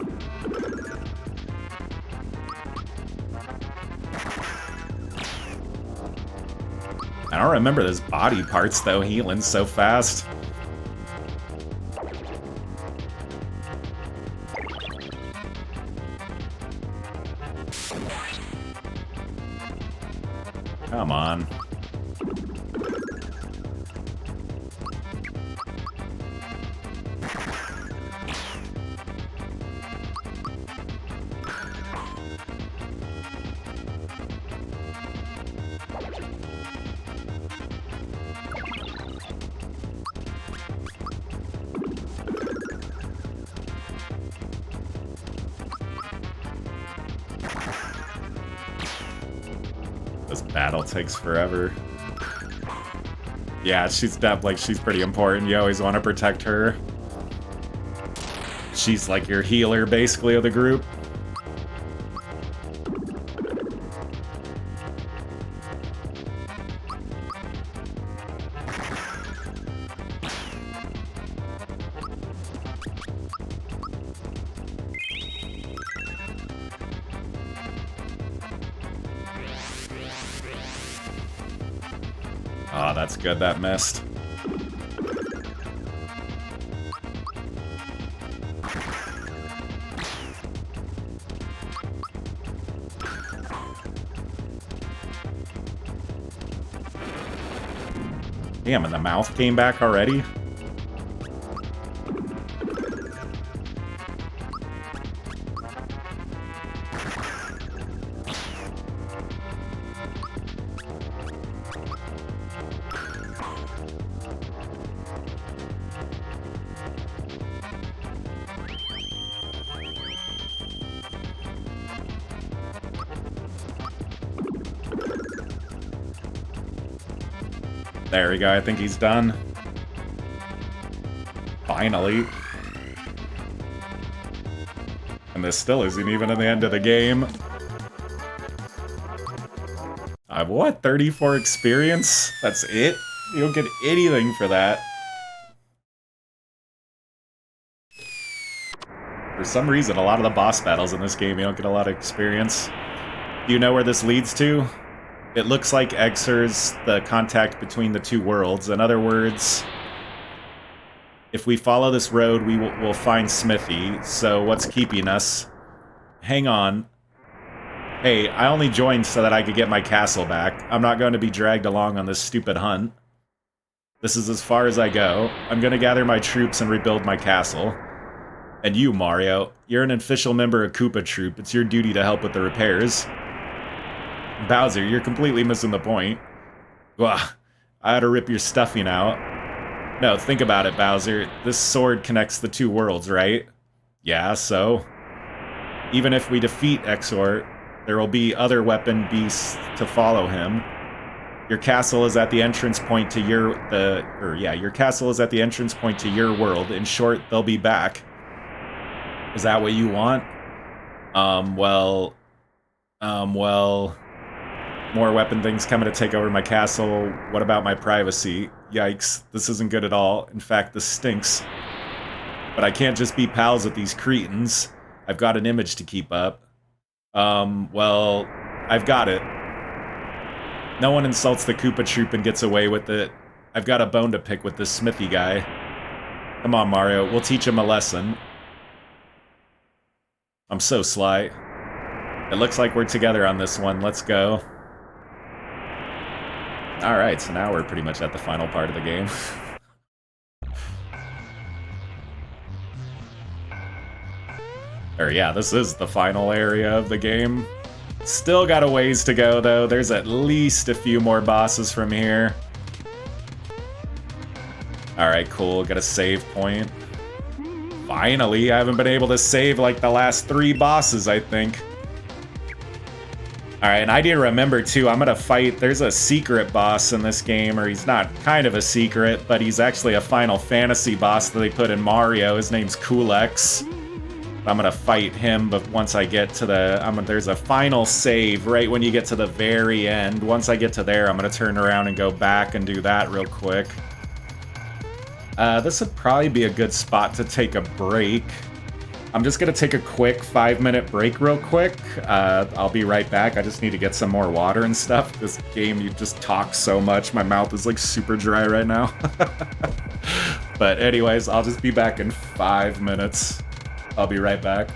I don't remember those body parts, though, healing so fast. Come on. This battle takes forever. Yeah, she's pretty important. You always want to protect her. She's like your healer, basically, of the group. Oh, that's good, that missed. Damn, and the mouth came back already? There we go, I think he's done. Finally. And this still isn't even in the end of the game. I have what, 34 experience? That's it? You don't get anything for that. For some reason, a lot of the boss battles in this game, you don't get a lot of experience. Do you know where this leads to? It looks like Exor's the contact between the two worlds. In other words, if we follow this road, we'll find Smithy. So what's keeping us? Hang on. Hey, I only joined so that I could get my castle back. I'm not going to be dragged along on this stupid hunt. This is as far as I go. I'm going to gather my troops and rebuild my castle. And you, Mario, you're an official member of Koopa Troop. It's your duty to help with the repairs. Bowser, you're completely missing the point. Ugh, I ought to rip your stuffing out. No, think about it, Bowser. This sword connects the two worlds, right? Yeah, so? Even if we defeat Exor, there will be other weapon beasts to follow him. Your castle is at the entrance point to your castle is at the entrance point to your world. In short, they'll be back. Is that what you want? Well... More weapon things coming to take over my castle. What about my privacy? Yikes, this isn't good at all. In fact, this stinks. But I can't just be pals with these cretins. I've got an image to keep up. Well, I've got it. No one insults the Koopa Troop and gets away with it. I've got a bone to pick with this Smithy guy. Come on, Mario, we'll teach him a lesson. I'm so sly. It looks like we're together on this one. Let's go. Alright, so now we're pretty much at the final part of the game. Or yeah, this is the final area of the game. Still got a ways to go, though. There's at least a few more bosses from here. Alright, cool. Got a save point. Finally, I haven't been able to save like the last 3 bosses, I think. Alright, and I need to remember too, I'm gonna fight, there's a secret boss in this game, or he's not kind of a secret, but he's actually a Final Fantasy boss that they put in Mario. His name's Kulex. I'm gonna fight him, but once I get to the, there's a final save right when you get to the very end. Once I get to there, I'm gonna turn around and go back and do that real quick. This would probably be a good spot to take a break. I'm just gonna take a quick 5-minute break real quick. I'll be right back. I just need to get some more water and stuff. This game, you just talk so much. My mouth is like super dry right now. But anyways, I'll just be back in 5 minutes. I'll be right back.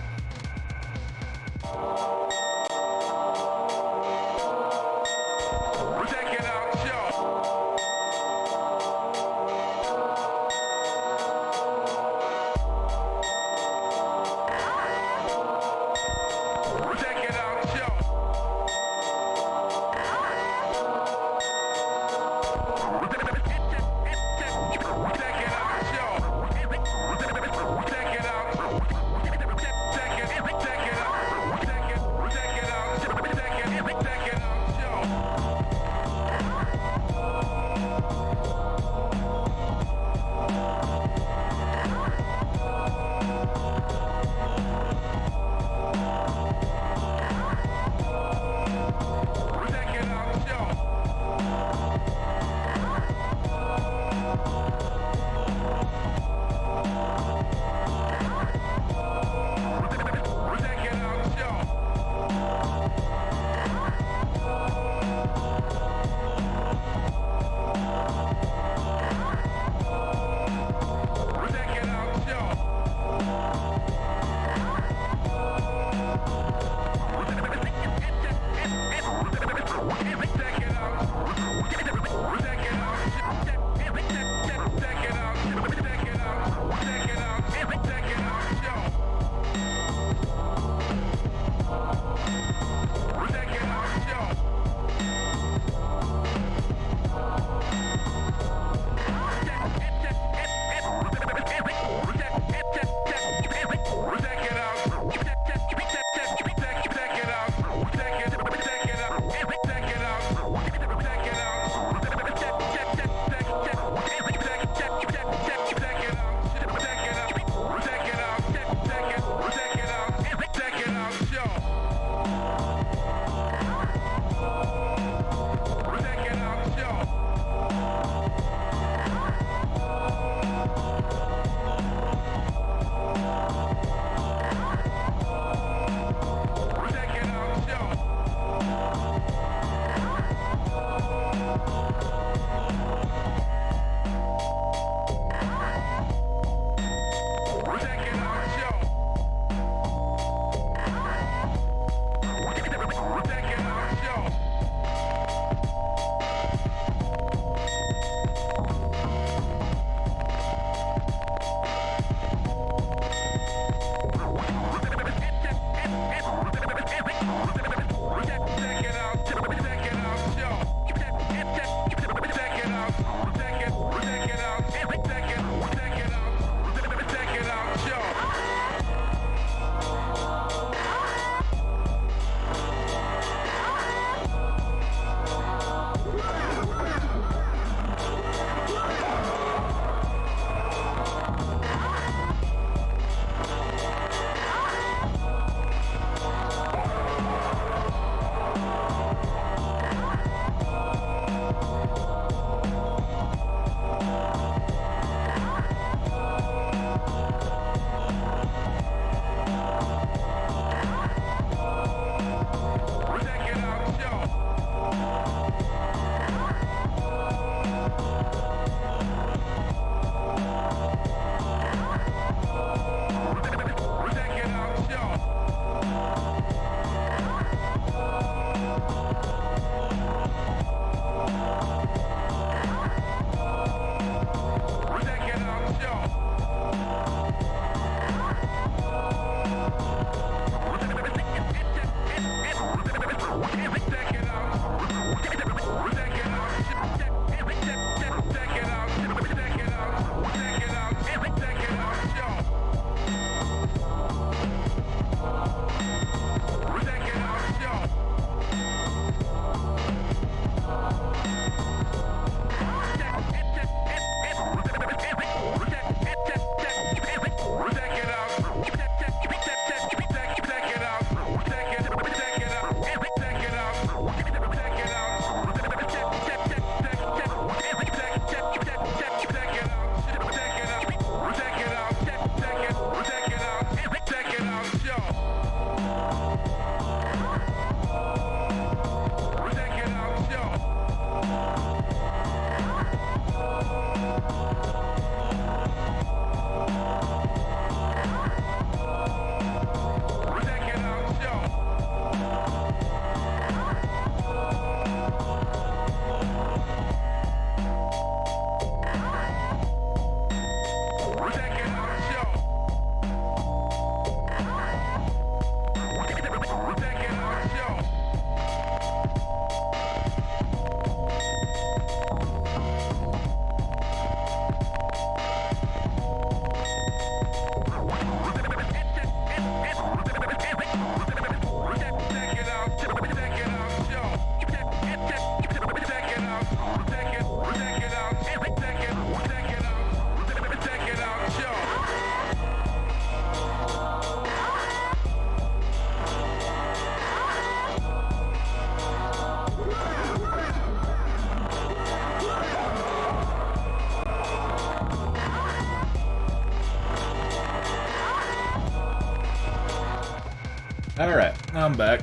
Alright, I'm back.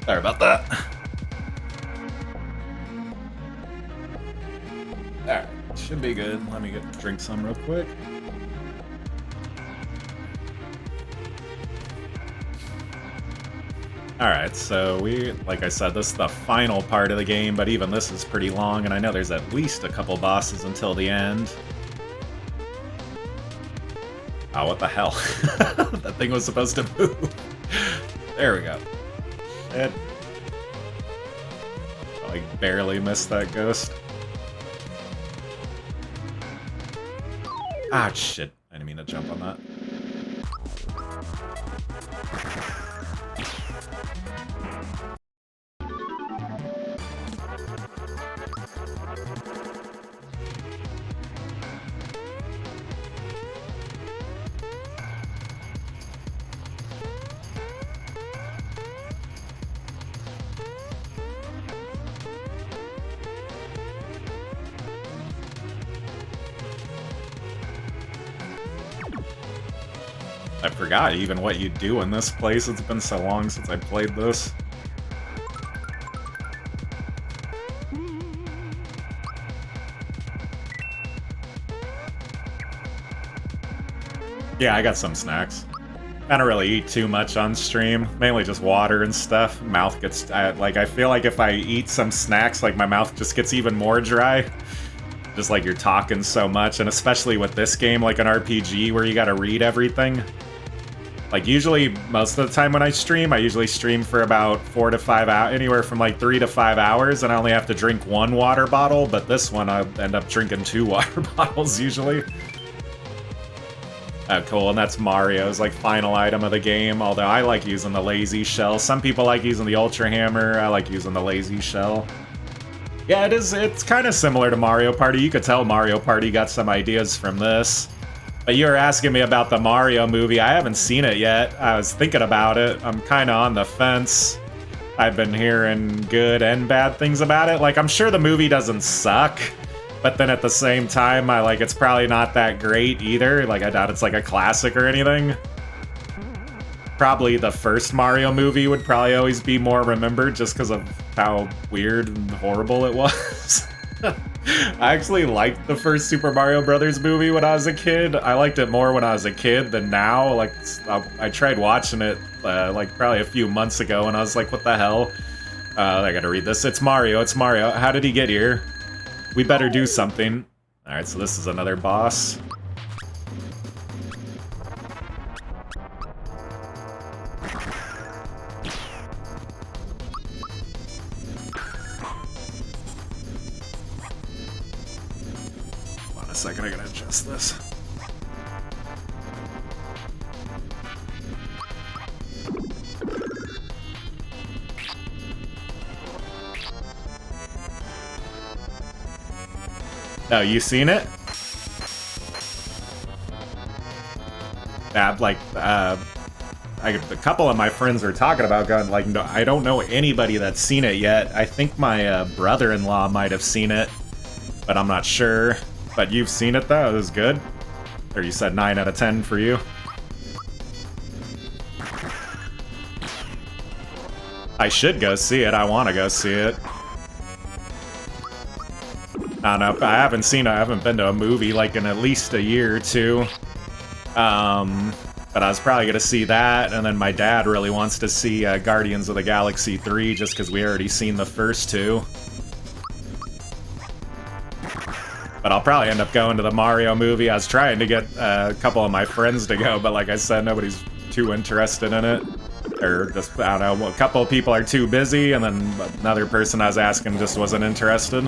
Sorry about that. Alright, should be good. Let me drink some real quick. Alright, so like I said, this is the final part of the game, but even this is pretty long, and I know there's at least a couple bosses until the end. Oh, what the hell? That thing was supposed to move. There we go. It... I like barely missed that ghost. Ah, shit. I didn't mean to jump on that. I forgot even what you do in this place. It's been so long since I played this. Yeah, I got some snacks. I don't really eat too much on stream, mainly just water and stuff. Mouth gets, I feel like if I eat some snacks, like my mouth just gets even more dry. Just like you're talking so much, and especially with this game, like an RPG where you gotta read everything. Like usually, most of the time when I usually stream for about 4 to 5 hours, anywhere from like 3 to 5 hours, and I only have to drink 1 water bottle, but this one I end up drinking 2 water bottles usually. Cool, and that's Mario's like final item of the game, although I like using the lazy shell. Some people like using the Ultra Hammer, I like using the lazy shell. Yeah, it's kind of similar to Mario Party. You could tell Mario Party got some ideas from this. But you were asking me about the Mario movie. I haven't seen it yet. I was thinking about it. I'm kind of on the fence. I've been hearing good and bad things about it. Like, I'm sure the movie doesn't suck, but then at the same time, it's probably not that great either. Like, I doubt it's like a classic or anything. Probably the first Mario movie would probably always be more remembered just because of how weird and horrible it was. I actually liked the first Super Mario Brothers movie when I was a kid. I liked it more when I was a kid than now. Like, I tried watching it, probably a few months ago, and I was like, what the hell? I gotta read this. It's Mario, it's Mario. How did he get here? We better do something. Alright, so this is another boss. Second, I gotta adjust this. Oh, you seen it? Yeah, a couple of my friends are talking about going, like, no, I don't know anybody that's seen it yet. I think my brother-in-law might have seen it, but I'm not sure. But you've seen it though, it was good? Or you said 9 out of 10 for you? I should go see it, I want to go see it. I don't know, I haven't been to a movie like in at least a year or two. But I was probably gonna see that, and then my dad really wants to see Guardians of the Galaxy 3 just because we already seen the first 2. But I'll probably end up going to the Mario movie. I was trying to get a couple of my friends to go, but like I said, nobody's too interested in it. Or just, I don't know, a couple of people are too busy, and then another person I was asking just wasn't interested.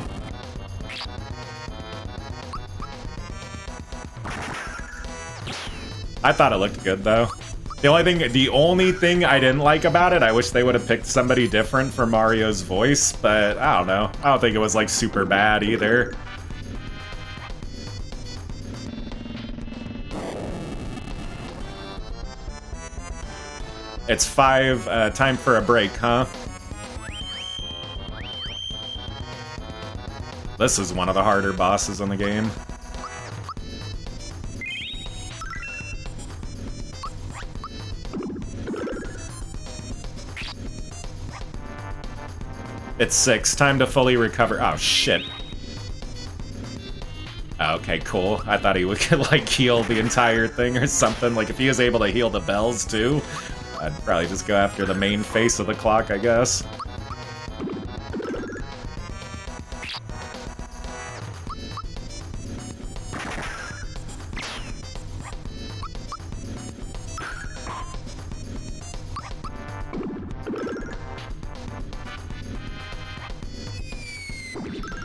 I thought it looked good, though. The only thing I didn't like about it, I wish they would have picked somebody different for Mario's voice, but I don't know. I don't think it was, like, super bad either. It's 5, time for a break, huh? This is one of the harder bosses in the game. It's 6. Time to fully recover. Oh, shit. Okay, cool. I thought he would, like, heal the entire thing or something. Like, if he was able to heal the bells, too, I'd probably just go after the main face of the clock, I guess.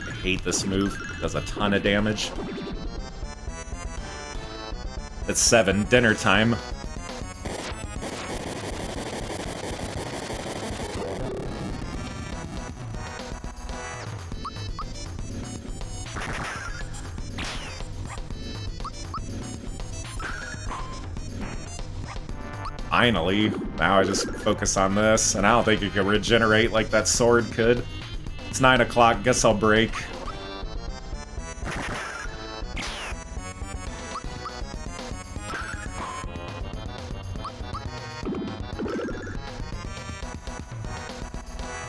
I hate this move. It does a ton of damage. It's 7. Dinner time. Finally. Now I just focus on this, and I don't think you can regenerate like that sword could. It's 9 o'clock, guess I'll break.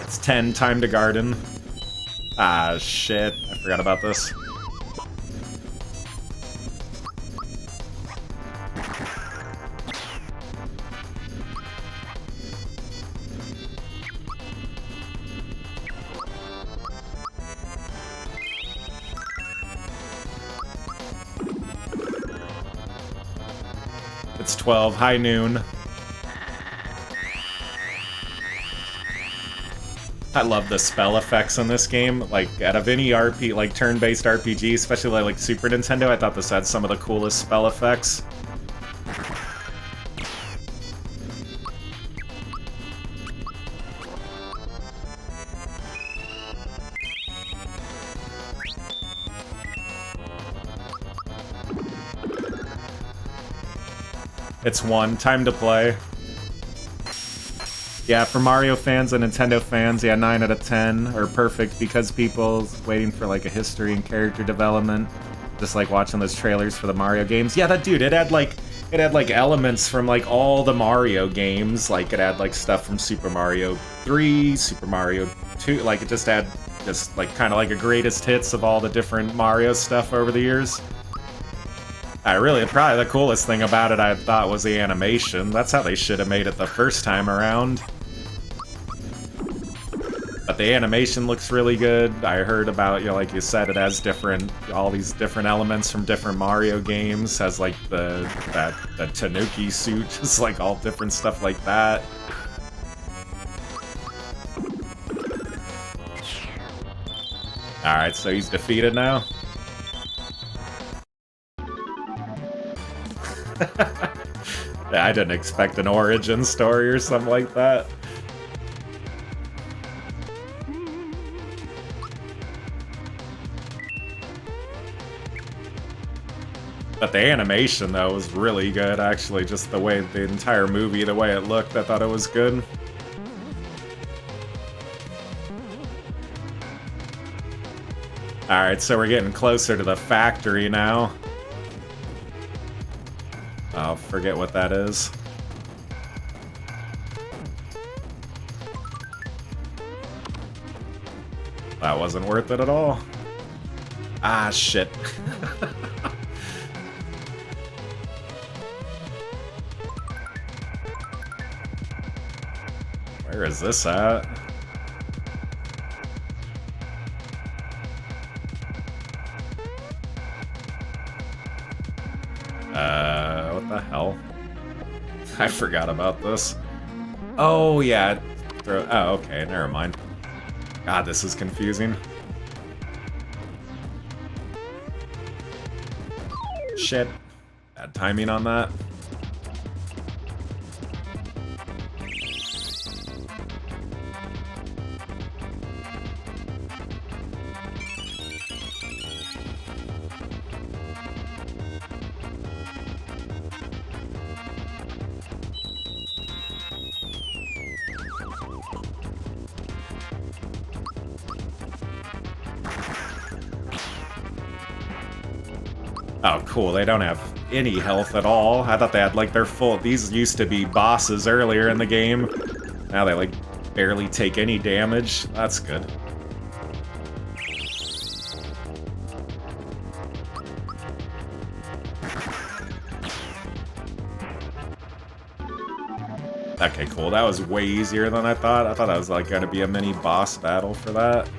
It's 10, time to garden. Ah, shit. I forgot about this. It's 12, high noon. I love the spell effects in this game. Like, out of any like turn-based RPG, especially like Super Nintendo, I thought this had some of the coolest spell effects. It's 1, time to play. Yeah, for Mario fans and Nintendo fans, yeah, 9 out of 10 are perfect because people's waiting for like a history and character development, just like watching those trailers for the Mario games. Yeah, that dude, it had like elements from like all the Mario games. Like it had like stuff from Super Mario 3, Super Mario 2. Like it just had just like kind of like a greatest hits of all the different Mario stuff over the years. Probably the coolest thing about it I thought was the animation. That's how they should have made it the first time around. But the animation looks really good. I heard about, you know, like you said, it has all these different elements from different Mario games. Has like the Tanuki suit, just like all different stuff like that. Alright, so he's defeated now. Yeah, I didn't expect an origin story or something like that. But the animation, though, was really good, actually. Just the way, the entire movie, the way it looked, I thought it was good. Alright, so we're getting closer to the factory now. I'll forget what that is. That wasn't worth it at all. Ah, shit. Where is this at? What the hell? I forgot about this. Oh, yeah. Oh, okay, never mind. God, this is confusing. Shit. Bad timing on that. Oh, cool. They don't have any health at all. I thought they had, like, their full... These used to be bosses earlier in the game. Now they, like, barely take any damage. That's good. Okay, cool. That was way easier than I thought. I thought that was like gonna be a mini boss battle for that.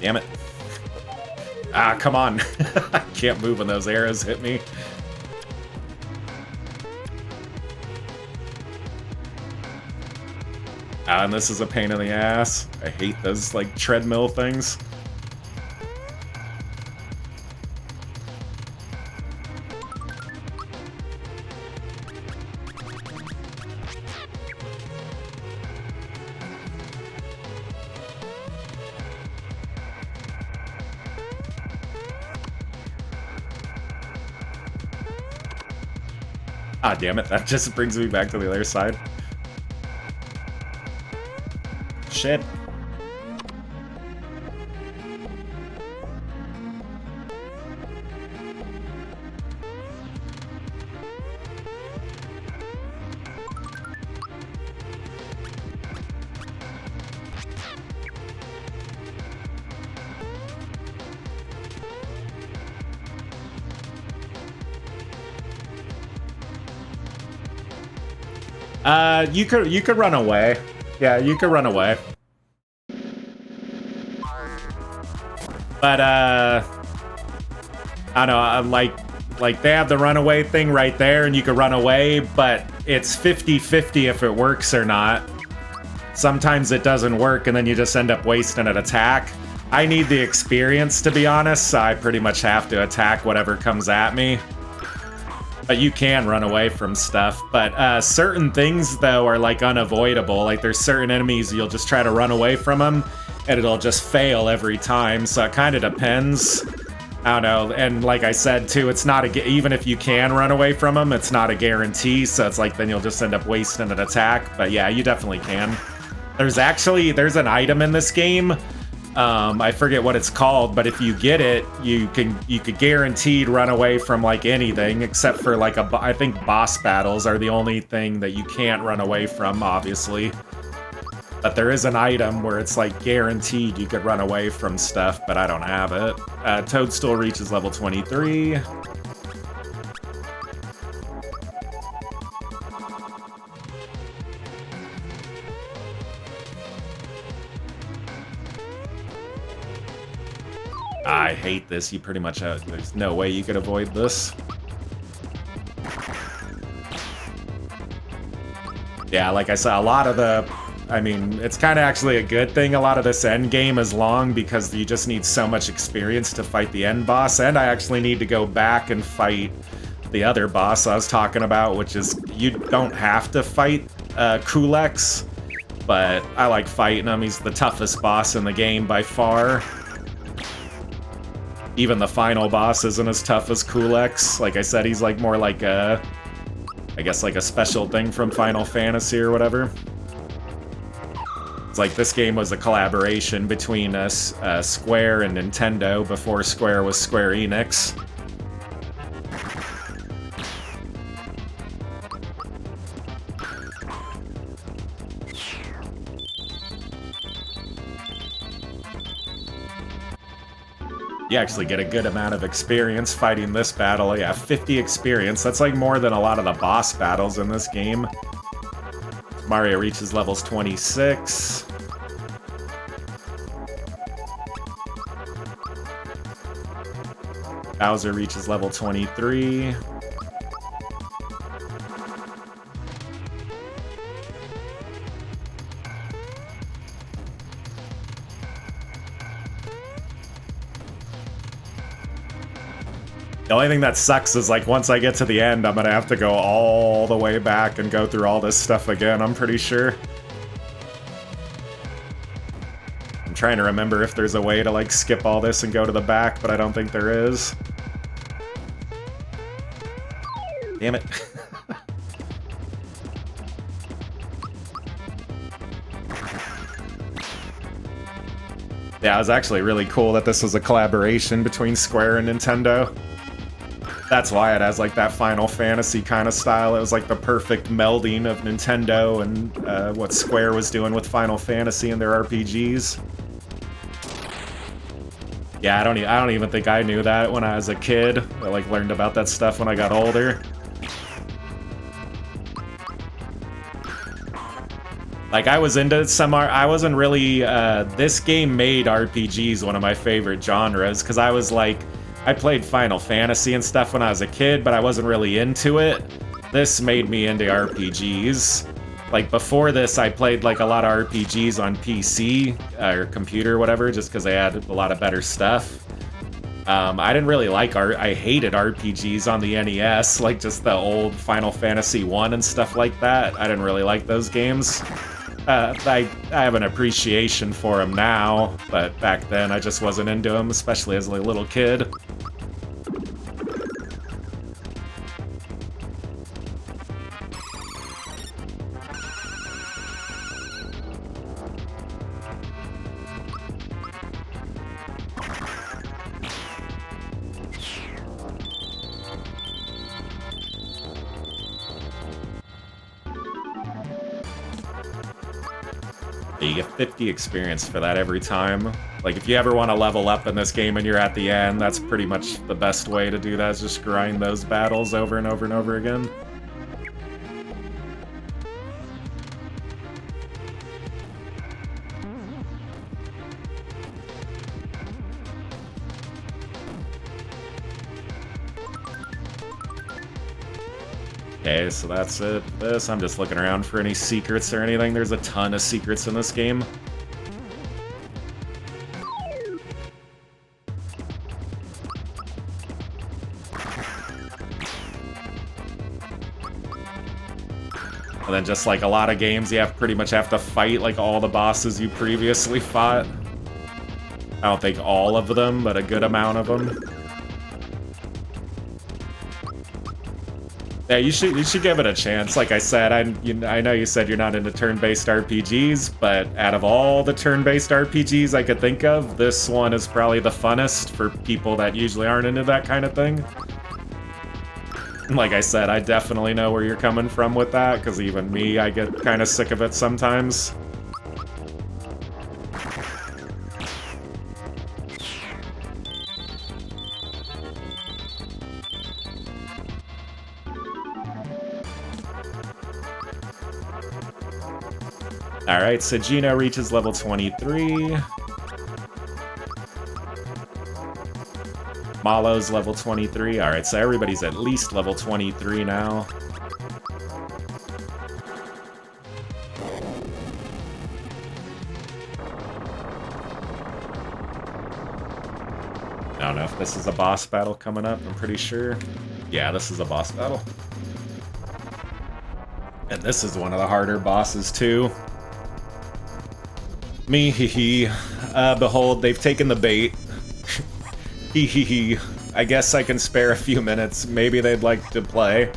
Damn it. Ah, come on. I can't move when those arrows hit me. Ah, and this is a pain in the ass. I hate those, like, treadmill things. Ah, damn it. That just brings me back to the other side. Shit. You could run away. Yeah, you could run away. But, I don't know, like, they have the runaway thing right there, and you can run away, but it's 50-50 if it works or not. Sometimes it doesn't work, and then you just end up wasting an attack. I need the experience, to be honest, so I pretty much have to attack whatever comes at me. But you can run away from stuff. But certain things, though, are, like, unavoidable. Like, there's certain enemies you'll just try to run away from them, and it'll just fail every time, so it kind of depends. I don't know, and like I said, too, it's not even if you can run away from them, it's not a guarantee, so it's like then you'll just end up wasting an attack. But yeah, you definitely can. There's an item in this game, I forget what it's called, but if you get it, you could guaranteed run away from like anything, except for like I think boss battles are the only thing that you can't run away from, obviously. But there is an item where it's like guaranteed you could run away from stuff, but I don't have it. Toadstool reaches level 23. I hate this. You pretty much have, there's no way you could avoid this. Yeah, like I said, a lot of the... I mean, it's kind of actually a good thing a lot of this end game is long because you just need so much experience to fight the end boss, and I actually need to go back and fight the other boss I was talking about, which is you don't have to fight Kulex, but I like fighting him. He's the toughest boss in the game by far. Even the final boss isn't as tough as Kulex. Like I said, he's like more like a, I guess like a special thing from Final Fantasy or whatever. It's like this game was a collaboration between Square and Nintendo before Square was Square Enix. You actually get a good amount of experience fighting this battle. Yeah, 50 experience. That's like more than a lot of the boss battles in this game. Mario reaches levels 26. Bowser reaches level 23. The only thing that sucks is, like, once I get to the end, I'm gonna have to go all the way back and go through all this stuff again, I'm pretty sure. I'm trying to remember if there's a way to, like, skip all this and go to the back, but I don't think there is. Damn it. Yeah, it was actually really cool that this was a collaboration between Square and Nintendo. That's why it has like that Final Fantasy kind of style. It was like the perfect melding of Nintendo and what Square was doing with Final Fantasy and their RPGs. Yeah, I don't even think I knew that when I was a kid. I like learned about that stuff when I got older. Like, I was into I wasn't really, this game made RPGs one of my favorite genres, because I was like, I played Final Fantasy and stuff when I was a kid, but I wasn't really into it. This made me into RPGs. Like, before this, I played, like, a lot of RPGs on PC, or computer, or whatever, just because they had a lot of better stuff. I didn't really like I hated RPGs on the NES, like just the old Final Fantasy 1 and stuff like that. I didn't really like those games. I have an appreciation for them now, but back then I just wasn't into them, especially as a little kid. You get 50 experience for that every time. Like, if you ever want to level up in this game and you're at the end, that's pretty much the best way to do that, is just grind those battles over and over and over again. Okay, so that's it. I'm just looking around for any secrets or anything. There's a ton of secrets in this game. And then just like a lot of games, you pretty much have to fight like all the bosses you previously fought. I don't think all of them, but a good amount of them. Yeah, you should give it a chance. Like I said, I know you said you're not into turn-based RPGs, but out of all the turn-based RPGs I could think of, this one is probably the funnest for people that usually aren't into that kind of thing. Like I said, I definitely know where you're coming from with that, because even me, I get kind of sick of it sometimes. Alright, so Gino reaches level 23. Malo's level 23. Alright, so everybody's at least level 23 now. I don't know if this is a boss battle coming up, I'm pretty sure. Yeah, this is a boss battle. And this is one of the harder bosses, too. Me, hee hee. Behold, they've taken the bait. Hee hee hee. I guess I can spare a few minutes. Maybe they'd like to play.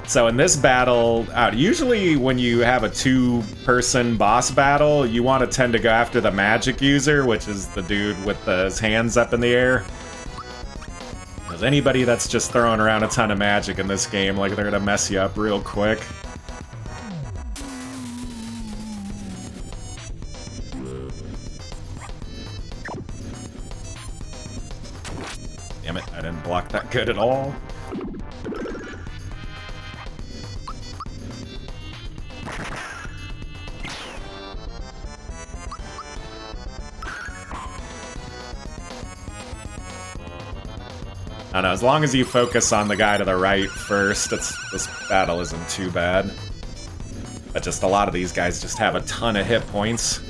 So in this battle, usually when you have a two-person boss battle, you want to tend to go after the magic user, which is the dude with his hands up in the air. Because anybody that's just throwing around a ton of magic in this game, like, they're gonna mess you up real quick. Damn it, I didn't block that good at all. I don't know, as long as you focus on the guy to the right first, this battle isn't too bad. But just a lot of these guys just have a ton of hit points.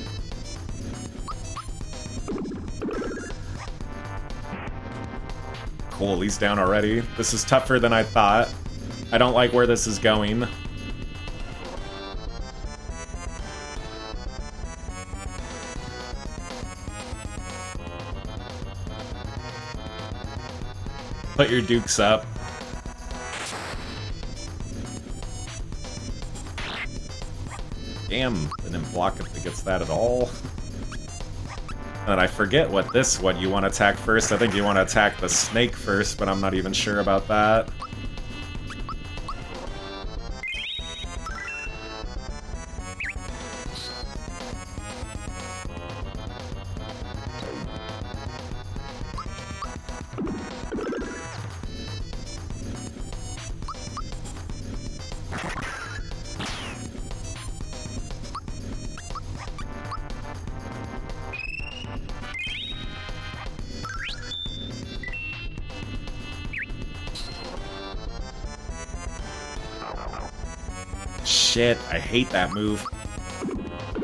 Cool, he's down already. This is tougher than I thought. I don't like where this is going. Put your dukes up. Damn, I didn't block if it gets that at all. And I forget what you want to attack first. I think you want to attack the snake first, but I'm not even sure about that. Shit, I hate that move.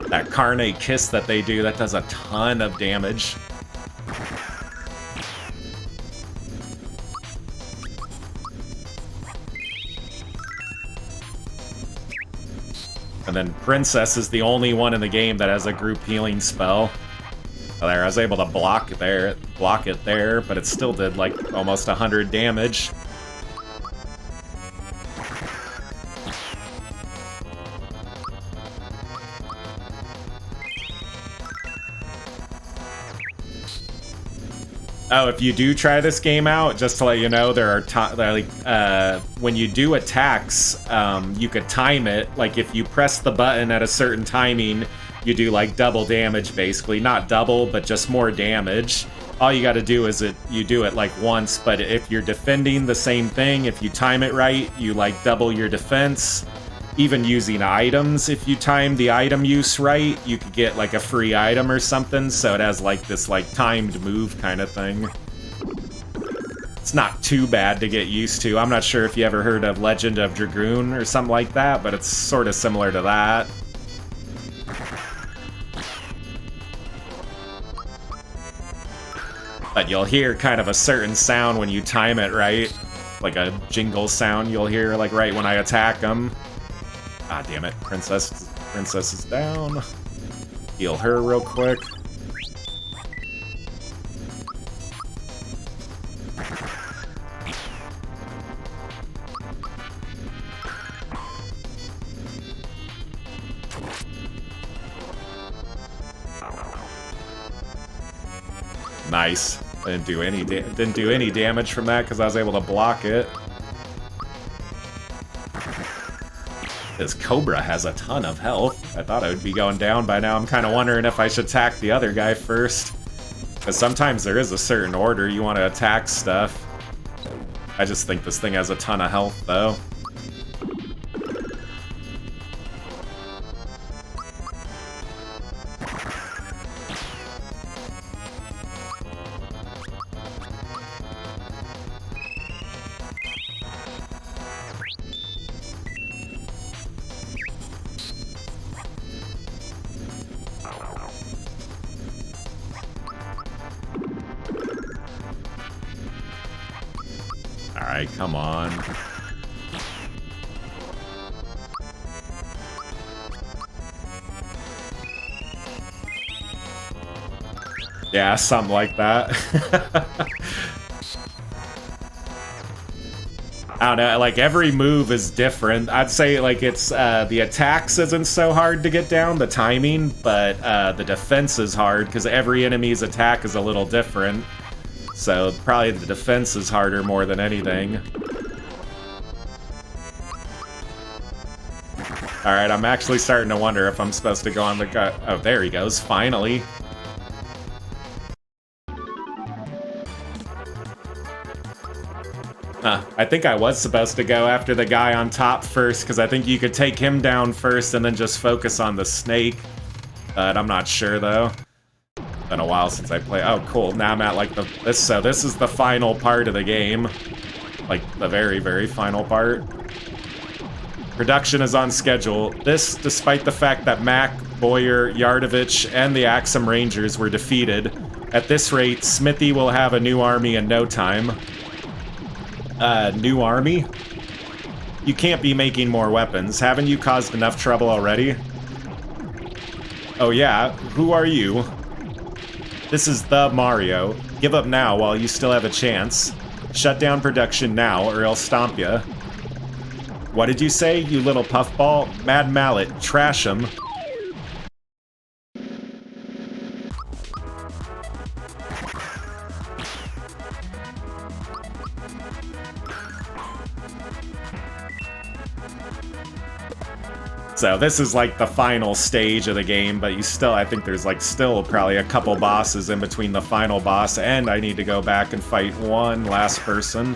That Carne Kiss that they do, that does a ton of damage. And then Princess is the only one in the game that has a group healing spell. There, I was able to block it there, but it still did like almost 100 damage. Oh, if you do try this game out, just to let you know, there are when you do attacks, you could time it. Like if you press the button at a certain timing, you do like double damage, basically. Not double, but just more damage. All you got to do is you do it like once, but if you're defending the same thing, if you time it right, you like double your defense. Even using items, if you time the item use right, you could get like a free item or something, so it has like this like timed move kind of thing. It's not too bad to get used to. I'm not sure if you ever heard of Legend of Dragoon or something like that, but it's sort of similar to that. But you'll hear kind of a certain sound when you time it right. Like a jingle sound you'll hear like right when I attack them. Ah, damn it. Princess is down. Heal her real quick. Nice. I didn't do any damage from that because I was able to block it. This Cobra has a ton of health. I thought I would be going down by now. I'm kind of wondering if I should attack the other guy first. Because sometimes there is a certain order you want to attack stuff. I just think this thing has a ton of health, though. Alright, come on. Yeah, something like that. I don't know, like every move is different. I'd say like it's, the attacks isn't so hard to get down, the timing, but the defense is hard because every enemy's attack is a little different. So probably the defense is harder more than anything. Alright, I'm actually starting to wonder if I'm supposed to go on the gut. Oh, there he goes, finally. I think I was supposed to go after the guy on top first, because I think you could take him down first and then just focus on the snake. But I'm not sure, though. Been a while since I played. Oh, cool. Now I'm at, like, this is the final part of the game. Like, the very, very final part. Production is on schedule. This, despite the fact that Mac, Boyer, Yardovich, and the Axum Rangers were defeated. At this rate, Smithy will have a new army in no time. New army? You can't be making more weapons. Haven't you caused enough trouble already? Oh yeah, who are you? This is the Mario. Give up now while you still have a chance. Shut down production now or I'll stomp ya. What did you say, you little puffball? Mad Mallet, trash him. So this is like the final stage of the game, but I think there's like still probably a couple bosses in between the final boss, and I need to go back and fight one last person.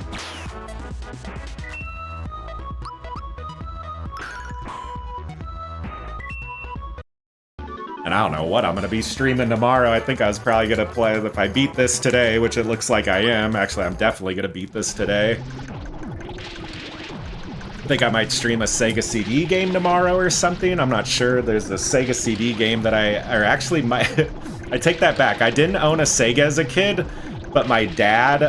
And I don't know what I'm gonna be streaming tomorrow. I think I was probably gonna play, if I beat this today, which it looks like I am. Actually, I'm definitely gonna beat this today. I think I might stream a Sega CD game tomorrow or something. I'm not sure. There's a Sega CD game that I take that back. I didn't own a Sega as a kid, but my dad,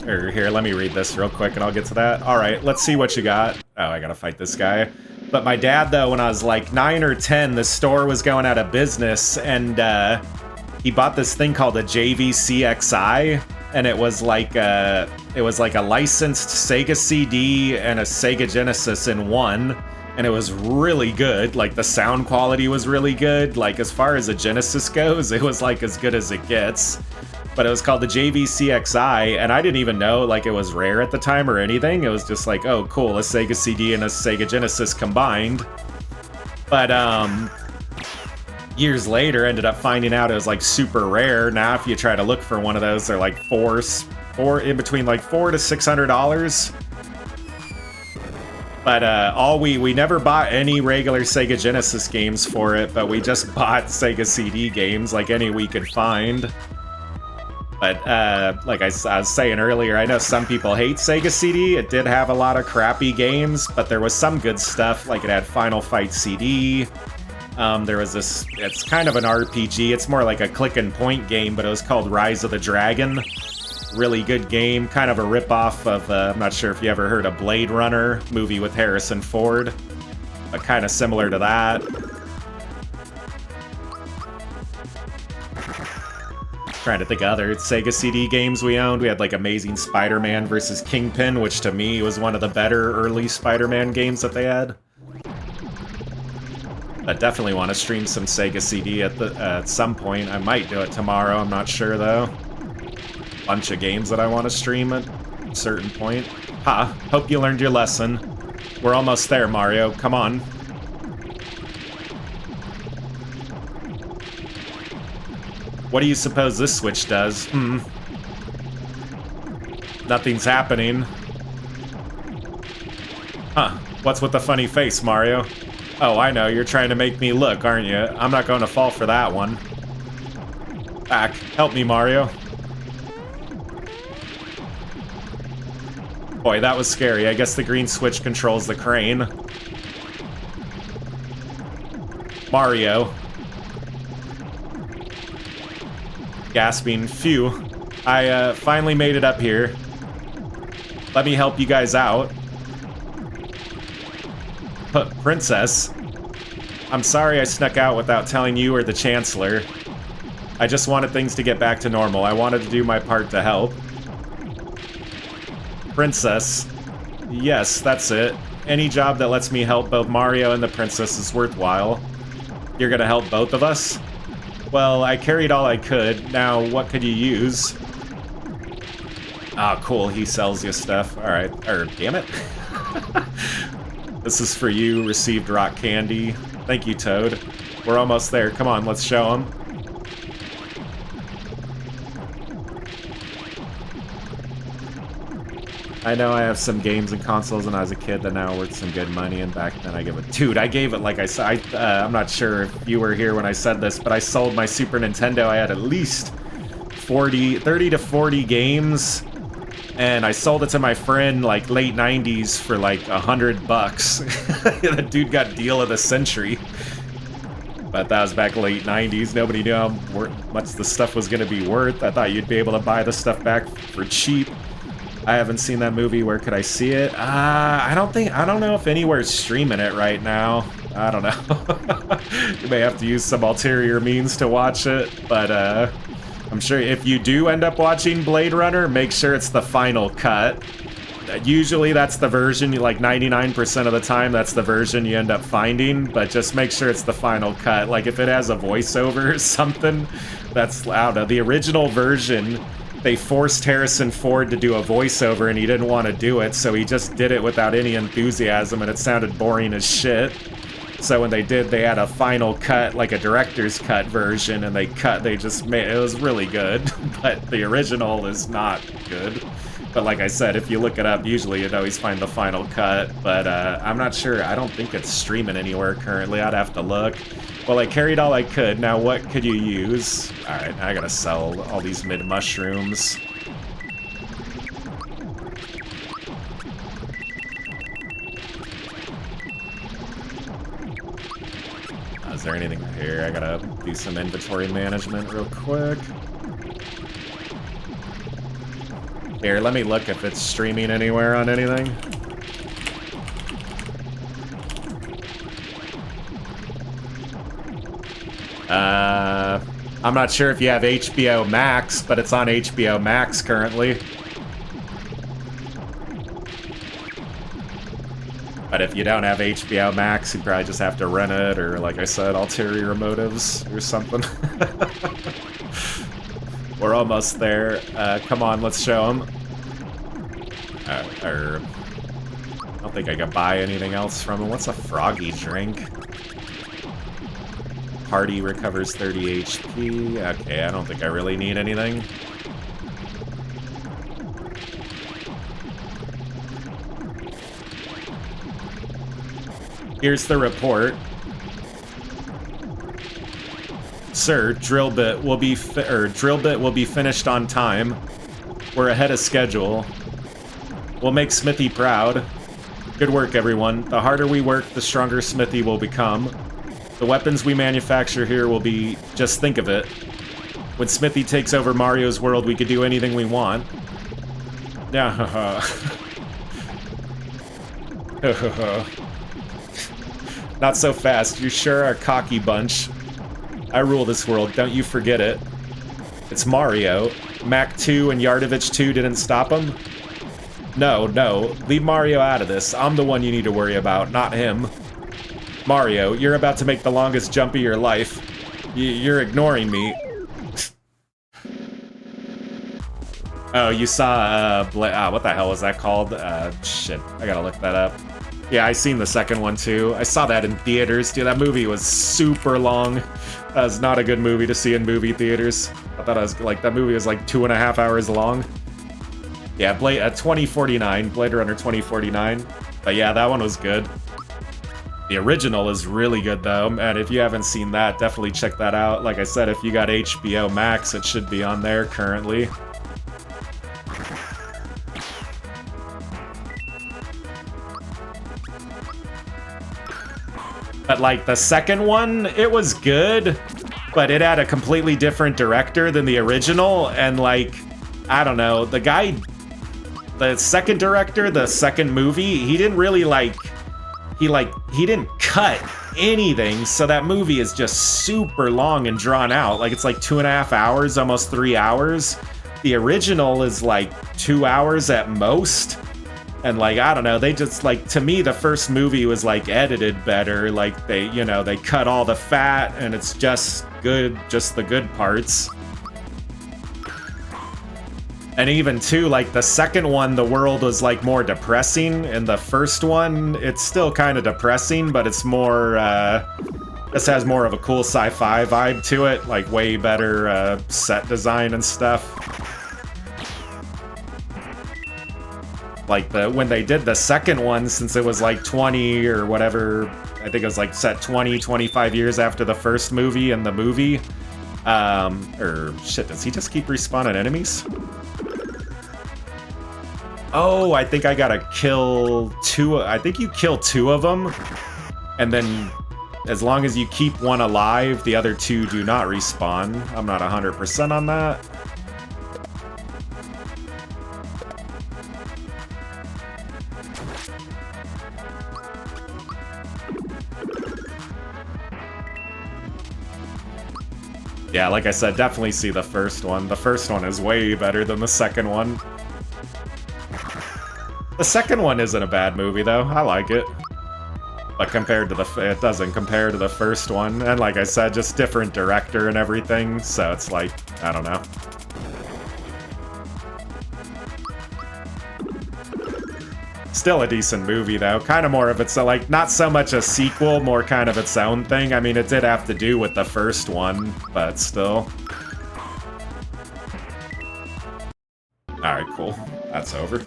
here, let me read this real quick and I'll get to that. All right, let's see what you got. Oh, I gotta fight this guy. But my dad, though, when I was like 9 or 10, the store was going out of business, and he bought this thing called a JVCXI, and it was like a licensed Sega CD and a Sega Genesis in one, and it was really good. Like, the sound quality was really good. Like, as far as a Genesis goes, it was like as good as it gets. But it was called the JVCXI, and I didn't even know like it was rare at the time or anything. It was just like, oh cool, a Sega CD and a Sega Genesis combined. But years later, ended up finding out it was like super rare. Now if you try to look for one of those, they're like four in between like $400 to $600. But we never bought any regular Sega Genesis games for it, but we just bought Sega CD games, like any we could find. But like I was saying earlier, I know some people hate Sega CD. It did have a lot of crappy games, but there was some good stuff. Like it had Final Fight CD. There was this, it's kind of an RPG. It's more like a click and point game, but it was called Rise of the Dragon. Really good game. Kind of a ripoff of, I'm not sure if you ever heard of Blade Runner, movie with Harrison Ford. But kind of similar to that. Trying to think of other Sega CD games we owned. We had like Amazing Spider-Man versus Kingpin, which to me was one of the better early Spider-Man games that they had. I definitely want to stream some Sega CD at some point. I might do it tomorrow, I'm not sure though. Bunch of games that I want to stream at a certain point. Ha, hope you learned your lesson. We're almost there, Mario, come on. What do you suppose this switch does? Nothing's happening. Huh, what's with the funny face, Mario? Oh, I know, you're trying to make me look, aren't you? I'm not going to fall for that one. Back, help me, Mario. Boy, that was scary. I guess the green switch controls the crane. Mario. Gasping. Phew. I finally made it up here. Let me help you guys out. Princess. I'm sorry I snuck out without telling you or the Chancellor. I just wanted things to get back to normal. I wanted to do my part to help. Princess. Yes, that's it. Any job that lets me help both Mario and the princess is worthwhile. You're gonna help both of us? Well, I carried all I could. Now, what could you use? Ah, cool. He sells you stuff. Alright. Damn it. This is for you. Received rock candy. Thank you, Toad. We're almost there. Come on, let's show him. I know I have some games and consoles when I was a kid that now worth some good money, and back then I gave it... Dude, I gave it, like I said, I'm not sure if you were here when I said this, but I sold my Super Nintendo. I had at least 30 to 40 games, and I sold it to my friend, like, late 90s for, like, $100. The dude got deal of the century. But that was back late 90s. Nobody knew how much the stuff was going to be worth. I thought you'd be able to buy the stuff back for cheap. I haven't seen that movie. Where could I see it? I don't know if anywhere's streaming it right now. I don't know. You may have to use some ulterior means to watch it, but I'm sure if you do end up watching Blade Runner, make sure it's the final cut. Usually that's the version, like 99% of the time, that's the version you end up finding, but just make sure it's the final cut. Like if it has a voiceover or something, that's loud. The original version they forced Harrison Ford to do a voiceover and he didn't want to do it, so he just did it without any enthusiasm and it sounded boring as shit. So when they did, they had a final cut, like a director's cut version, and they just made, it was really good, but the original is not good. But like I said, if you look it up, usually you'd always find the final cut, but I'm not sure, I don't think it's streaming anywhere currently, I'd have to look. Well, I carried all I could, now what could you use? Alright, I gotta sell all these mid-mushrooms. Is there anything here? I gotta do some inventory management real quick. Here, let me look if it's streaming anywhere on anything. I'm not sure if you have HBO Max, but it's on HBO Max currently. But if you don't have HBO Max, you probably just have to rent it, or like I said, ulterior motives or something. We're almost there. Come on, let's show them. I don't think I can buy anything else from them. What's a froggy drink? Party recovers 30 HP. Okay, I don't think I really need anything. Here's the report. Sir, drill bit will be finished on time. We're ahead of schedule. We'll make Smithy proud. Good work, everyone. The harder we work, the stronger Smithy will become. The weapons we manufacture here will be, just think of it. When Smithy takes over Mario's world, we could do anything we want. Yeah, Not so fast. You sure are a cocky bunch. I rule this world, don't you forget it. It's Mario. Mac 2 and Yardovich 2 didn't stop him? No, leave Mario out of this. I'm the one you need to worry about, not him. Mario, you're about to make the longest jump of your life. You're ignoring me. Oh, you saw, what the hell was that called? Shit, I gotta look that up. Yeah, I seen the second one too. I saw that in theaters. Dude, that movie was super long. That was not a good movie to see in movie theaters. I thought it was like, that movie was like 2.5 hours long. Yeah, 2049, Blade Runner 2049. But yeah, that one was good. The original is really good though, and if you haven't seen that, definitely check that out. Like I said, if you got HBO Max, it should be on there currently. But like the second one, it was good, but it had a completely different director than the original, and like, I don't know, the second director, the second movie, he didn't really he didn't cut anything, so that movie is just super long and drawn out. Like, it's like 2.5 hours, almost 3 hours. The original is like 2 hours at most. And like, I don't know, they just like, to me, the first movie was like edited better. Like they, you know, they cut all the fat and it's just good, just the good parts. And even too, like the second one, the world was like more depressing. And the first one, it's still kind of depressing, but it's more, this has more of a cool sci-fi vibe to it. Like way better set design and stuff. Like when they did the second one, since it was like 20 or whatever, I think it was like set 20, 25 years after the first movie in the movie. Or shit, does he just keep respawning enemies? Oh, I think I gotta kill two. I think you kill 2 of them. And then as long as you keep one alive, the other 2 do not respawn. I'm not 100% on that. Yeah, like I said, definitely see the first one. The first one is way better than the second one. The second one isn't a bad movie, though. I like it. But compared to it doesn't compare to the first one. And like I said, just different director and everything. So it's like, I don't know. Still a decent movie, though. Kind of more of its, like, not so much a sequel, more kind of its own thing. I mean, it did have to do with the first one, but still. Alright, cool. That's over.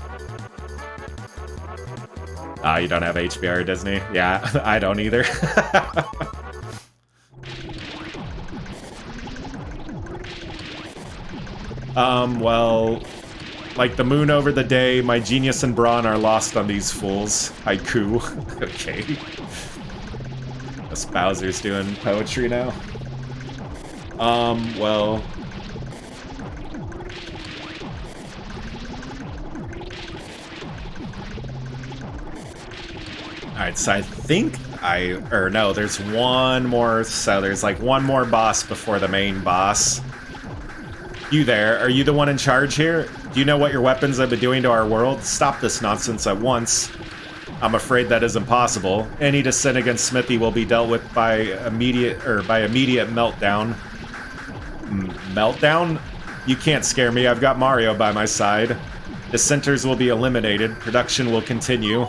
Ah, you don't have HBO or Disney? Yeah, I don't either. Well... Like the moon over the day, my genius and brawn are lost on these fools. Haiku. Okay. This Bowser's doing poetry now. Well... Alright, so I think no, there's one more, so there's like one more boss before the main boss. You there, are you the one in charge here? Do you know what your weapons have been doing to our world? Stop this nonsense at once. I'm afraid that is impossible. Any dissent against Smithy will be dealt with by immediate meltdown. Meltdown? You can't scare me, I've got Mario by my side. Dissenters will be eliminated, production will continue.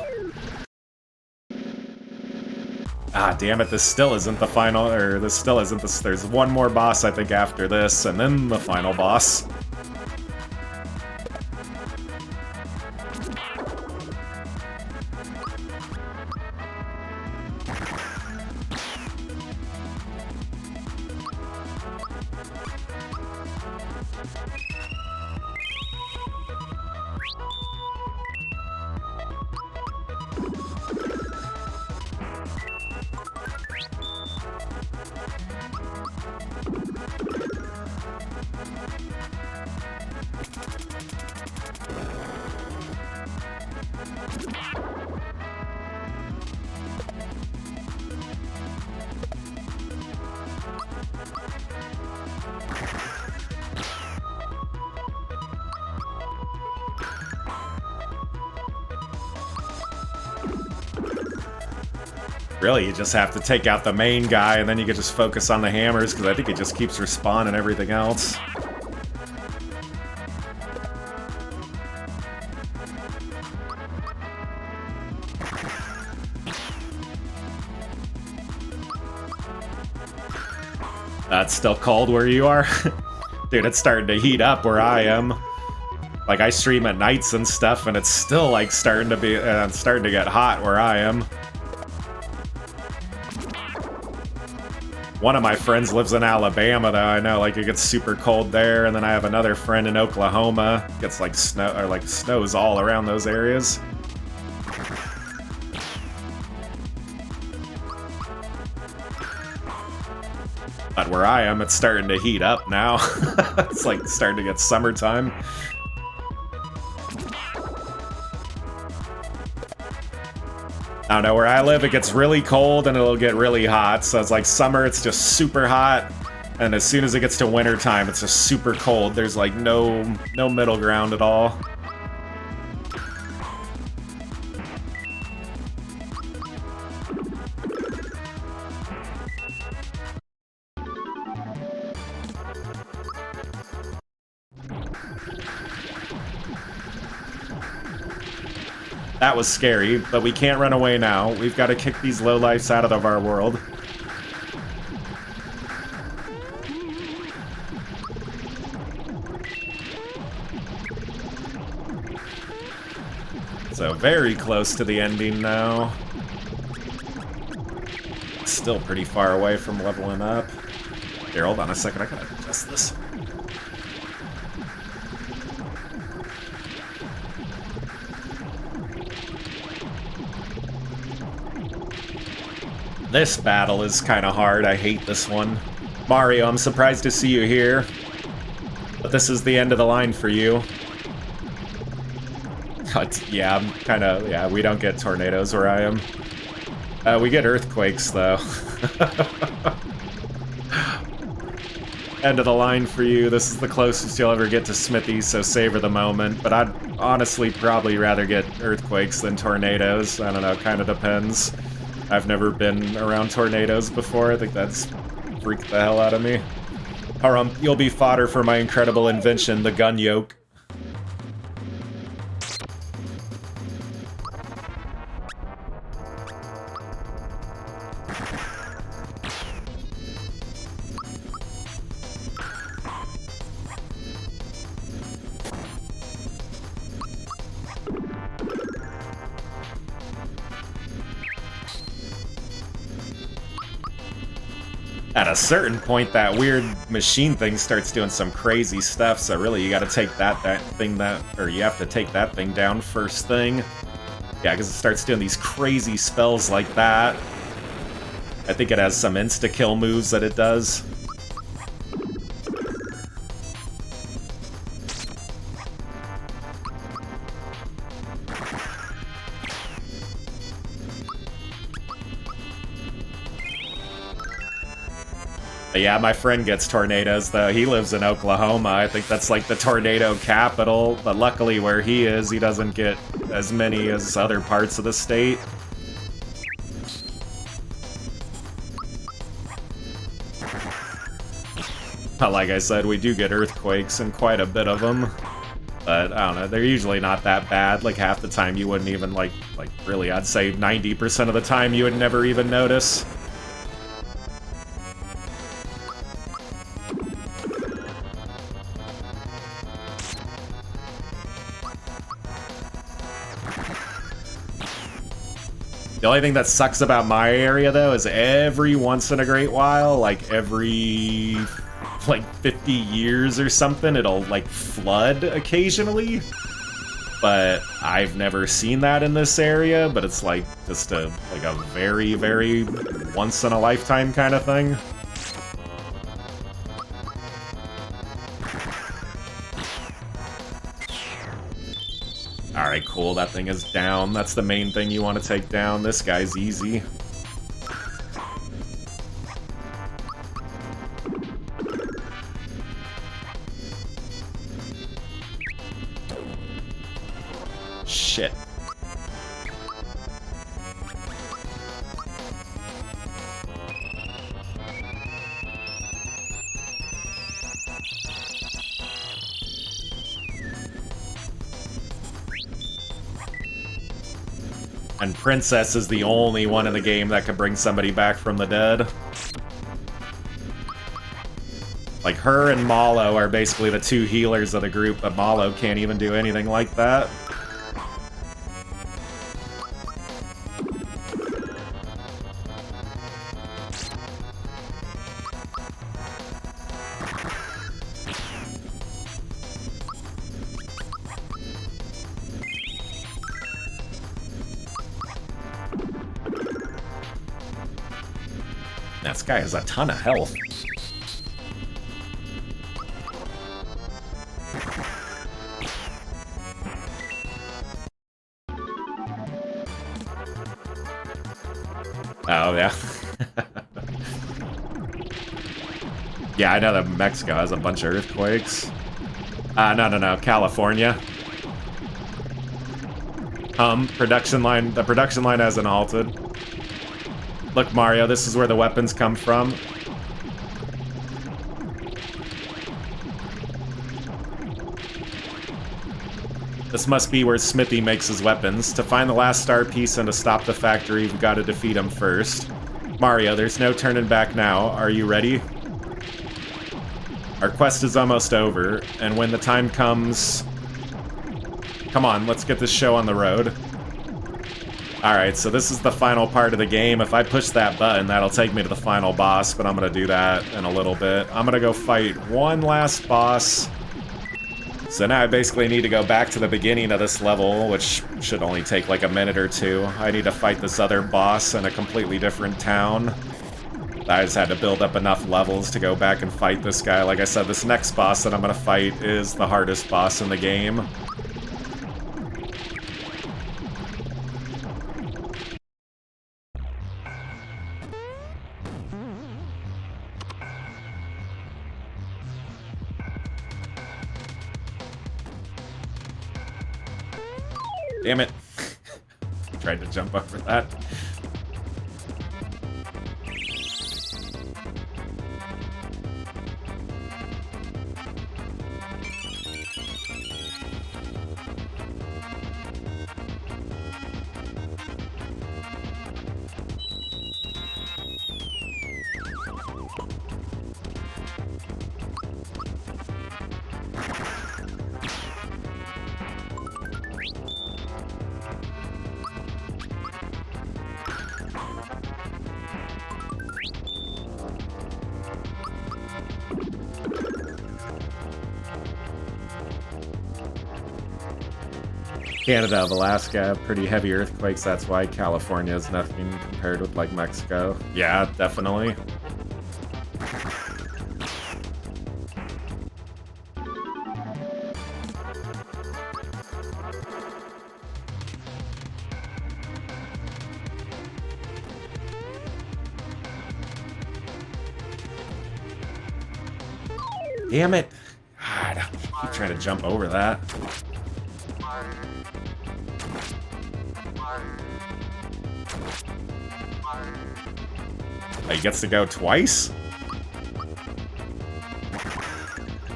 Ah, damn it, this still isn't the final, or this still isn't this. There's one more boss, I think, after this, and then the final boss. Really, you just have to take out the main guy, and then you can just focus on the hammers, because I think it just keeps respawning everything else. It's still cold where you are? Dude, it's starting to heat up where I am. Like, I stream at nights and stuff, and it's still, like, starting to get hot where I am. One of my friends lives in Alabama, though. I know, like, it gets super cold there, and then I have another friend in Oklahoma. It gets, like, snow, or, like, snows all around those areas. But where I am, it's starting to heat up now. It's, like, starting to get summertime. I don't know, where I live, it gets really cold and it'll get really hot. So it's like summer, it's just super hot. And as soon as it gets to winter time, it's just super cold. There's like no middle ground at all. That was scary, but we can't run away now. We've got to kick these lowlifes out of our world. So very close to the ending now. Still pretty far away from leveling up. Here, hold on a second, I gotta adjust this. This battle is kind of hard. I hate this one. Mario, I'm surprised to see you here. But this is the end of the line for you. Yeah, I'm kind of... Yeah, we don't get tornadoes where I am. We get earthquakes, though. End of the line for you. This is the closest you'll ever get to Smithy, so savor the moment. But I'd honestly probably rather get earthquakes than tornadoes. I don't know, kind of depends. I've never been around tornadoes before. I think that's freaked the hell out of me. You'll be fodder for my incredible invention, the gun yoke. At a certain point, that weird machine thing starts doing some crazy stuff, so really you gotta take you have to take that thing down first thing. Yeah, because it starts doing these crazy spells like that. I think it has some insta-kill moves that it does. But yeah, my friend gets tornadoes, though. He lives in Oklahoma. I think that's like the tornado capital. But luckily where he is, he doesn't get as many as other parts of the state. But like I said, we do get earthquakes and quite a bit of them. But I don't know, they're usually not that bad. Like half the time you wouldn't even like really, I'd say 90% of the time you would never even notice. The only thing that sucks about my area, though, is every once in a great while, like every, 50 years or something, it'll, flood occasionally. But I've never seen that in this area, but it's, just a very, very once-in-a-lifetime kind of thing. Alright, cool, that thing is down. That's the main thing you want to take down. This guy's easy. Shit. And Princess is the only one in the game that can bring somebody back from the dead. Like, her and Malo are basically the two healers of the group, but Malo can't even do anything like that. This guy has a ton of health. Oh, yeah. Yeah, I know that Mexico has a bunch of earthquakes. No, California. Production line. The production line hasn't halted. Look, Mario, this is where the weapons come from. This must be where Smithy makes his weapons. To find the last star piece and to stop the factory, we've got to defeat him first. Mario, there's no turning back now. Are you ready? Our quest is almost over, and when the time comes... Come on, let's get this show on the road. Alright, so this is the final part of the game. If I push that button, that'll take me to the final boss, but I'm gonna do that in a little bit. I'm gonna go fight one last boss. So now I basically need to go back to the beginning of this level, which should only take like a minute or two. I need to fight this other boss in a completely different town. I just had to build up enough levels to go back and fight this guy. Like I said, this next boss that I'm gonna fight is the hardest boss in the game. Damn it. Tried to jump over that. Canada, Alaska, pretty heavy earthquakes. That's why California is nothing compared with like Mexico. Yeah, definitely. Damn it! God, I keep trying to jump over that. He gets to go twice?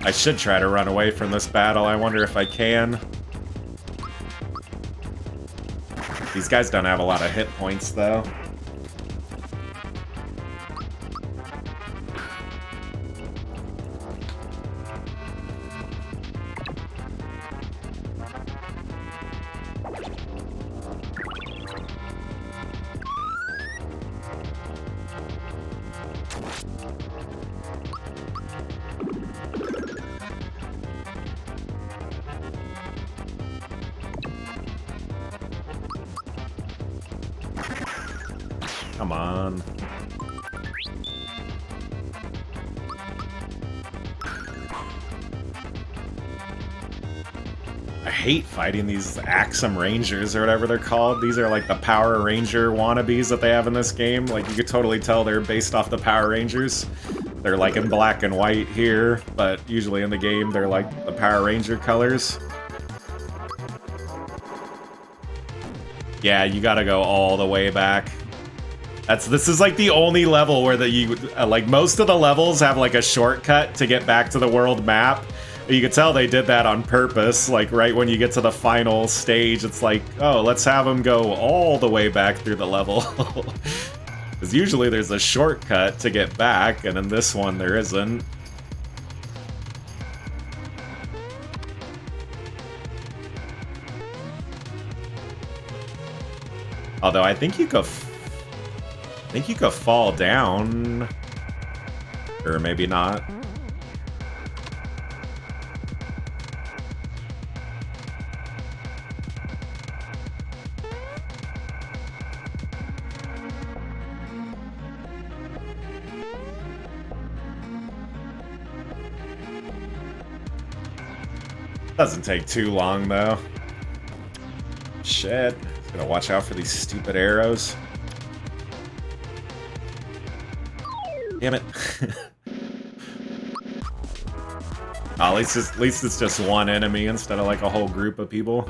I should try to run away from this battle. I wonder if I can. These guys don't have a lot of hit points, though. Come on. I hate fighting these Axum Rangers or whatever they're called. These are like the Power Ranger wannabes that they have in this game. Like, you could totally tell they're based off the Power Rangers. They're like in black and white here, but usually in the game they're like the Power Ranger colors. Yeah, you gotta go all the way back. This is like the only level where like most of the levels have like a shortcut to get back to the world map. You can tell they did that on purpose. Like right when you get to the final stage, it's like, oh, let's have them go all the way back through the level. Because usually there's a shortcut to get back, and in this one there isn't. Although I think you could fall down. Or maybe not. Doesn't take too long, though. Shit. Gotta watch out for these stupid arrows. Damn it. Oh, at least it's just one enemy instead of like a whole group of people.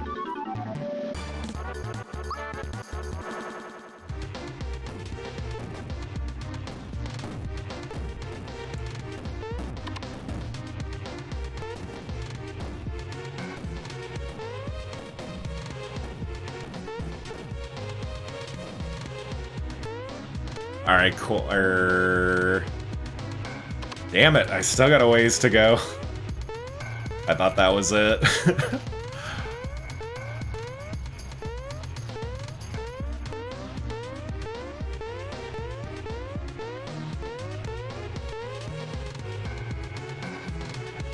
Alright, cool. Damn it, I still got a ways to go. I thought that was it.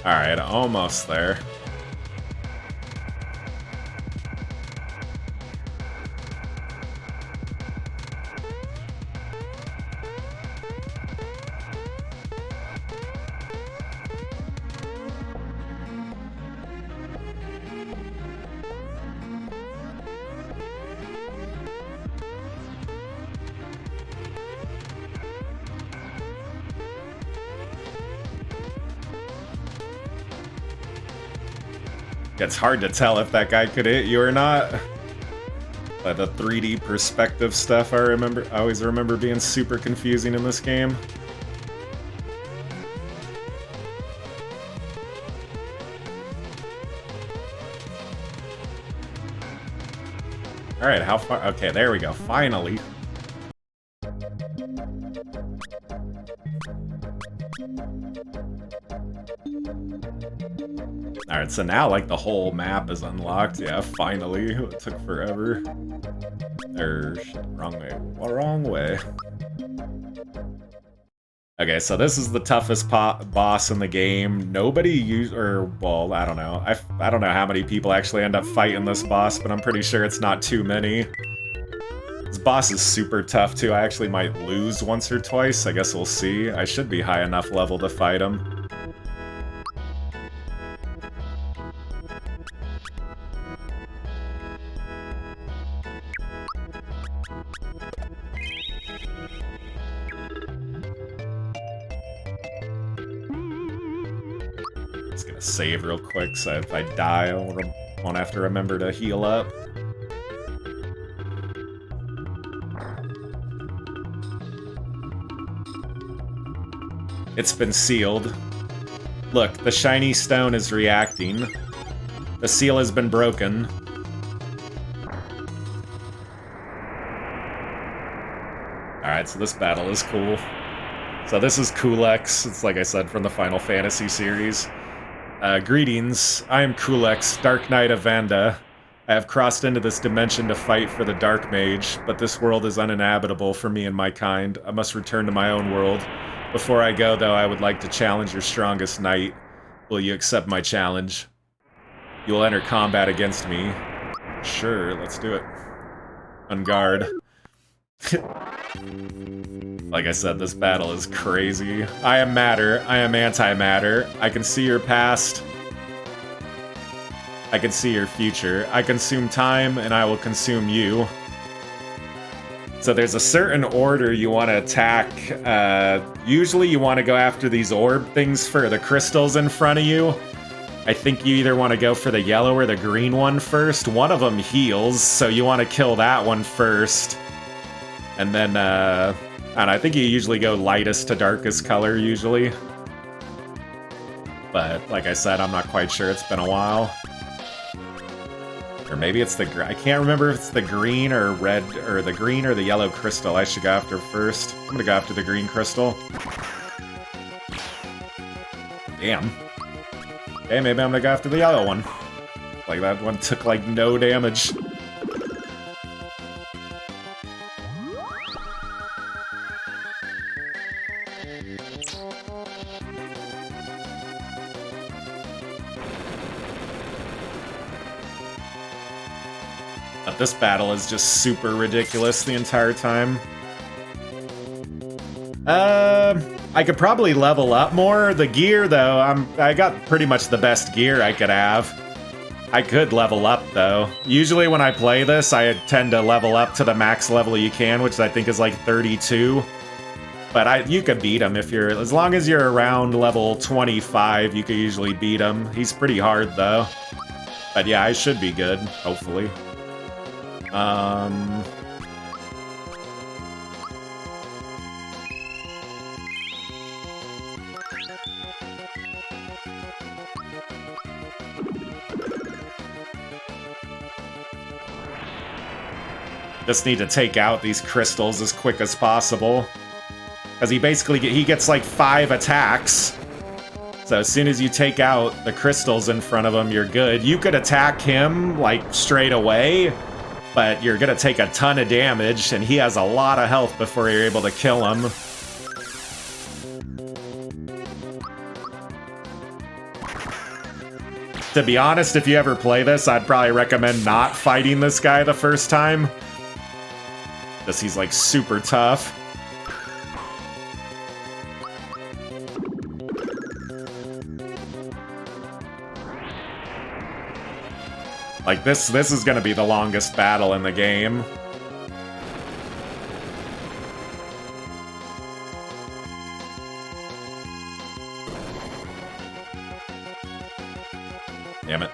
Alright, almost there. It's hard to tell if that guy could hit you or not. By the 3D perspective stuff, I always remember being super confusing in this game. Alright, how far? Okay, there we go, finally. Alright, so now, like, the whole map is unlocked. Yeah, finally. It took forever. Wrong way. Wrong way. Okay, so this is the toughest boss in the game. Nobody well, I don't know. I don't know how many people actually end up fighting this boss, but I'm pretty sure it's not too many. This boss is super tough too. I actually might lose once or twice. I guess we'll see. I should be high enough level to fight him. Just gonna save real quick, so if I die, I won't have to remember to heal up. It's been sealed. Look, the shiny stone is reacting. The seal has been broken. Alright, so this battle is cool. So this is Kulex. It's like I said, from the Final Fantasy series. Greetings, I am Kulex, Dark Knight of Vanda. I have crossed into this dimension to fight for the Dark Mage, but this world is uninhabitable for me and my kind. I must return to my own world. Before I go, though, I would like to challenge your strongest knight. Will you accept my challenge? You will enter combat against me. Sure, let's do it. On guard. Like I said, this battle is crazy. I am matter. I am antimatter. I can see your past. I can see your future. I consume time, and I will consume you. So there's a certain order you want to attack. Usually you want to go after these orb things for the crystals in front of you. I think you either want to go for the yellow or the green one first. One of them heals, so you want to kill that one first. And then, and I think you usually go lightest to darkest color, usually. But, like I said, I'm not quite sure. It's been a while. Or maybe it's the... I can't remember if it's the green or red, or the green or the yellow crystal I should go after first. I'm gonna go after the green crystal. Damn. Okay, maybe I'm gonna go after the yellow one. Like, that one took, like, no damage. But this battle is just super ridiculous the entire time. I could probably level up more. The gear, though, I got pretty much the best gear I could have. I could level up, though. Usually when I play this, I tend to level up to the max level you can, which I think is like 32. But you could beat him if you're... As long as you're around level 25, you could usually beat him. He's pretty hard, though. But yeah, I should be good, hopefully. Just need to take out these crystals as quick as possible. Because he gets like 5 attacks. So as soon as you take out the crystals in front of him, you're good. You could attack him, like, straight away, but you're gonna take a ton of damage, and he has a lot of health before you're able to kill him. To be honest, if you ever play this, I'd probably recommend not fighting this guy the first time. Because he's, like, super tough. Like, this is gonna be the longest battle in the game. Damn it.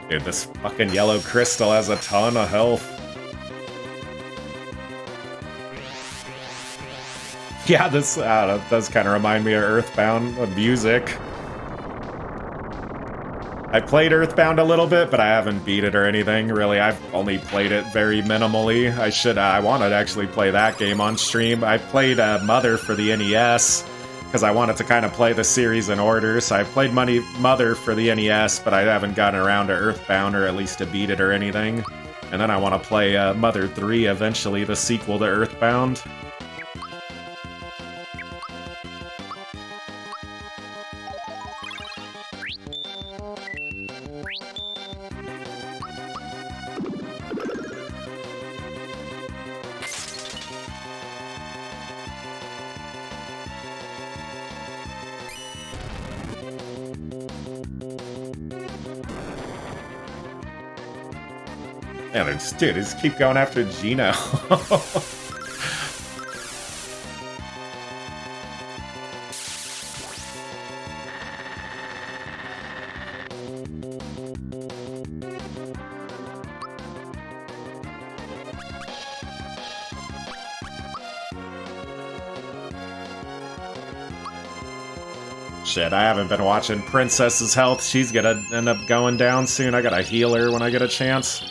Dude, this fucking yellow crystal has a ton of health. Yeah, this does kind of remind me of Earthbound, the music. I played Earthbound a little bit, but I haven't beat it or anything, really. I've only played it very minimally. I wanted to actually play that game on stream. I played Mother for the NES, because I wanted to kind of play the series in order, so I played Mother for the NES, but I haven't gotten around to Earthbound, or at least to beat it or anything. And then I want to play Mother 3 eventually, the sequel to Earthbound. Yeah, dude, just keep going after Gino. Shit, I haven't been watching Princess's health. She's gonna end up going down soon. I gotta heal her when I get a chance.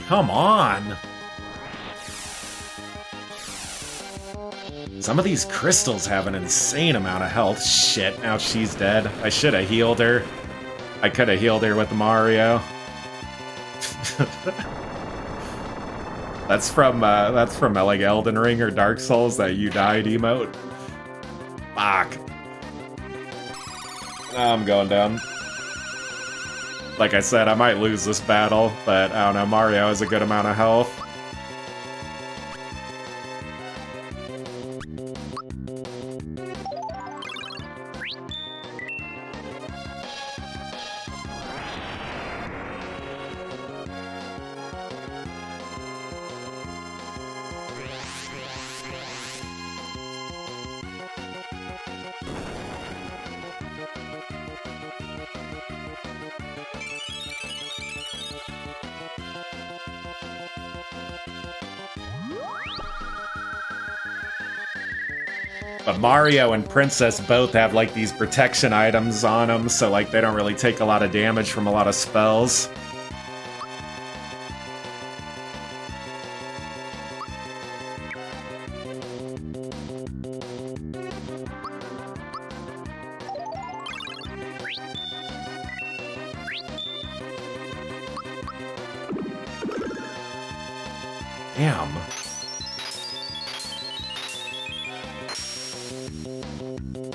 Come on! Some of these crystals have an insane amount of health. Shit, now she's dead. I should have healed her. I could have healed her with Mario. That's from like Elden Ring or Dark Souls, that you died emote. Fuck. I'm going down. Like I said, I might lose this battle, but I don't know, Mario has a good amount of health. But Mario and Princess both have like these protection items on them, so like they don't really take a lot of damage from a lot of spells. Damn.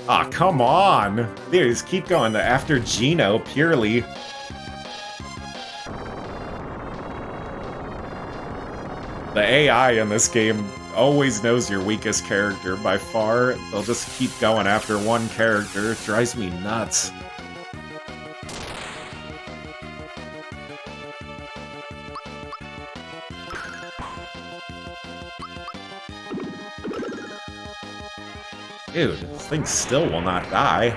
Aw, oh, come on! Dude, just keep going after Gino, purely. The AI in this game always knows your weakest character by far. They'll just keep going after one character. It drives me nuts. Dude, this thing still will not die.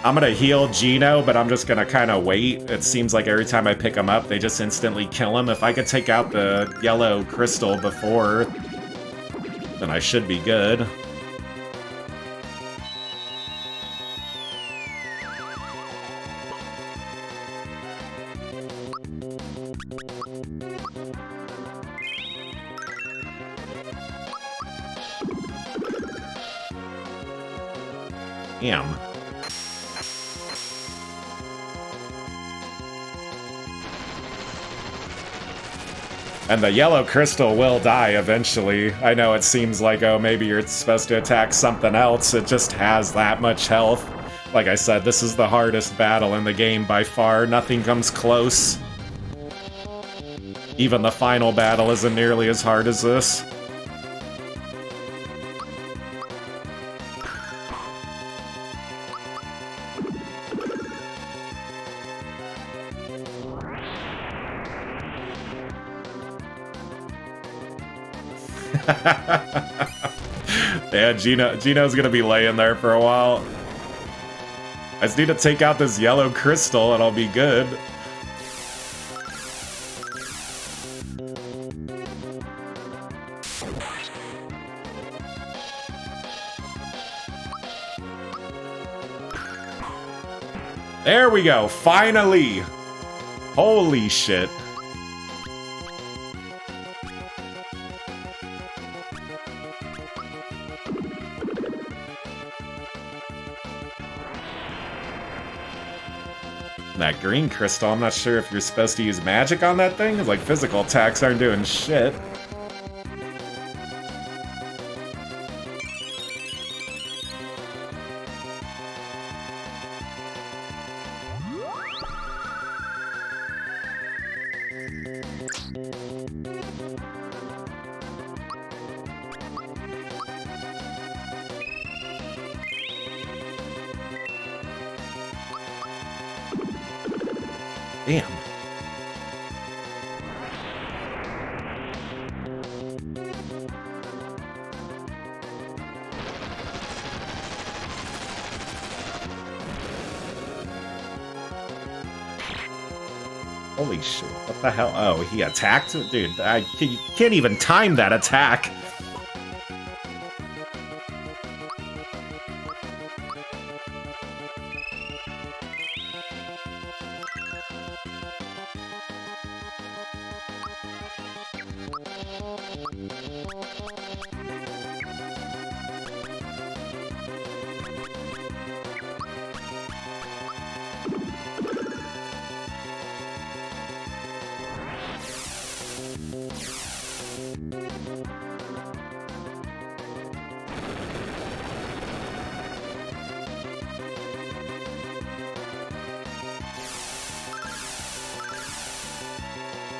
I'm gonna heal Gino, but I'm just gonna kind of wait. It seems like every time I pick him up, they just instantly kill him. If I could take out the yellow crystal before, then I should be good. Damn. And the yellow crystal will die eventually. I know it seems like, oh, maybe you're supposed to attack something else. It just has that much health. Like I said, this is the hardest battle in the game by far. Nothing comes close. Even the final battle isn't nearly as hard as this. Yeah, Gino's gonna be laying there for a while. I just need to take out this yellow crystal and I'll be good. There we go, finally! Holy shit. That green crystal, I'm not sure if you're supposed to use magic on that thing. Like, physical attacks aren't doing shit. Damn. Holy shit, what the hell? Oh, he attacked? Dude, you can't even time that attack.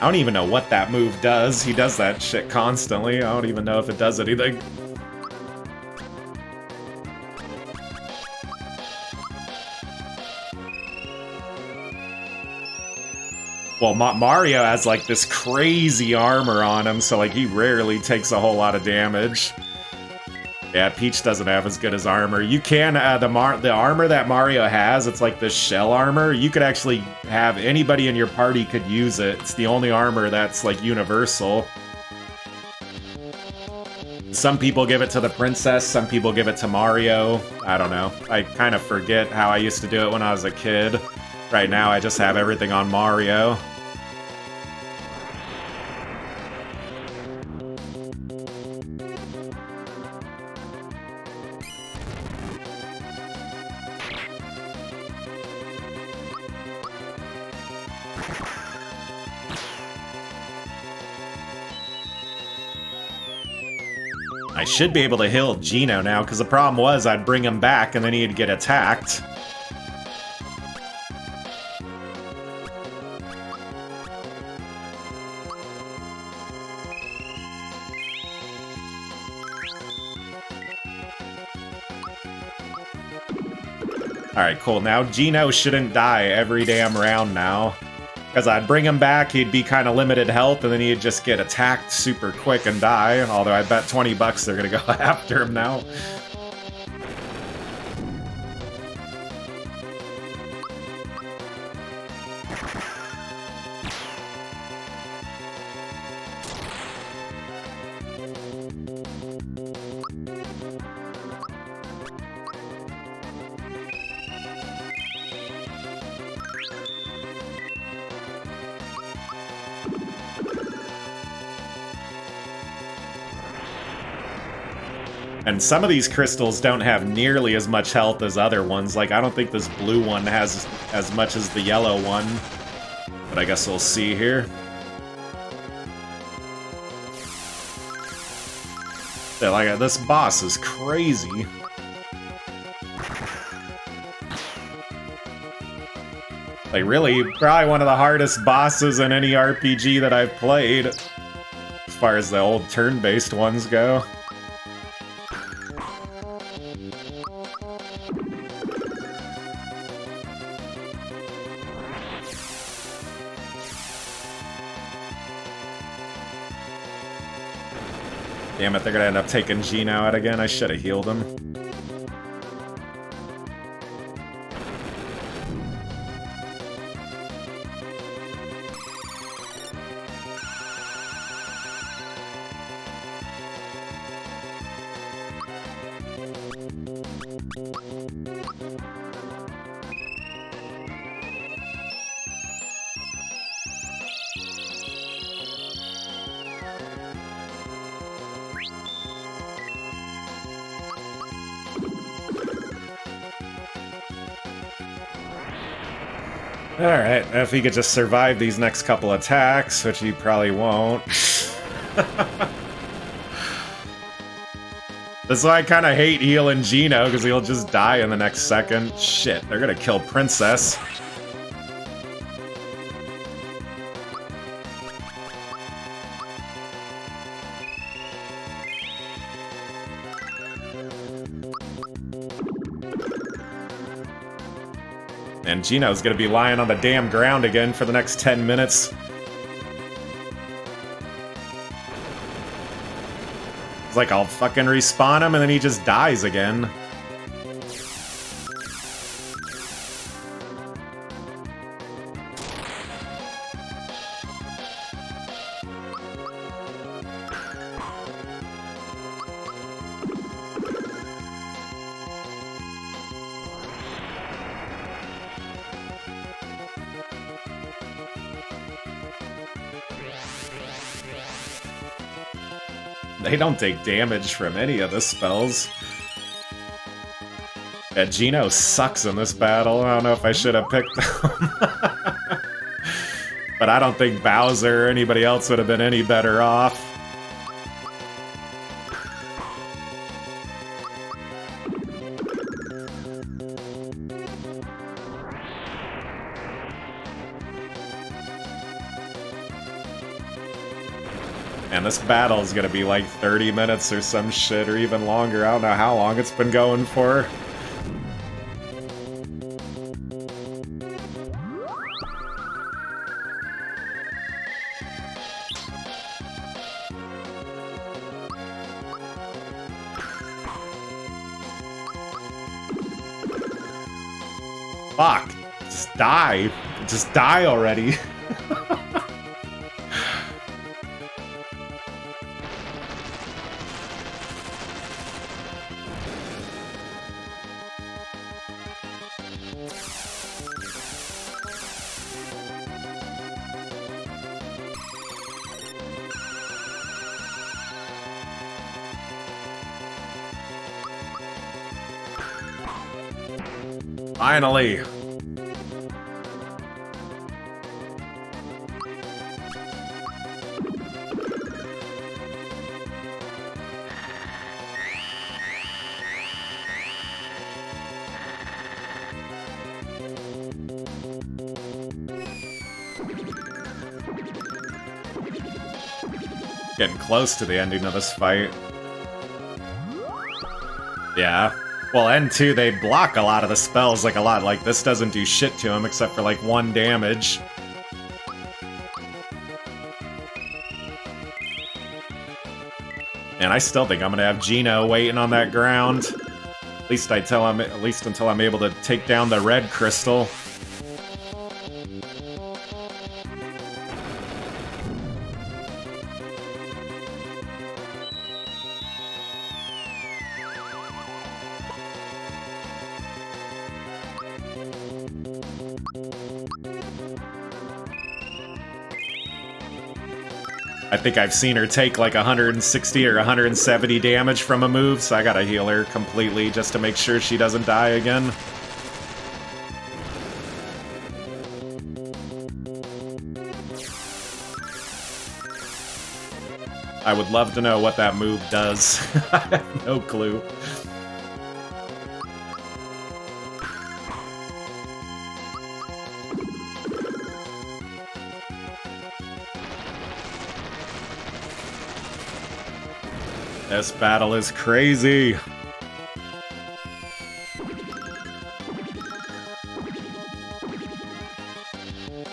I don't even know what that move does. He does that shit constantly. I don't even know if it does anything. Well, Mario has like this crazy armor on him, so like he rarely takes a whole lot of damage. Yeah, Peach doesn't have as good as armor. You can, the armor that Mario has, it's like this shell armor. You could actually have anybody in your party could use it. It's the only armor that's like universal. Some people give it to the princess, some people give it to Mario. I don't know. I kind of forget how I used to do it when I was a kid. Right now, I just have everything on Mario. I should be able to heal Gino now, because the problem was I'd bring him back and then he'd get attacked. Alright, cool. Now Gino shouldn't die every damn round now. Because I'd bring him back, he'd be kind of limited health, and then he'd just get attacked super quick and die. Although I bet 20 bucks they're gonna go after him now. And some of these crystals don't have nearly as much health as other ones. Like, I don't think this blue one has as much as the yellow one. But I guess we'll see here. Yeah, like, this boss is crazy. Like, really, probably one of the hardest bosses in any RPG that I've played. As far as the old turn-based ones go. Damn it, they're gonna end up taking Gino out again. I should have healed him. Alright, if he could just survive these next couple attacks, which he probably won't. That's why I kind of hate healing Gino, because he'll just die in the next second. Shit, they're gonna kill Princess. And Gino's gonna be lying on the damn ground again for the next 10 minutes. It's like I'll fucking respawn him and then he just dies again. They don't take damage from any of the spells. Yeah, Gino sucks in this battle. I don't know if I should have picked him. But I don't think Bowser or anybody else would have been any better off. And this battle is gonna be like 30 minutes or some shit, or even longer. I don't know how long it's been going for. Fuck. Just die. Just die already. Finally! Getting close to the ending of this fight. Yeah. Well, and two, they block a lot of the spells, like a lot. Like, this doesn't do shit to him except for, like, 1 damage. And I still think I'm gonna have Gino waiting on that ground. At least until I'm able to take down the red crystal. I think I've seen her take like 160 or 170 damage from a move, so I gotta heal her completely just to make sure she doesn't die again. I would love to know what that move does. I have no clue. This battle is crazy.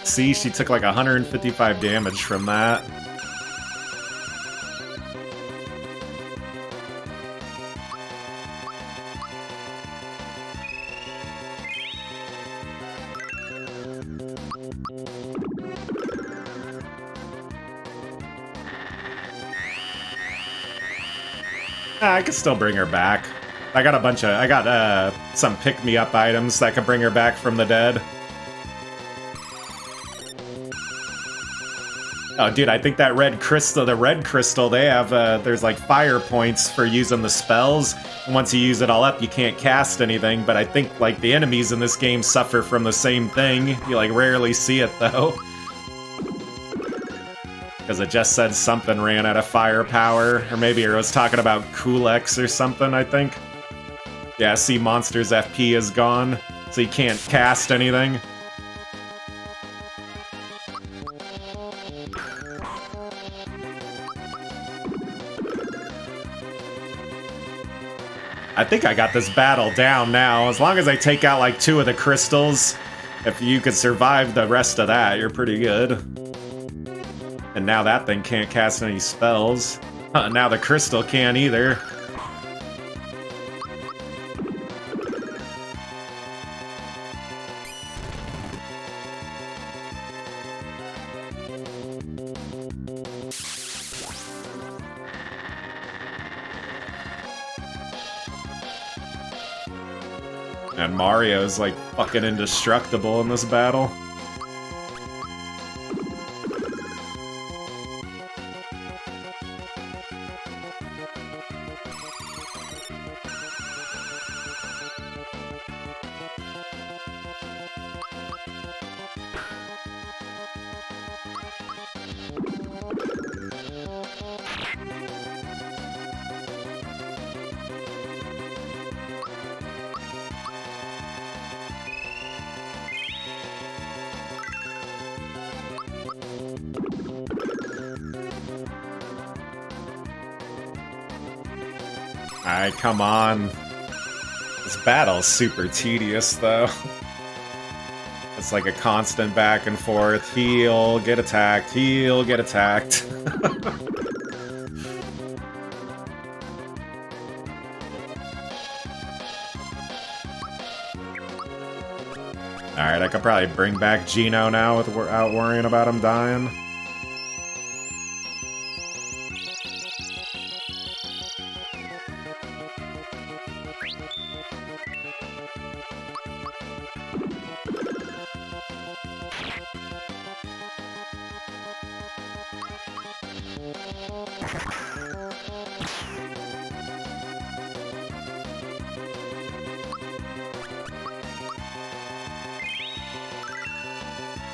See, she took like 155 damage from that. I could still bring her back. I got some pick-me-up items that could bring her back from the dead. Oh, dude, I think that red crystal, they have, there's like fire points for using the spells. And once you use it all up, you can't cast anything, but I think, like, the enemies in this game suffer from the same thing. You, like, rarely see it, though. Because it just said something ran out of firepower, or maybe it was talking about Kulex or something, I think. Yeah, see, monster's FP is gone, so you can't cast anything. I think I got this battle down now. As long as I take out like 2 of the crystals, if you could survive the rest of that, you're pretty good. And now that thing can't cast any spells. Now the crystal can't either. And Mario's like fucking indestructible in this battle. Alright, come on. This battle's super tedious, though. It's like a constant back and forth. Heal, get attacked, heal, get attacked. Alright, I could probably bring back Gino now without worrying about him dying.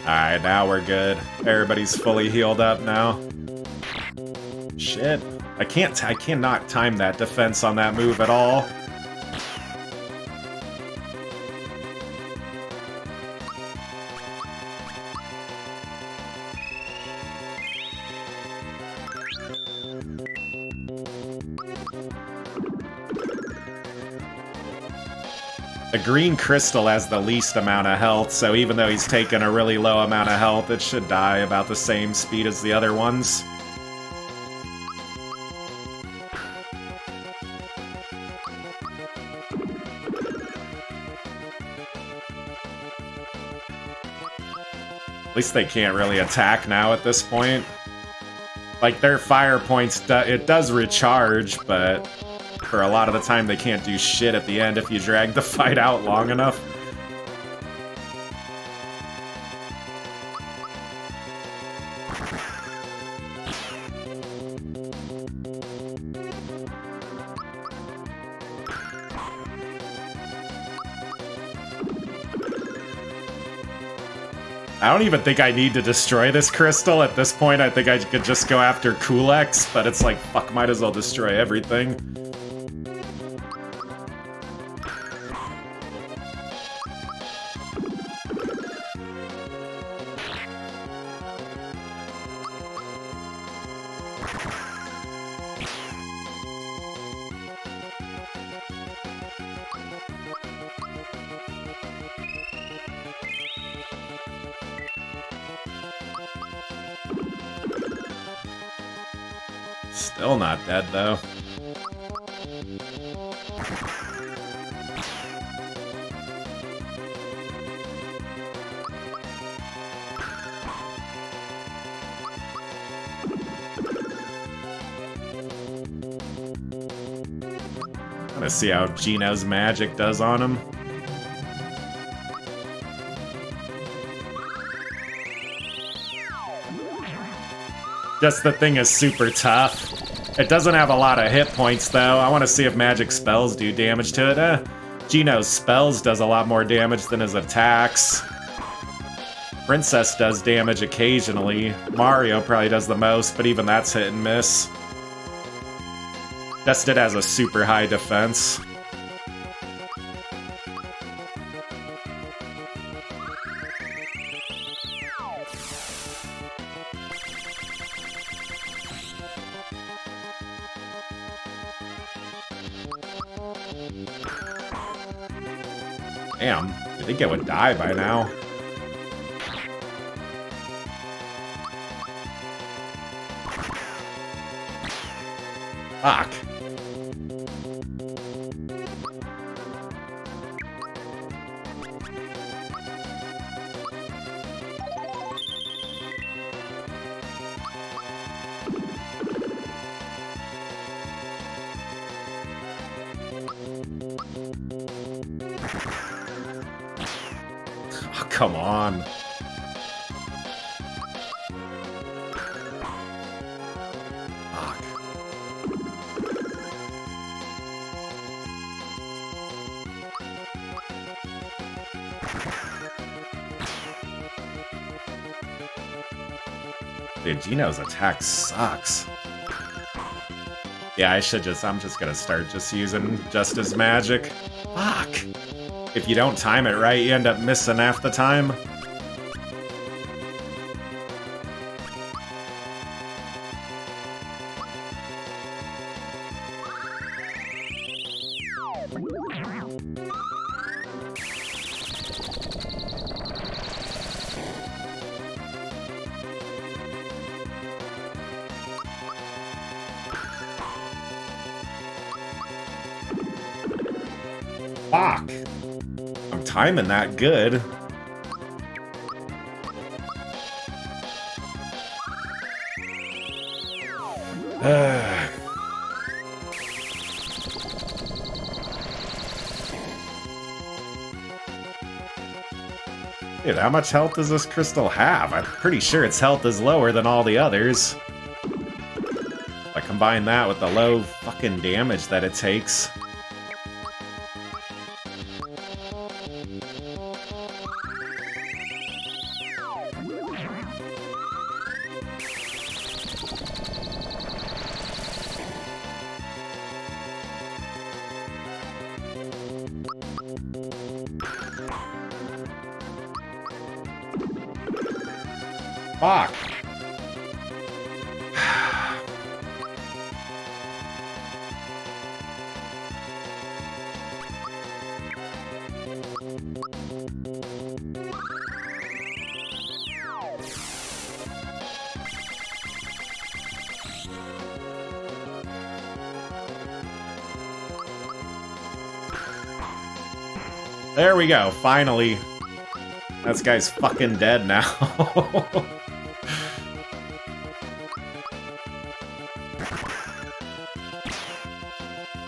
Alright, now we're good. Everybody's fully healed up now. Shit. I cannot time that defense on that move at all. The green crystal has the least amount of health, so even though he's taken a really low amount of health, it should die about the same speed as the other ones. At least they can't really attack now at this point. Like, their fire points, it does recharge, but for a lot of the time they can't do shit at the end if you drag the fight out long enough. I don't even think I need to destroy this crystal. At this point, I think I could just go after Kulex, but it's like, fuck, might as well destroy everything. Still not dead, though. Let's see how Geno's magic does on him. Just the thing is super tough. It doesn't have a lot of hit points, though. I want to see if magic spells do damage to it. Geno's spells does a lot more damage than his attacks. Princess does damage occasionally. Mario probably does the most, but even that's hit and miss. Tested has a super high defense. Damn, I think it would die by now. Fuck. Oh, come on. Dude, Geno's attack sucks. Yeah, I'm just gonna start just using just his magic. Fuck! If you don't time it right, you end up missing half the time. Fuck! I'm timing that good. Dude, how much health does this crystal have? I'm pretty sure its health is lower than all the others. I combine that with the low fucking damage that it takes. Fuck. There we go, finally. That guy's fucking dead now.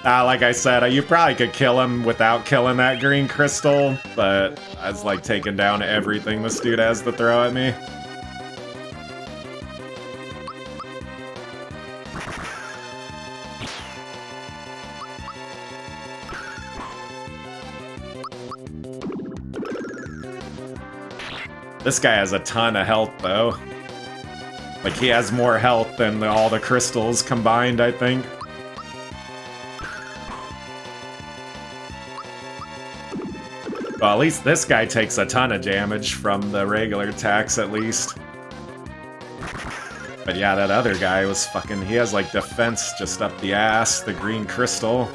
Like I said, you probably could kill him without killing that green crystal, but I was like taking down everything this dude has to throw at me. This guy has a ton of health, though. Like, he has more health than all the crystals combined, I think. Well, at least this guy takes a ton of damage from the regular attacks, at least. But yeah, that other guy was fucking... He has, like, defense just up the ass, the green crystal.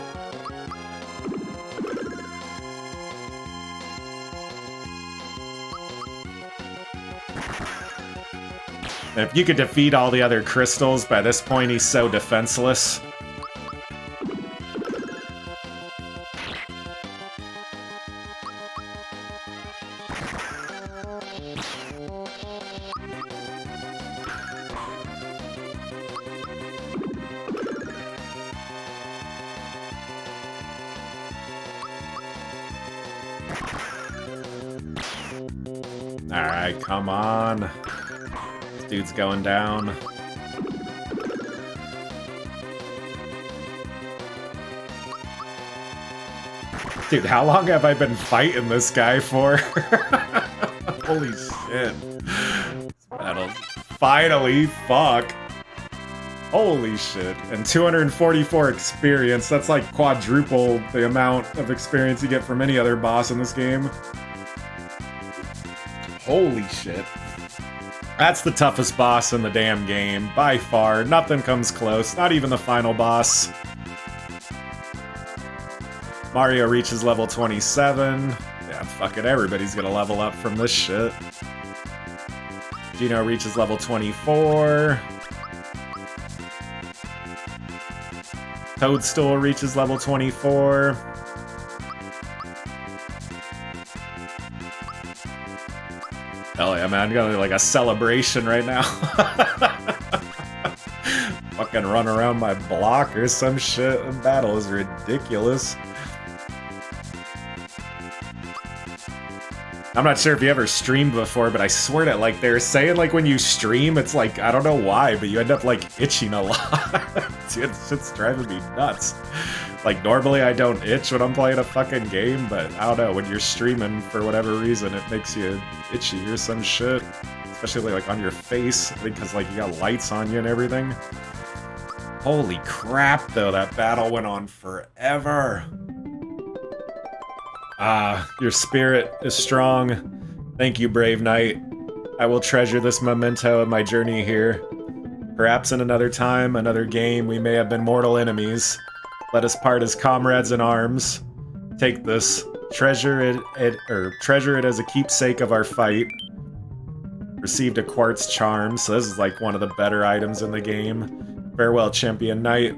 And if you could defeat all the other crystals, by this point he's so defenseless. Alright, come on. This dude's going down. Dude, how long have I been fighting this guy for? Holy shit. This battle. Finally, fuck. Holy shit. And 244 experience. That's like quadruple the amount of experience you get from any other boss in this game. Holy shit. That's the toughest boss in the damn game. By far. Nothing comes close. Not even the final boss. Mario reaches level 27. Yeah, fuck it. Everybody's gonna level up from this shit. Gino reaches level 24. Toadstool reaches level 24. Hell yeah, man. Got like a celebration right now. Fucking run around my block or some shit. The battle is ridiculous. I'm not sure if you ever streamed before, but I swear that, like, they're saying, like, when you stream, it's like, I don't know why, but you end up, like, itching a lot. Dude, shit's driving me nuts. Like, normally I don't itch when I'm playing a fucking game, but I don't know, when you're streaming, for whatever reason, it makes you itchy or some shit. Especially, like, on your face, because, like, you got lights on you and everything. Holy crap, though, that battle went on forever. Your spirit is strong. Thank you, brave knight. I will treasure this memento of my journey here. Perhaps in another time, another game, we may have been mortal enemies. Let us part as comrades in arms. Take this. Treasure it as a keepsake of our fight. Received a quartz charm, so this is like one of the better items in the game. Farewell, champion knight.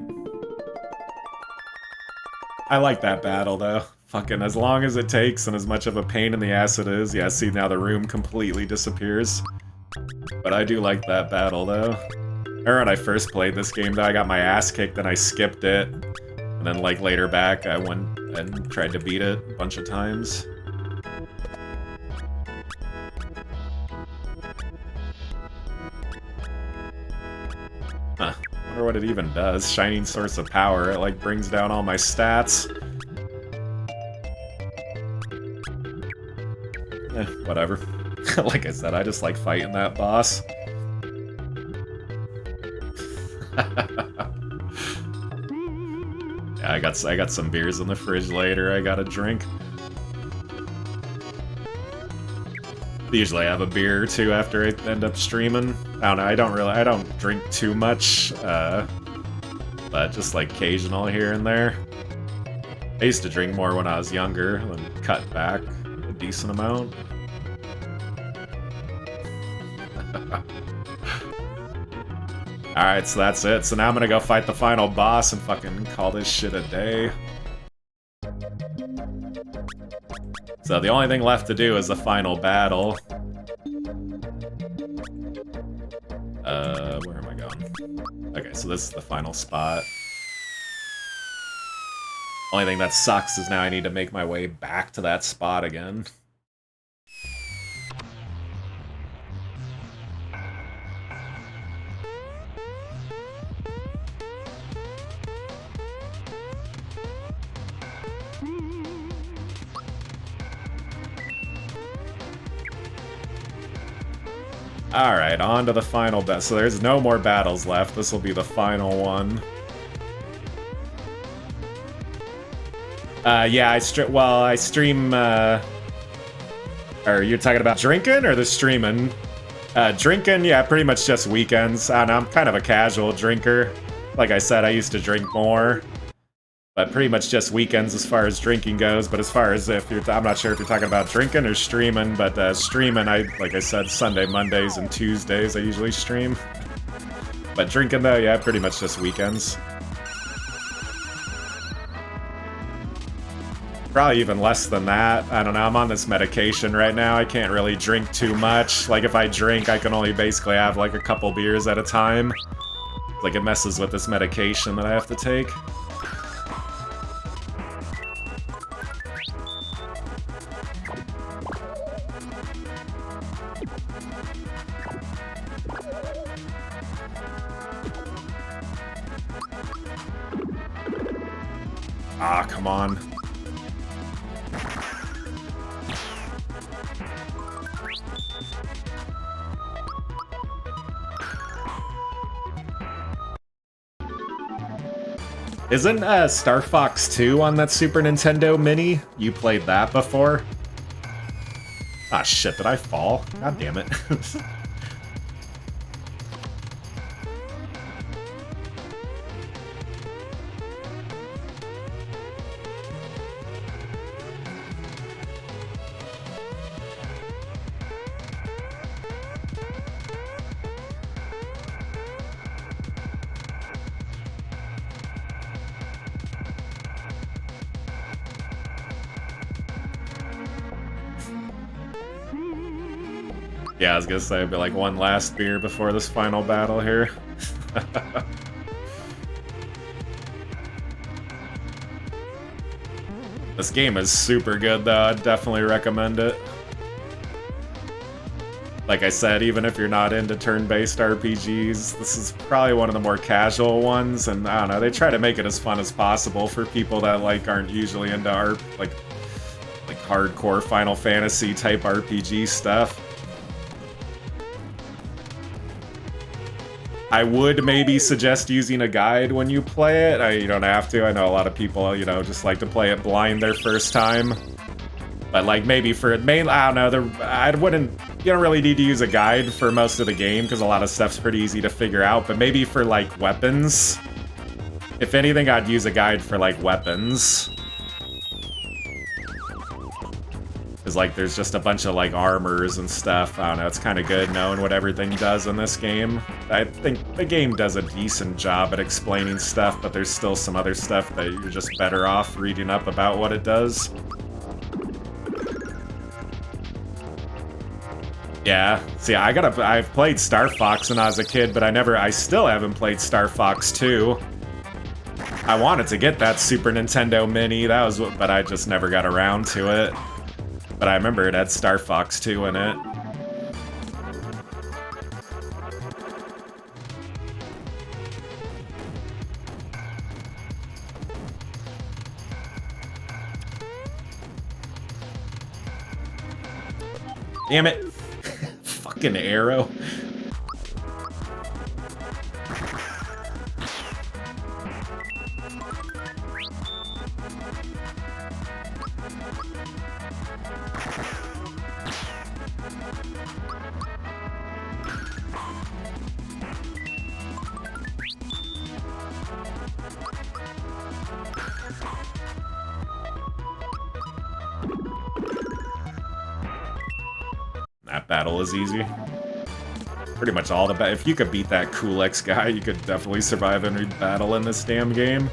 I like that battle, though. Fucking as long as it takes and as much of a pain in the ass it is. Yeah, see, now the room completely disappears. But I do like that battle, though. I remember when I first played this game, though, I got my ass kicked and I skipped it. And then, like, later back, I went and tried to beat it a bunch of times. Huh. Wonder what it even does. Shining source of power. It, like, brings down all my stats. Whatever. Like I said, I just like fighting that boss. Yeah, I got some beers in the fridge later I gotta drink. Usually I have a beer or two after I end up streaming. I don't know, I don't drink too much, but just like occasional here and there. I used to drink more when I was younger, and cut back a decent amount. Alright, so that's it. So now I'm gonna go fight the final boss and fucking call this shit a day. So the only thing left to do is the final battle. Where am I going? Okay, so this is the final spot. Only thing that sucks is now I need to make my way back to that spot again. Alright, on to the final battle. So there's no more battles left. This will be the final one. Yeah, I stream, or you're talking about drinking or the streaming? Drinking, yeah, pretty much just weekends. I don't know, I'm kind of a casual drinker. Like I said, I used to drink more. But pretty much just weekends as far as drinking goes. But as far as if you're, I'm not sure if you're talking about drinking or streaming. But streaming, like I said, Sunday, Mondays, and Tuesdays I usually stream. But drinking though, yeah, pretty much just weekends. Probably even less than that. I don't know, I'm on this medication right now. I can't really drink too much. Like if I drink, I can only basically have like a couple beers at a time. Like it messes with this medication that I have to take. come on. Isn't Star Fox 2 on that Super Nintendo Mini? You played that before? Ah, shit, did I fall? God damn it. Yeah, I was gonna say, it'd be like one last beer before this final battle here. This game is super good, though. I'd definitely recommend it. Like I said, even if you're not into turn-based RPGs, this is probably one of the more casual ones, and I don't know, they try to make it as fun as possible for people that like aren't usually into like hardcore Final Fantasy type RPG stuff. I would maybe suggest using a guide when you play it. You don't have to. I know a lot of people, you know, just like to play it blind their first time. But like maybe for main, I don't know. You don't really need to use a guide for most of the game because a lot of stuff's pretty easy to figure out. But maybe for like weapons, if anything, I'd use a guide for like weapons. Because like there's just a bunch of like armors and stuff. I don't know, it's kind of good knowing what everything does in this game. I think the game does a decent job at explaining stuff, but there's still some other stuff that you're just better off reading up about what it does. Yeah, see, I've played Star Fox when I was a kid, but I still haven't played Star Fox 2. I wanted to get that Super Nintendo Mini, but I just never got around to it. But I remember it had Star Fox 2 in it. Damn it. Fucking arrow. That battle is easy. Pretty much all the if you could beat that Kulex guy, you could definitely survive every battle in this damn game.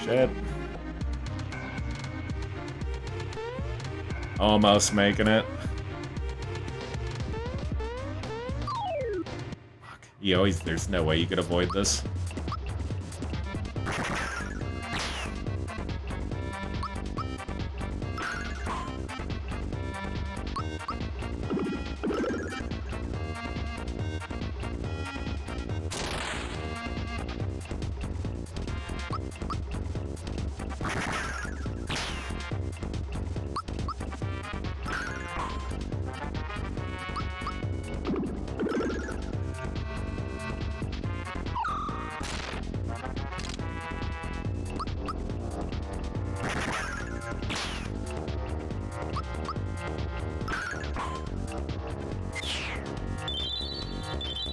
Shit. Almost making it. Fuck. There's no way you could avoid this.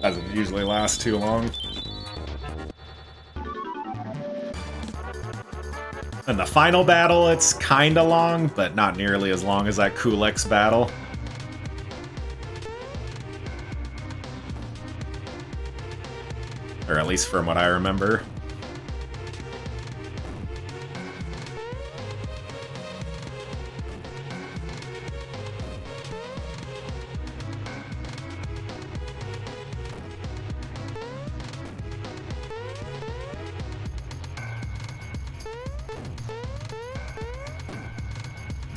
Doesn't usually last too long. And the final battle, it's kinda long, but not nearly as long as that Kulex battle. Or at least from what I remember.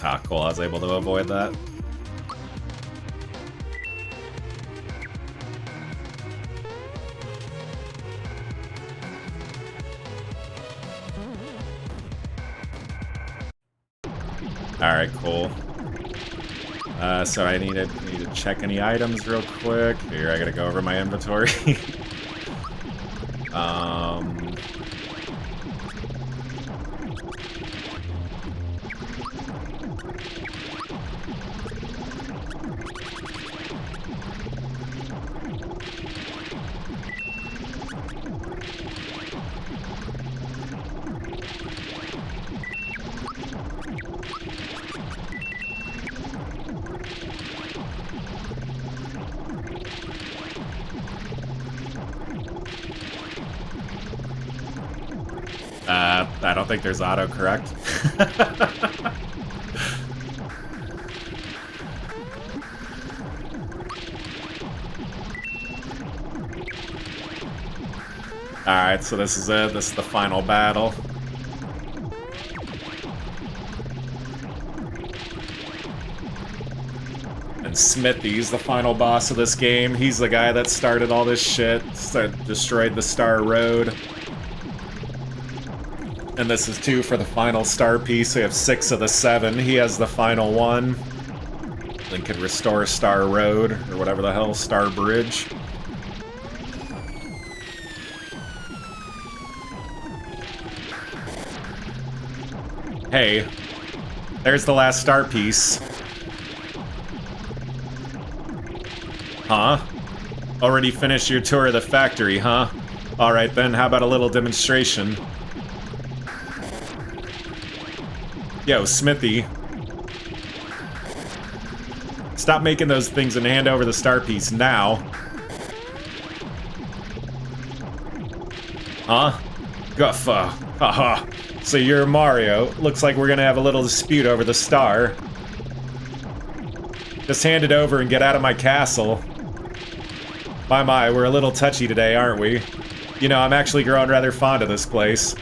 Ah, cool, I was able to avoid that. Alright, cool. So I need to check any items real quick. Here, I gotta go over my inventory. I don't think there's autocorrect. Alright, so this is it. This is the final battle. And Smithy's the final boss of this game. He's the guy that started all this shit, that destroyed the Star Road. And this is 2 for the final star piece. We have 6 of the 7. He has the final one. Then could restore Star Road, or whatever the hell, Star Bridge. Hey, there's the last star piece. Huh? Already finished your tour of the factory, huh? Alright then, how about a little demonstration? Yo, Smithy. Stop making those things and hand over the star piece now. Huh? Guffa. Haha. So you're Mario. Looks like we're gonna have a little dispute over the star. Just hand it over and get out of my castle. My, we're a little touchy today, aren't we? You know, I'm actually growing rather fond of this place.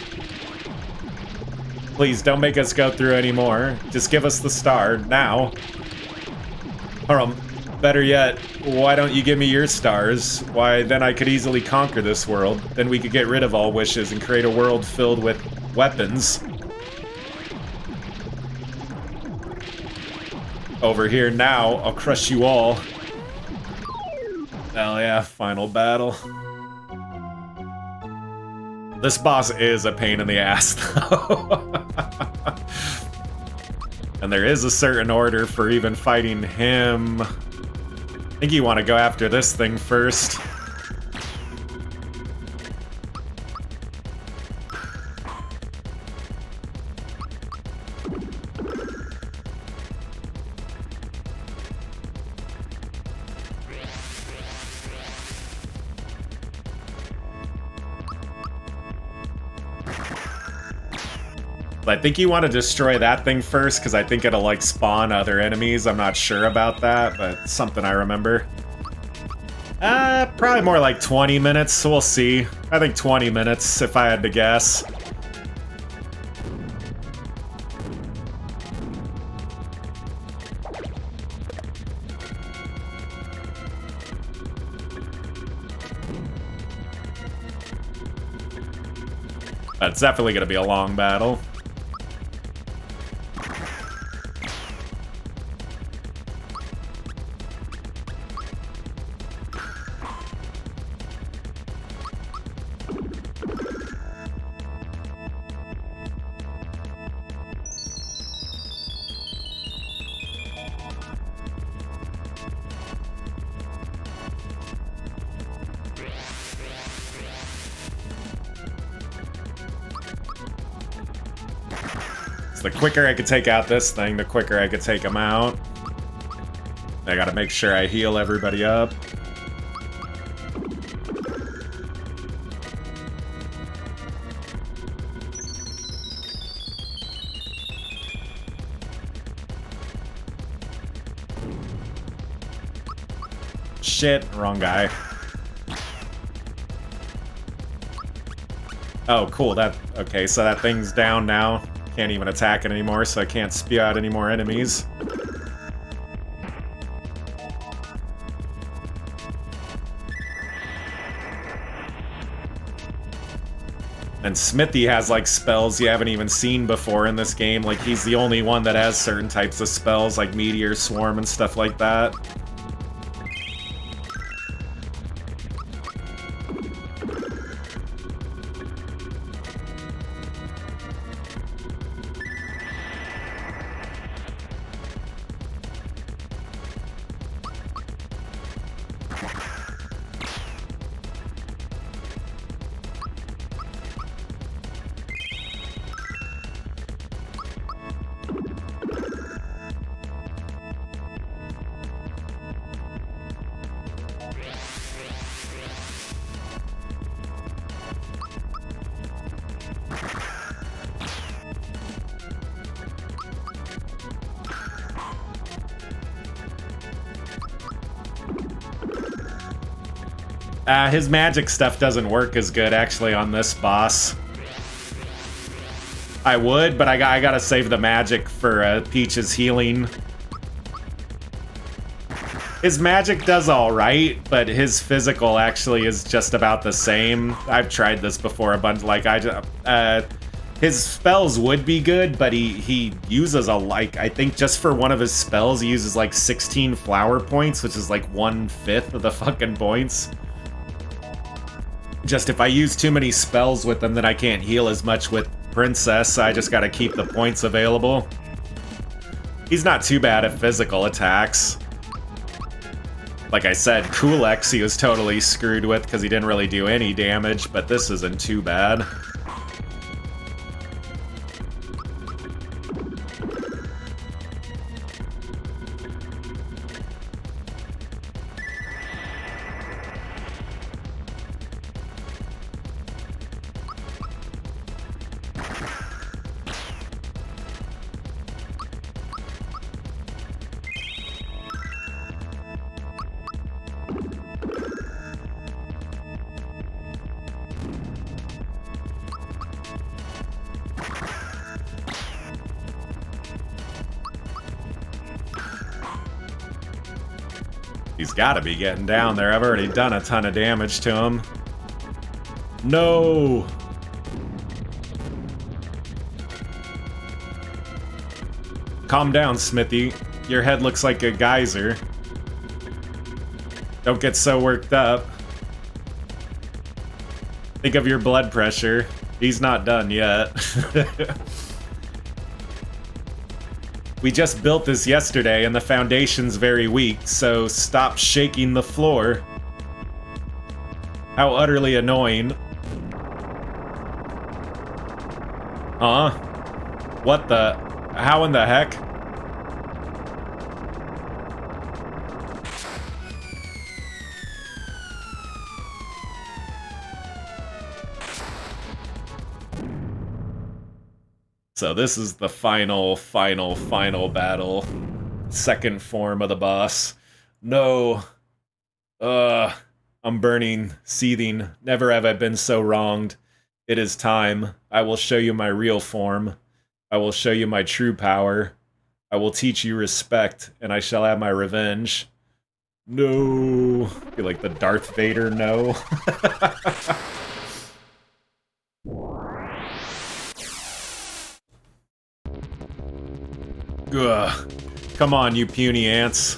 Please, don't make us go through anymore. Just give us the star, now. Or, better yet, why don't you give me your stars? Why, then I could easily conquer this world. Then we could get rid of all wishes and create a world filled with weapons. Over here now, I'll crush you all. Hell yeah, final battle. This boss is a pain in the ass, though. And there is a certain order for even fighting him. I think you want to go after this thing first. I think you want to destroy that thing first, because I think it'll, like, spawn other enemies. I'm not sure about that, but it's something I remember. Probably more like 20 minutes, so we'll see. I think 20 minutes, if I had to guess. But it's definitely going to be a long battle. The quicker I could take out this thing, the quicker I could take him out. I gotta make sure I heal everybody up. Shit, wrong guy. Oh, cool, okay, so that thing's down now. Can't even attack it anymore, so I can't spew out any more enemies. And Smithy has, like, spells you haven't even seen before in this game. Like, he's the only one that has certain types of spells, like Meteor Swarm and stuff like that. His magic stuff doesn't work as good, actually, on this boss. I would, but I gotta save the magic for Peach's healing. His magic does alright, but his physical actually is just about the same. I've tried this before a bunch, like, his spells would be good, but he uses I think just for one of his spells, he uses like 16 flower points, which is like 1/5 of the fucking points. Just if I use too many spells with them, then I can't heal as much with Princess. I just gotta keep the points available. He's not too bad at physical attacks. Like I said, Kulex he was totally screwed with because he didn't really do any damage, but this isn't too bad. He's gotta be getting down there. I've already done a ton of damage to him. No! Calm down, Smithy. Your head looks like a geyser. Don't get so worked up. Think of your blood pressure. He's not done yet. We just built this yesterday and the foundation's very weak, so stop shaking the floor. How utterly annoying. Huh? What the? How in the heck? So this is the final battle. Second form of the boss. No. I'm burning, seething. Never have I been so wronged. It is time. I will show you my real form. I will show you my true power. I will teach you respect, and I shall have my revenge. No. I feel like the Darth Vader no. Ugh. Come on, you puny ants.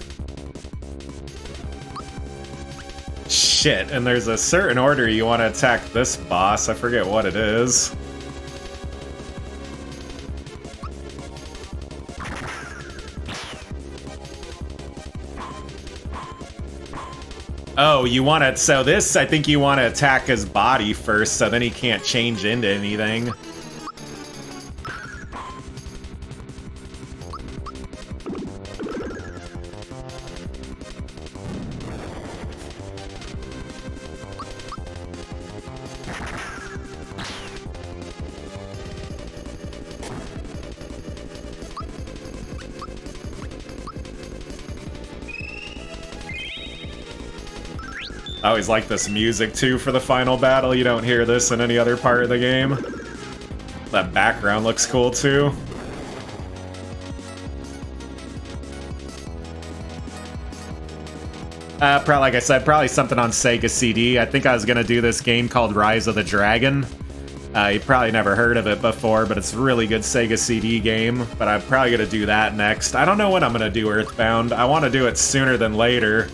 Shit, and there's a certain order you want to attack this boss. I forget what it is. Oh, you want to... So this, I think you want to attack his body first, so then he can't change into anything. I always like this music, too, for the final battle. You don't hear this in any other part of the game. That background looks cool too. Probably, like I said, probably something on Sega CD. I think I was gonna do this game called Rise of the Dragon. You probably never heard of it before, but it's a really good Sega CD game. But I'm probably gonna do that next. I don't know when I'm gonna do Earthbound. I want to do it sooner than later.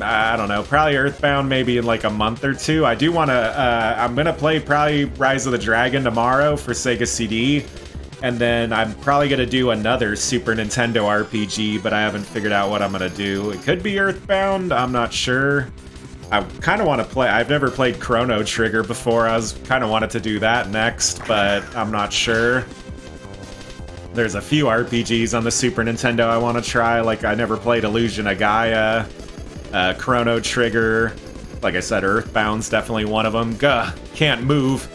I don't know, probably Earthbound maybe in like a month or two. I do want to, I'm going to play probably Rise of the Dragon tomorrow for Sega CD, and then I'm probably going to do another Super Nintendo RPG, but I haven't figured out what I'm going to do. It could be Earthbound, I'm not sure. I kind of want to play, I've never played Chrono Trigger before, I was kind of wanted to do that next, but I'm not sure. There's a few RPGs on the Super Nintendo I want to try, like I never played Illusion of Gaia. Chrono Trigger, like I said, Earthbound's definitely one of them. Gah, can't move.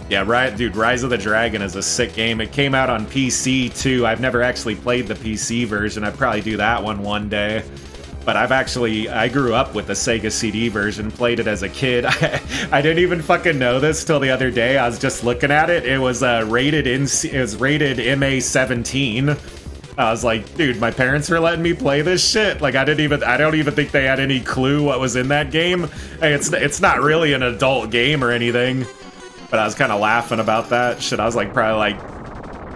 Yeah, right, dude, Rise of the Dragon is a sick game. It came out on PC too. I've never actually played the PC version. I'd probably do that one day. But I grew up with the Sega CD version, played it as a kid. I didn't even fucking know this till the other day. I was just looking at it. It was rated MA-17. I was like, dude, my parents were letting me play this shit. Like I don't even think they had any clue what was in that game. Hey, it's not really an adult game or anything. But I was kind of laughing about that shit. I was like probably like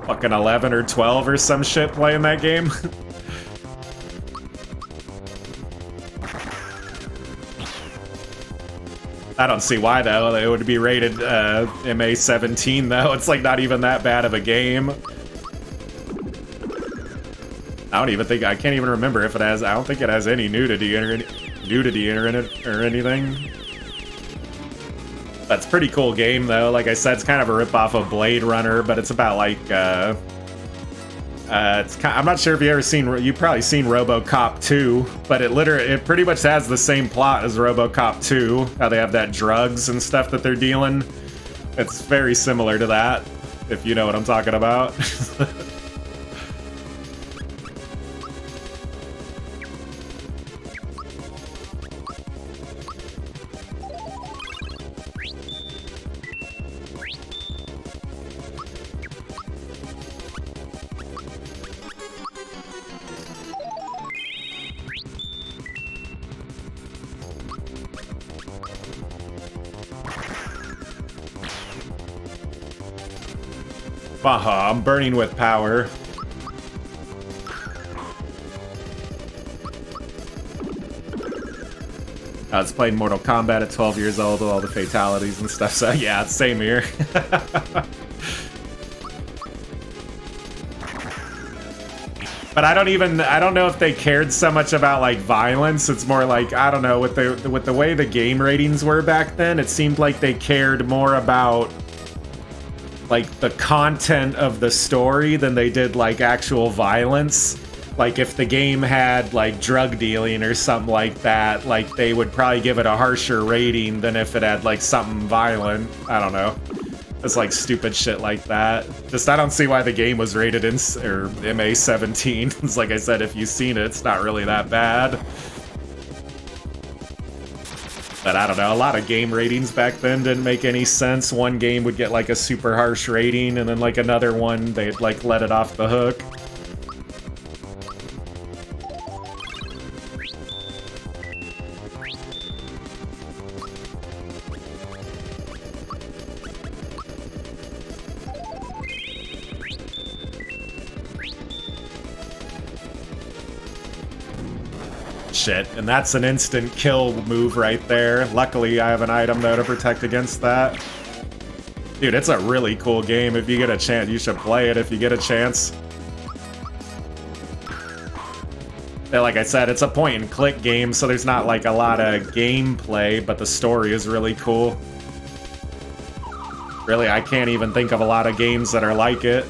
fucking 11 or 12 or some shit playing that game. I don't see why, though. It would be rated MA-17, though. It's, like, not even that bad of a game. I can't even remember if it has, I don't think it has any nudity in it or anything. That's a pretty cool game, though. Like I said, it's kind of a ripoff of Blade Runner, but it's about, like, I'm not sure if you've probably seen RoboCop 2, but it pretty much has the same plot as RoboCop 2, how they have that drugs and stuff that they're dealing. It's very similar to that, if you know what I'm talking about. Baha, I'm burning with power. I was playing Mortal Kombat at 12 years old with all the fatalities and stuff, so yeah, it's same here. But I don't know if they cared so much about like violence. It's more like, I don't know, with the way the game ratings were back then, it seemed like they cared more about like the content of the story than they did like actual violence. Like if the game had like drug dealing or something like that, like they would probably give it a harsher rating than if it had like something violent. I don't know. It's like stupid shit like that. Just I don't see why the game was rated MA-17. It's like I said, if you've seen it, it's not really that bad. But I don't know, a lot of game ratings back then didn't make any sense. One game would get like a super harsh rating, and then like another one, they'd like let it off the hook. Shit, and that's an instant kill move right there. Luckily, I have an item though to protect against that. Dude, it's a really cool game. If you get a chance, you should play it if you get a chance. Yeah, like I said, it's a point-and-click game, so there's not like a lot of gameplay, but the story is really cool. Really, I can't even think of a lot of games that are like it.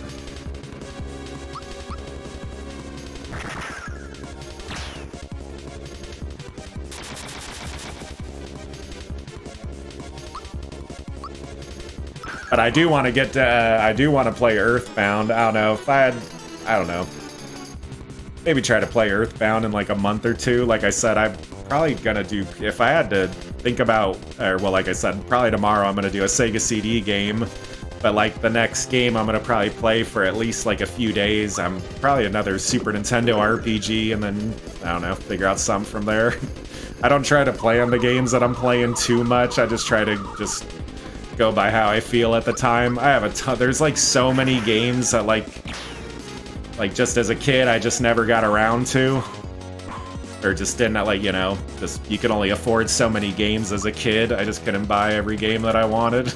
But I do want to get to, I do want to play Earthbound. I don't know, if I had, I don't know. Maybe try to play Earthbound in like a month or two. Like I said, I'm probably gonna do, if I had to think about, or well, like I said, probably tomorrow I'm gonna do a Sega CD game. But like the next game I'm gonna probably play for at least like a few days. I'm probably another Super Nintendo RPG, and then, I don't know, figure out something from there. I don't try to plan the games that I'm playing too much. I just try to just go by how I feel at the time. I have a ton, there's like so many games that like just as a kid I just never got around to. Or just didn't, like, you know, just, you could only afford so many games as a kid. I just couldn't buy every game that I wanted.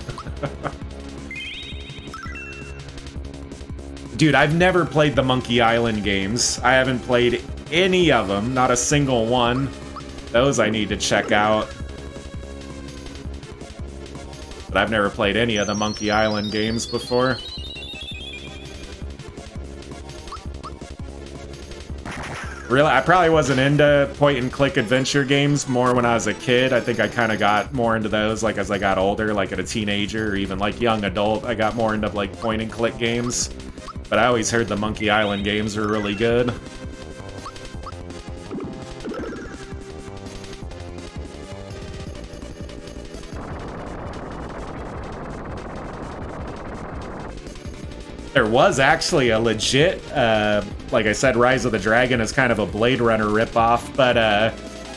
Dude, I've never played the Monkey Island games. I haven't played any of them, not a single one. Those I need to check out. But I've never played any of the Monkey Island games before. Really, I probably wasn't into point-and-click adventure games more when I was a kid. I think I kind of got more into those like as I got older, like as a teenager or even like young adult. I got more into like point-and-click games. But I always heard the Monkey Island games were really good. There was actually a legit, like I said, Rise of the Dragon is kind of a Blade Runner ripoff, but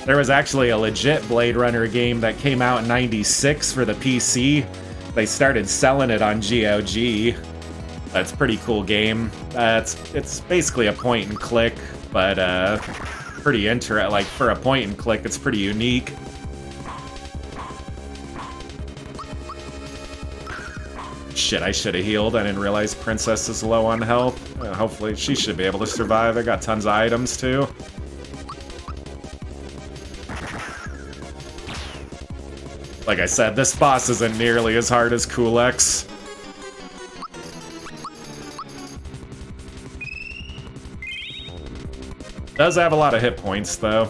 there was actually a legit Blade Runner game that came out in '96 for the PC. They started selling it on GOG. It's a pretty cool game. It's basically a point and click, but pretty like for a point and click, it's pretty unique. Shit, I should have healed. I didn't realize Princess is low on health. Hopefully she should be able to survive. I got tons of items too. Like I said, this boss isn't nearly as hard as Cool X. Does have a lot of hit points, though.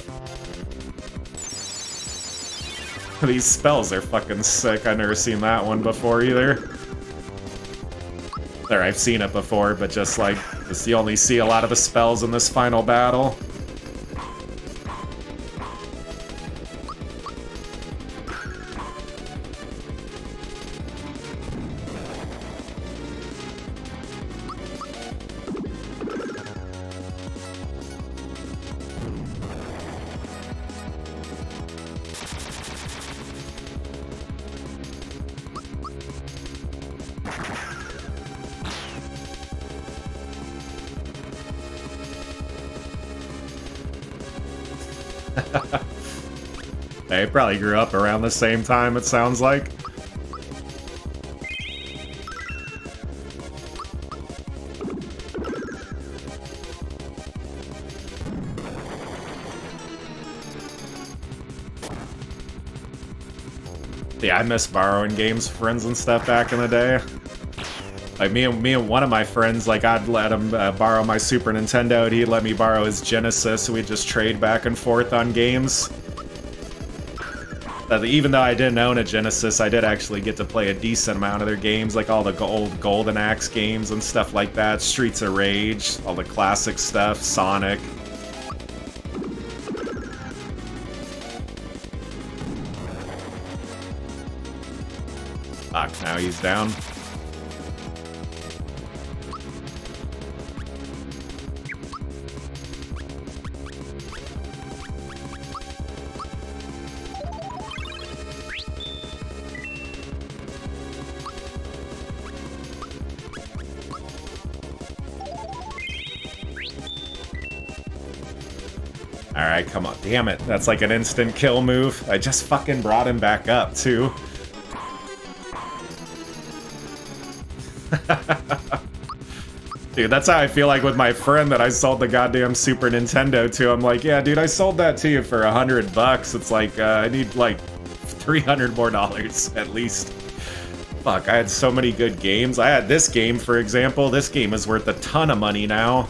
These spells are fucking sick. I've never seen that one before, either. There, I've seen it before, but just like, you only see a lot of the spells in this final battle. They probably grew up around the same time, it sounds like. Yeah, I miss borrowing games from friends and stuff back in the day. Like me and one of my friends, like I'd let him borrow my Super Nintendo, and he'd let me borrow his Genesis, so we'd just trade back and forth on games. Even though I didn't own a Genesis, I did actually get to play a decent amount of their games, like all the old Golden Axe games and stuff like that, Streets of Rage, all the classic stuff, Sonic. Fuck, now he's down. Alright, come on. Damn it. That's like an instant kill move. I just fucking brought him back up, too. Dude, that's how I feel like with my friend that I sold the goddamn Super Nintendo to. I'm like, yeah, dude, I sold that to you for $100. It's like, I need like $300 more at least. Fuck, I had so many good games. I had this game, for example. This game is worth a ton of money now.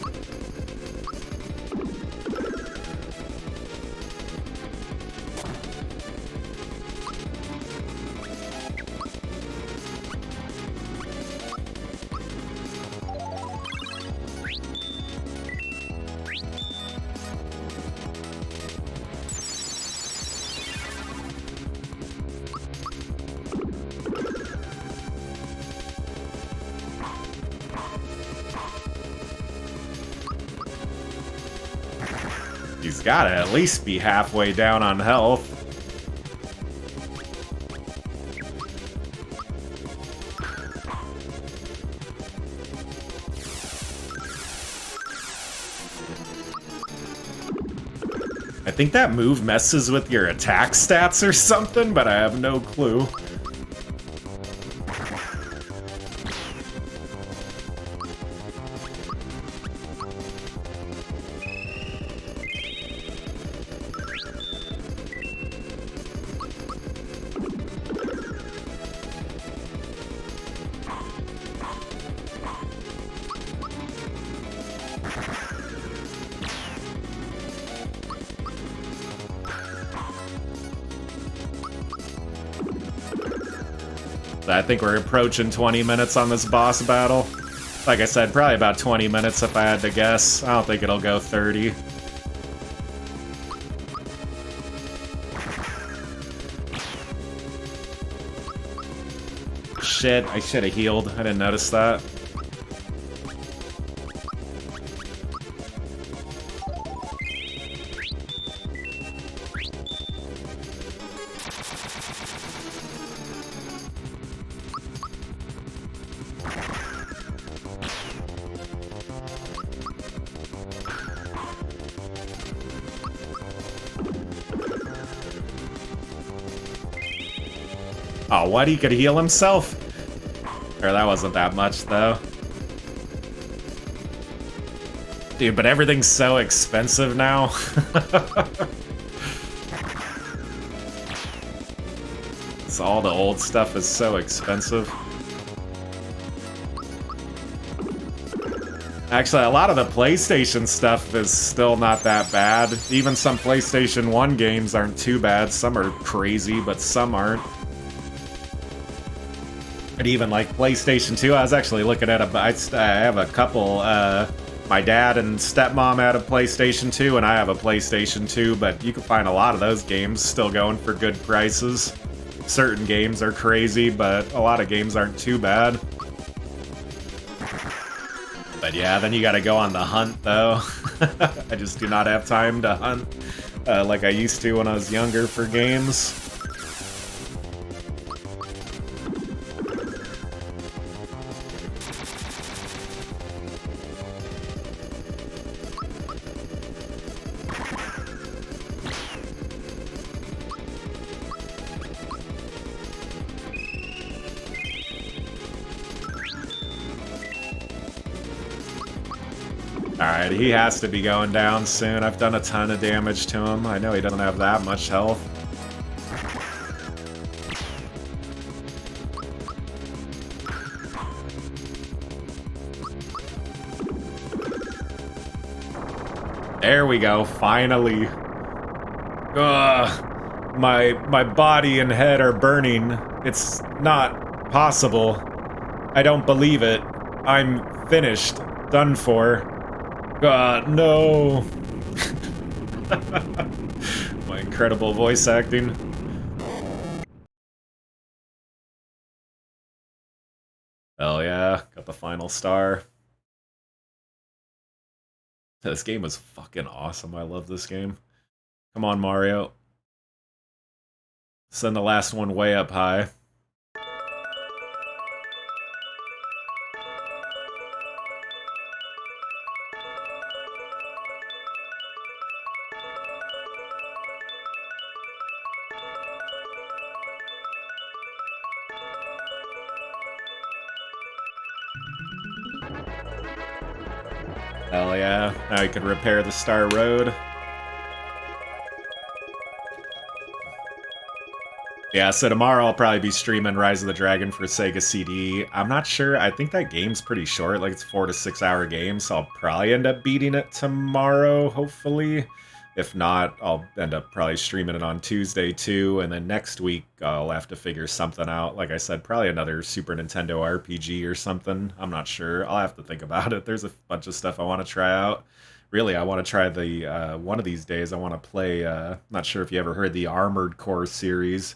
He's gotta at least be halfway down on health. I think that move messes with your attack stats or something, but I have no clue. I think we're approaching 20 minutes on this boss battle. Like I said, probably about 20 minutes if I had to guess. I don't think it'll go 30. Shit, I should have healed. I didn't notice that. Oh, what? He could heal himself? Or that wasn't that much, though. Dude, but everything's so expensive now. So all the old stuff is so expensive. Actually, a lot of the PlayStation stuff is still not that bad. Even some PlayStation 1 games aren't too bad. Some are crazy, but some aren't. And even like PlayStation 2, I was actually looking at I have a couple, my dad and stepmom had a PlayStation 2, and I have a PlayStation 2, but you can find a lot of those games still going for good prices. Certain games are crazy, but a lot of games aren't too bad. But yeah, then you gotta go on the hunt, though. I just do not have time to hunt like I used to when I was younger for games. Alright, he has to be going down soon. I've done a ton of damage to him. I know he doesn't have that much health. There we go, finally. Ugh, my body and head are burning. It's not possible. I don't believe it. I'm finished. Done for. God, no. My incredible voice acting. Hell yeah, got the final star. This game is fucking awesome. I love this game. Come on, Mario. Send the last one way up high. Hell yeah. Now you can repair the Star Road. Yeah, so tomorrow I'll probably be streaming Rise of the Dragon for Sega CD. I'm not sure. I think that game's pretty short. Like, it's a 4 to 6 hour game, so I'll probably end up beating it tomorrow, hopefully. If not, I'll end up probably streaming it on Tuesday, too. And then next week, I'll have to figure something out. Like I said, probably another Super Nintendo RPG or something. I'm not sure. I'll have to think about it. There's a bunch of stuff I want to try out. Really, I want to try the, one of these days, I want to play, not sure if you ever heard the Armored Core series,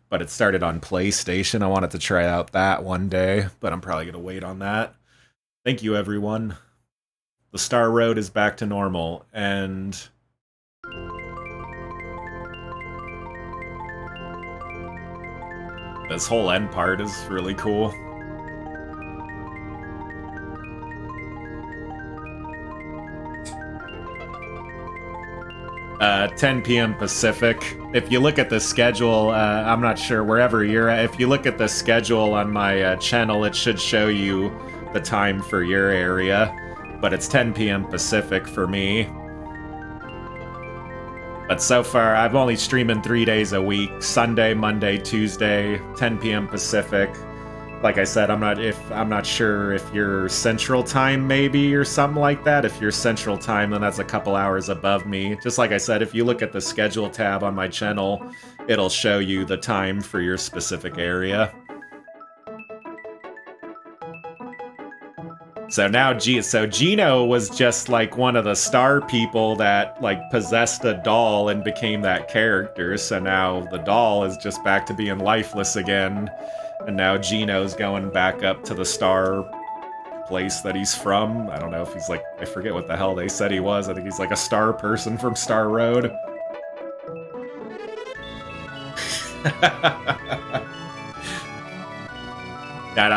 but it started on PlayStation. I wanted to try out that one day, but I'm probably going to wait on that. Thank you, everyone. The Star Road is back to normal, and This whole end part is really cool. 10 p.m. Pacific. If you look at the schedule, I'm not sure wherever you're at. If you look at the schedule on my channel, it should show you the time for your area. But it's 10 p.m. Pacific for me. But so far, I'm only streaming 3 days a week. Sunday, Monday, Tuesday, 10 p.m. Pacific. Like I said, I'm not sure if you're Central Time maybe or something like that. If you're Central Time, then that's a couple hours above me. Just like I said, if you look at the schedule tab on my channel, it'll show you the time for your specific area. So now, Gino was just like one of the star people that like possessed a doll and became that character. So now the doll is just back to being lifeless again. And now Gino's going back up to the star place that he's from. I don't know if he's like, I forget what the hell they said he was. I think he's like a star person from Star Road. And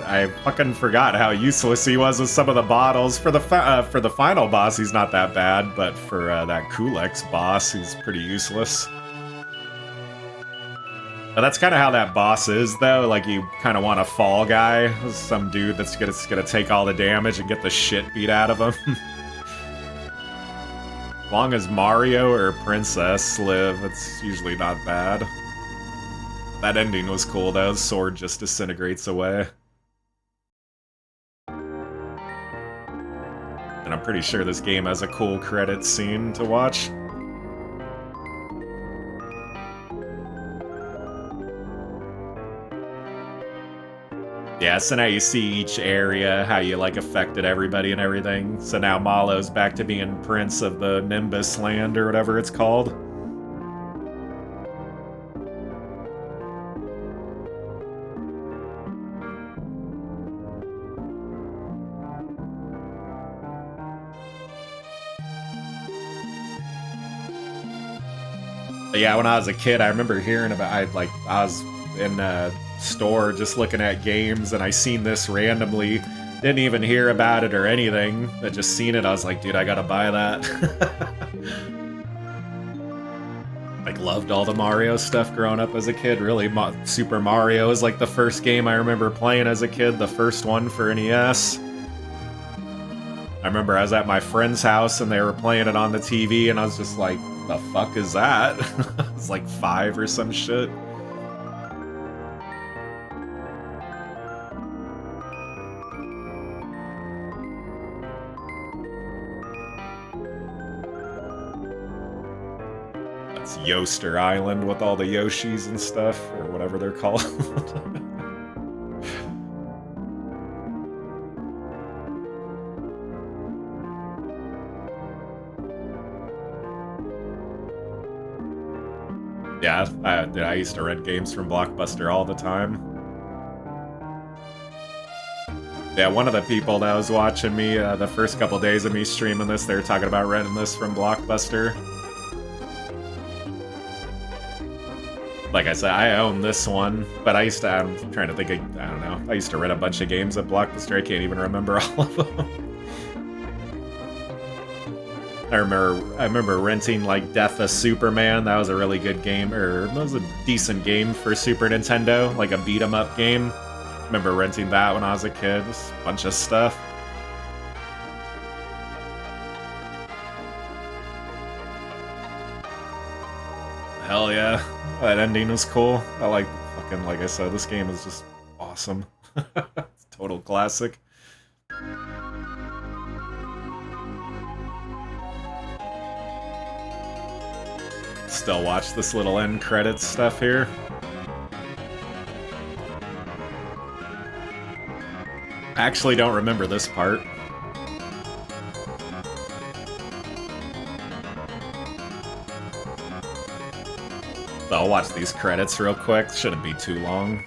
I fucking forgot how useless he was with some of the bottles. For the final boss, he's not that bad, but for that Kulex boss, he's pretty useless. But that's kind of how that boss is, though. Like, you kind of want a fall guy, some dude that's gonna take all the damage and get the shit beat out of him. As long as Mario or Princess live, it's usually not bad. That ending was cool, though. The sword just disintegrates away. And I'm pretty sure this game has a cool credit scene to watch. Yeah, so now you see each area, how you, like, affected everybody and everything. So now Malo's back to being Prince of the Nimbus Land, or whatever it's called. But yeah, when I was a kid, I remember hearing about, I was in a store just looking at games, and I seen this randomly, didn't even hear about it or anything, I just seen it, I was like, dude, I gotta buy that. Like, loved all the Mario stuff growing up as a kid, really. Super Mario is like the first game I remember playing as a kid, the first one for NES. I remember I was at my friend's house and they were playing it on the TV, and I was just like, the fuck is that? I was like 5 or some shit. That's Yoster Island with all the Yoshis and stuff, or whatever they're called. Yeah, I used to rent games from Blockbuster all the time. Yeah, one of the people that was watching me the first couple days of me streaming this, they were talking about renting this from Blockbuster. Like I said, I own this one, but I'm trying to think, I don't know, I used to rent a bunch of games at Blockbuster, I can't even remember all of them. I remember renting, like, Death of Superman. That was a really good game, or that was a decent game for Super Nintendo, like a beat-em-up game. I remember renting that when I was a kid. Just a bunch of stuff. Hell yeah, that ending was cool. I like I said, this game is just awesome. It's a total classic. Still watch this little end credits stuff here. I actually don't remember this part. So I'll watch these credits real quick. Shouldn't be too long.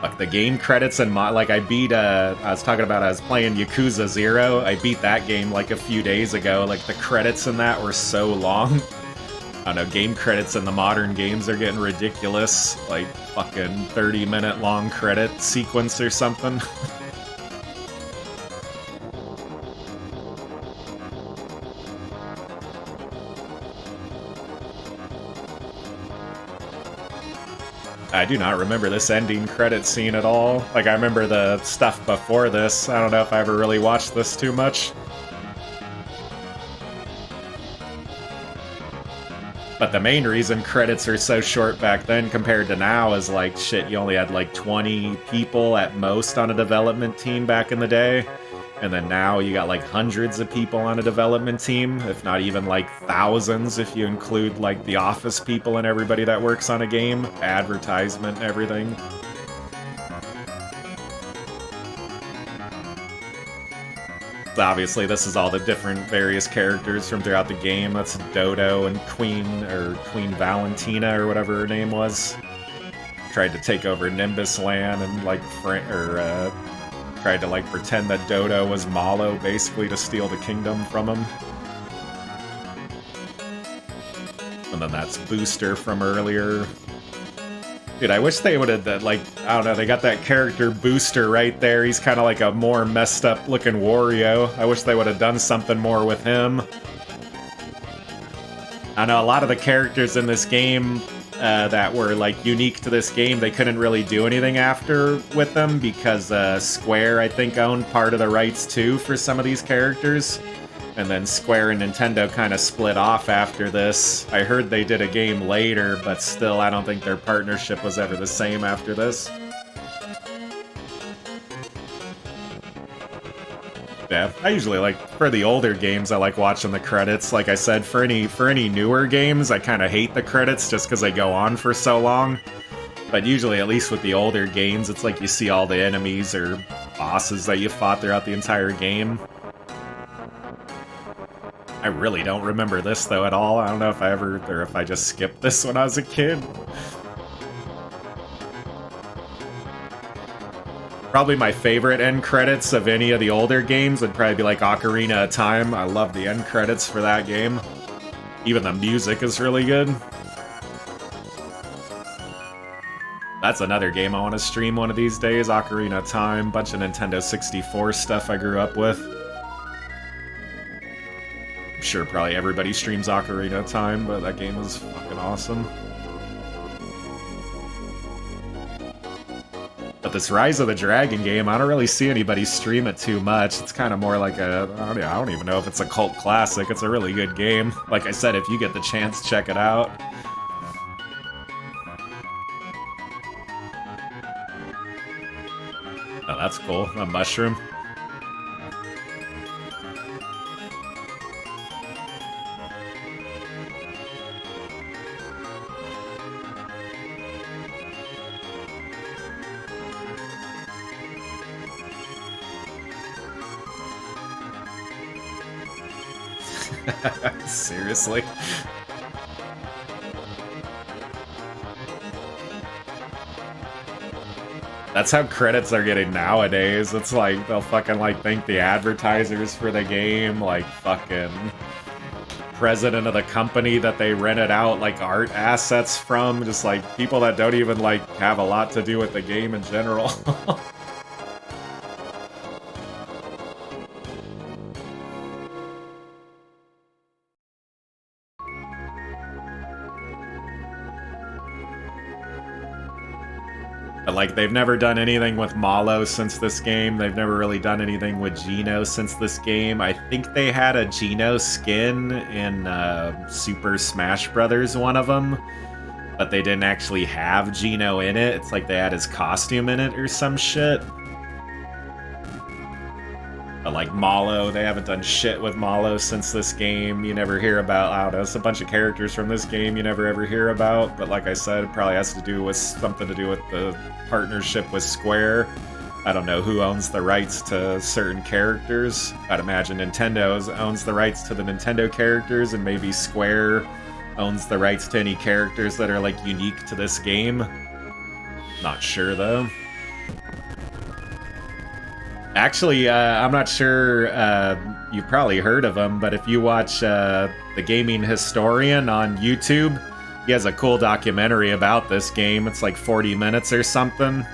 Like, the game credits and like, I beat, I was talking about, I was playing Yakuza 0. I beat that game, like, a few days ago. Like, the credits in that were so long. I don't know, game credits in the modern games are getting ridiculous. Like, fucking 30-minute long credit sequence or something. I do not remember this ending credit scene at all. Like, I remember the stuff before this. I don't know if I ever really watched this too much. But the main reason credits are so short back then compared to now is, like, shit, you only had, like, 20 people at most on a development team back in the day. And then now you got, like, hundreds of people on a development team, if not even, like, thousands if you include, like, the office people and everybody that works on a game, advertisement and everything. Obviously, this is all the different various characters from throughout the game. That's Dodo and Queen Valentina, or whatever her name was. Tried to take over Nimbus Land and, like, tried to, like, pretend that Dodo was Malo, basically, to steal the kingdom from him. And then that's Booster from earlier. Dude, I wish they would have, like, I don't know, they got that character Booster right there. He's kind of like a more messed up looking Wario. I wish they would have done something more with him. I know a lot of the characters in this game that were, like, unique to this game, they couldn't really do anything after with them because Square, I think, owned part of the rights too for some of these characters. And then Square and Nintendo kind of split off after this. I heard they did a game later, but still, I don't think their partnership was ever the same after this. Yeah, I usually like, for the older games, I like watching the credits. Like I said, for any newer games, I kind of hate the credits just because they go on for so long. But usually, at least with the older games, it's like you see all the enemies or bosses that you fought throughout the entire game. I really don't remember this, though, at all. I don't know if I ever, or if I just skipped this when I was a kid. Probably my favorite end credits of any of the older games would probably be like Ocarina of Time. I love the end credits for that game. Even the music is really good. That's another game I want to stream one of these days, Ocarina of Time. Bunch of Nintendo 64 stuff I grew up with. I'm sure probably everybody streams Ocarina of Time, but that game is fucking awesome. But this Rise of the Dragon game, I don't really see anybody stream it too much. It's kind of more like a, I don't even know if it's a cult classic. It's a really good game. Like I said, if you get the chance, check it out. Oh, that's cool. A mushroom. Seriously? That's how credits are getting nowadays. It's like, they'll fucking, like, thank the advertisers for the game, like, fucking president of the company that they rented out, like, art assets from, just, like, people that don't even, like, have a lot to do with the game in general. But, like, they've never done anything with Malo since this game. They've never really done anything with Geno since this game. I think they had a Geno skin in Super Smash Brothers, one of them. But they didn't actually have Geno in it. It's like they had his costume in it or some shit. But, like, Malo, they haven't done shit with Malo since this game. You never hear about, I don't know, it's a bunch of characters from this game you never ever hear about. But like I said, it probably has to do with something to do with the partnership with Square. I don't know who owns the rights to certain characters. I'd imagine Nintendo owns the rights to the Nintendo characters, and maybe Square owns the rights to any characters that are, like, unique to this game. Not sure, though. Actually, I'm not sure you've probably heard of him, but if you watch The Gaming Historian on YouTube, he has a cool documentary about this game. It's like 40 minutes or something,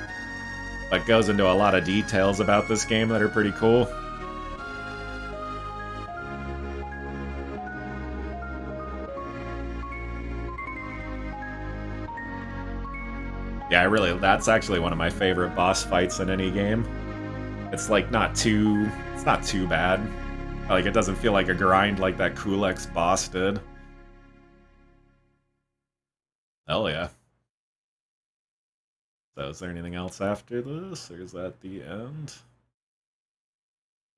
but goes into a lot of details about this game that are pretty cool. Yeah, that's actually one of my favorite boss fights in any game. It's like it's not too bad. Like, it doesn't feel like a grind like that Kulex boss did. Hell yeah. So is there anything else after this, or is that the end?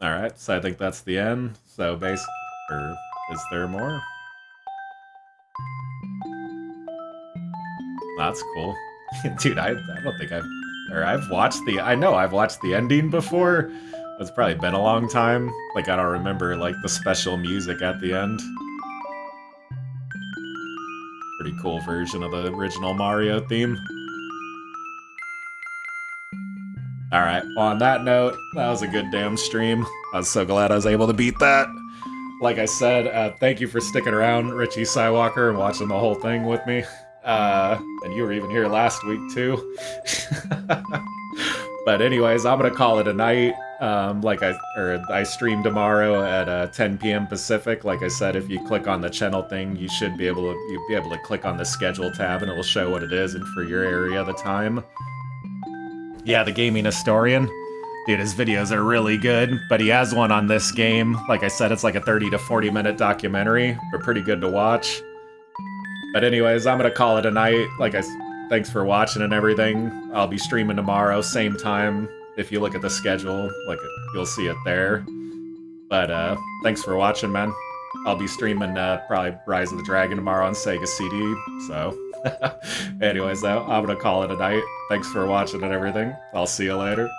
Alright, so I think that's the end. So or is there more? That's cool. Dude, I don't think I've watched I've watched the ending before. It's probably been a long time. Like, I don't remember, like, the special music at the end. Pretty cool version of the original Mario theme. Alright, well, on that note, that was a good damn stream. I was so glad I was able to beat that. Like I said, thank you for sticking around, Richie Skywalker, and watching the whole thing with me. And you were even here last week, too. But anyways, I'm gonna call it a night. I stream tomorrow at 10 p.m. Pacific. Like I said, if you click on the channel thing, you'll be able to click on the schedule tab, and it will show what it is and for your area the time. Yeah, the Gaming Historian. Dude, his videos are really good, but he has one on this game. Like I said, it's like a 30 to 40 minute documentary, but pretty good to watch. But anyways, I'm gonna call it a night. Thanks for watching and everything. I'll be streaming tomorrow, same time. If you look at the schedule, you'll see it there. But thanks for watching, man. I'll be streaming probably Rise of the Dragon tomorrow on Sega CD. So, anyways, though, I'm gonna call it a night. Thanks for watching and everything. I'll see you later.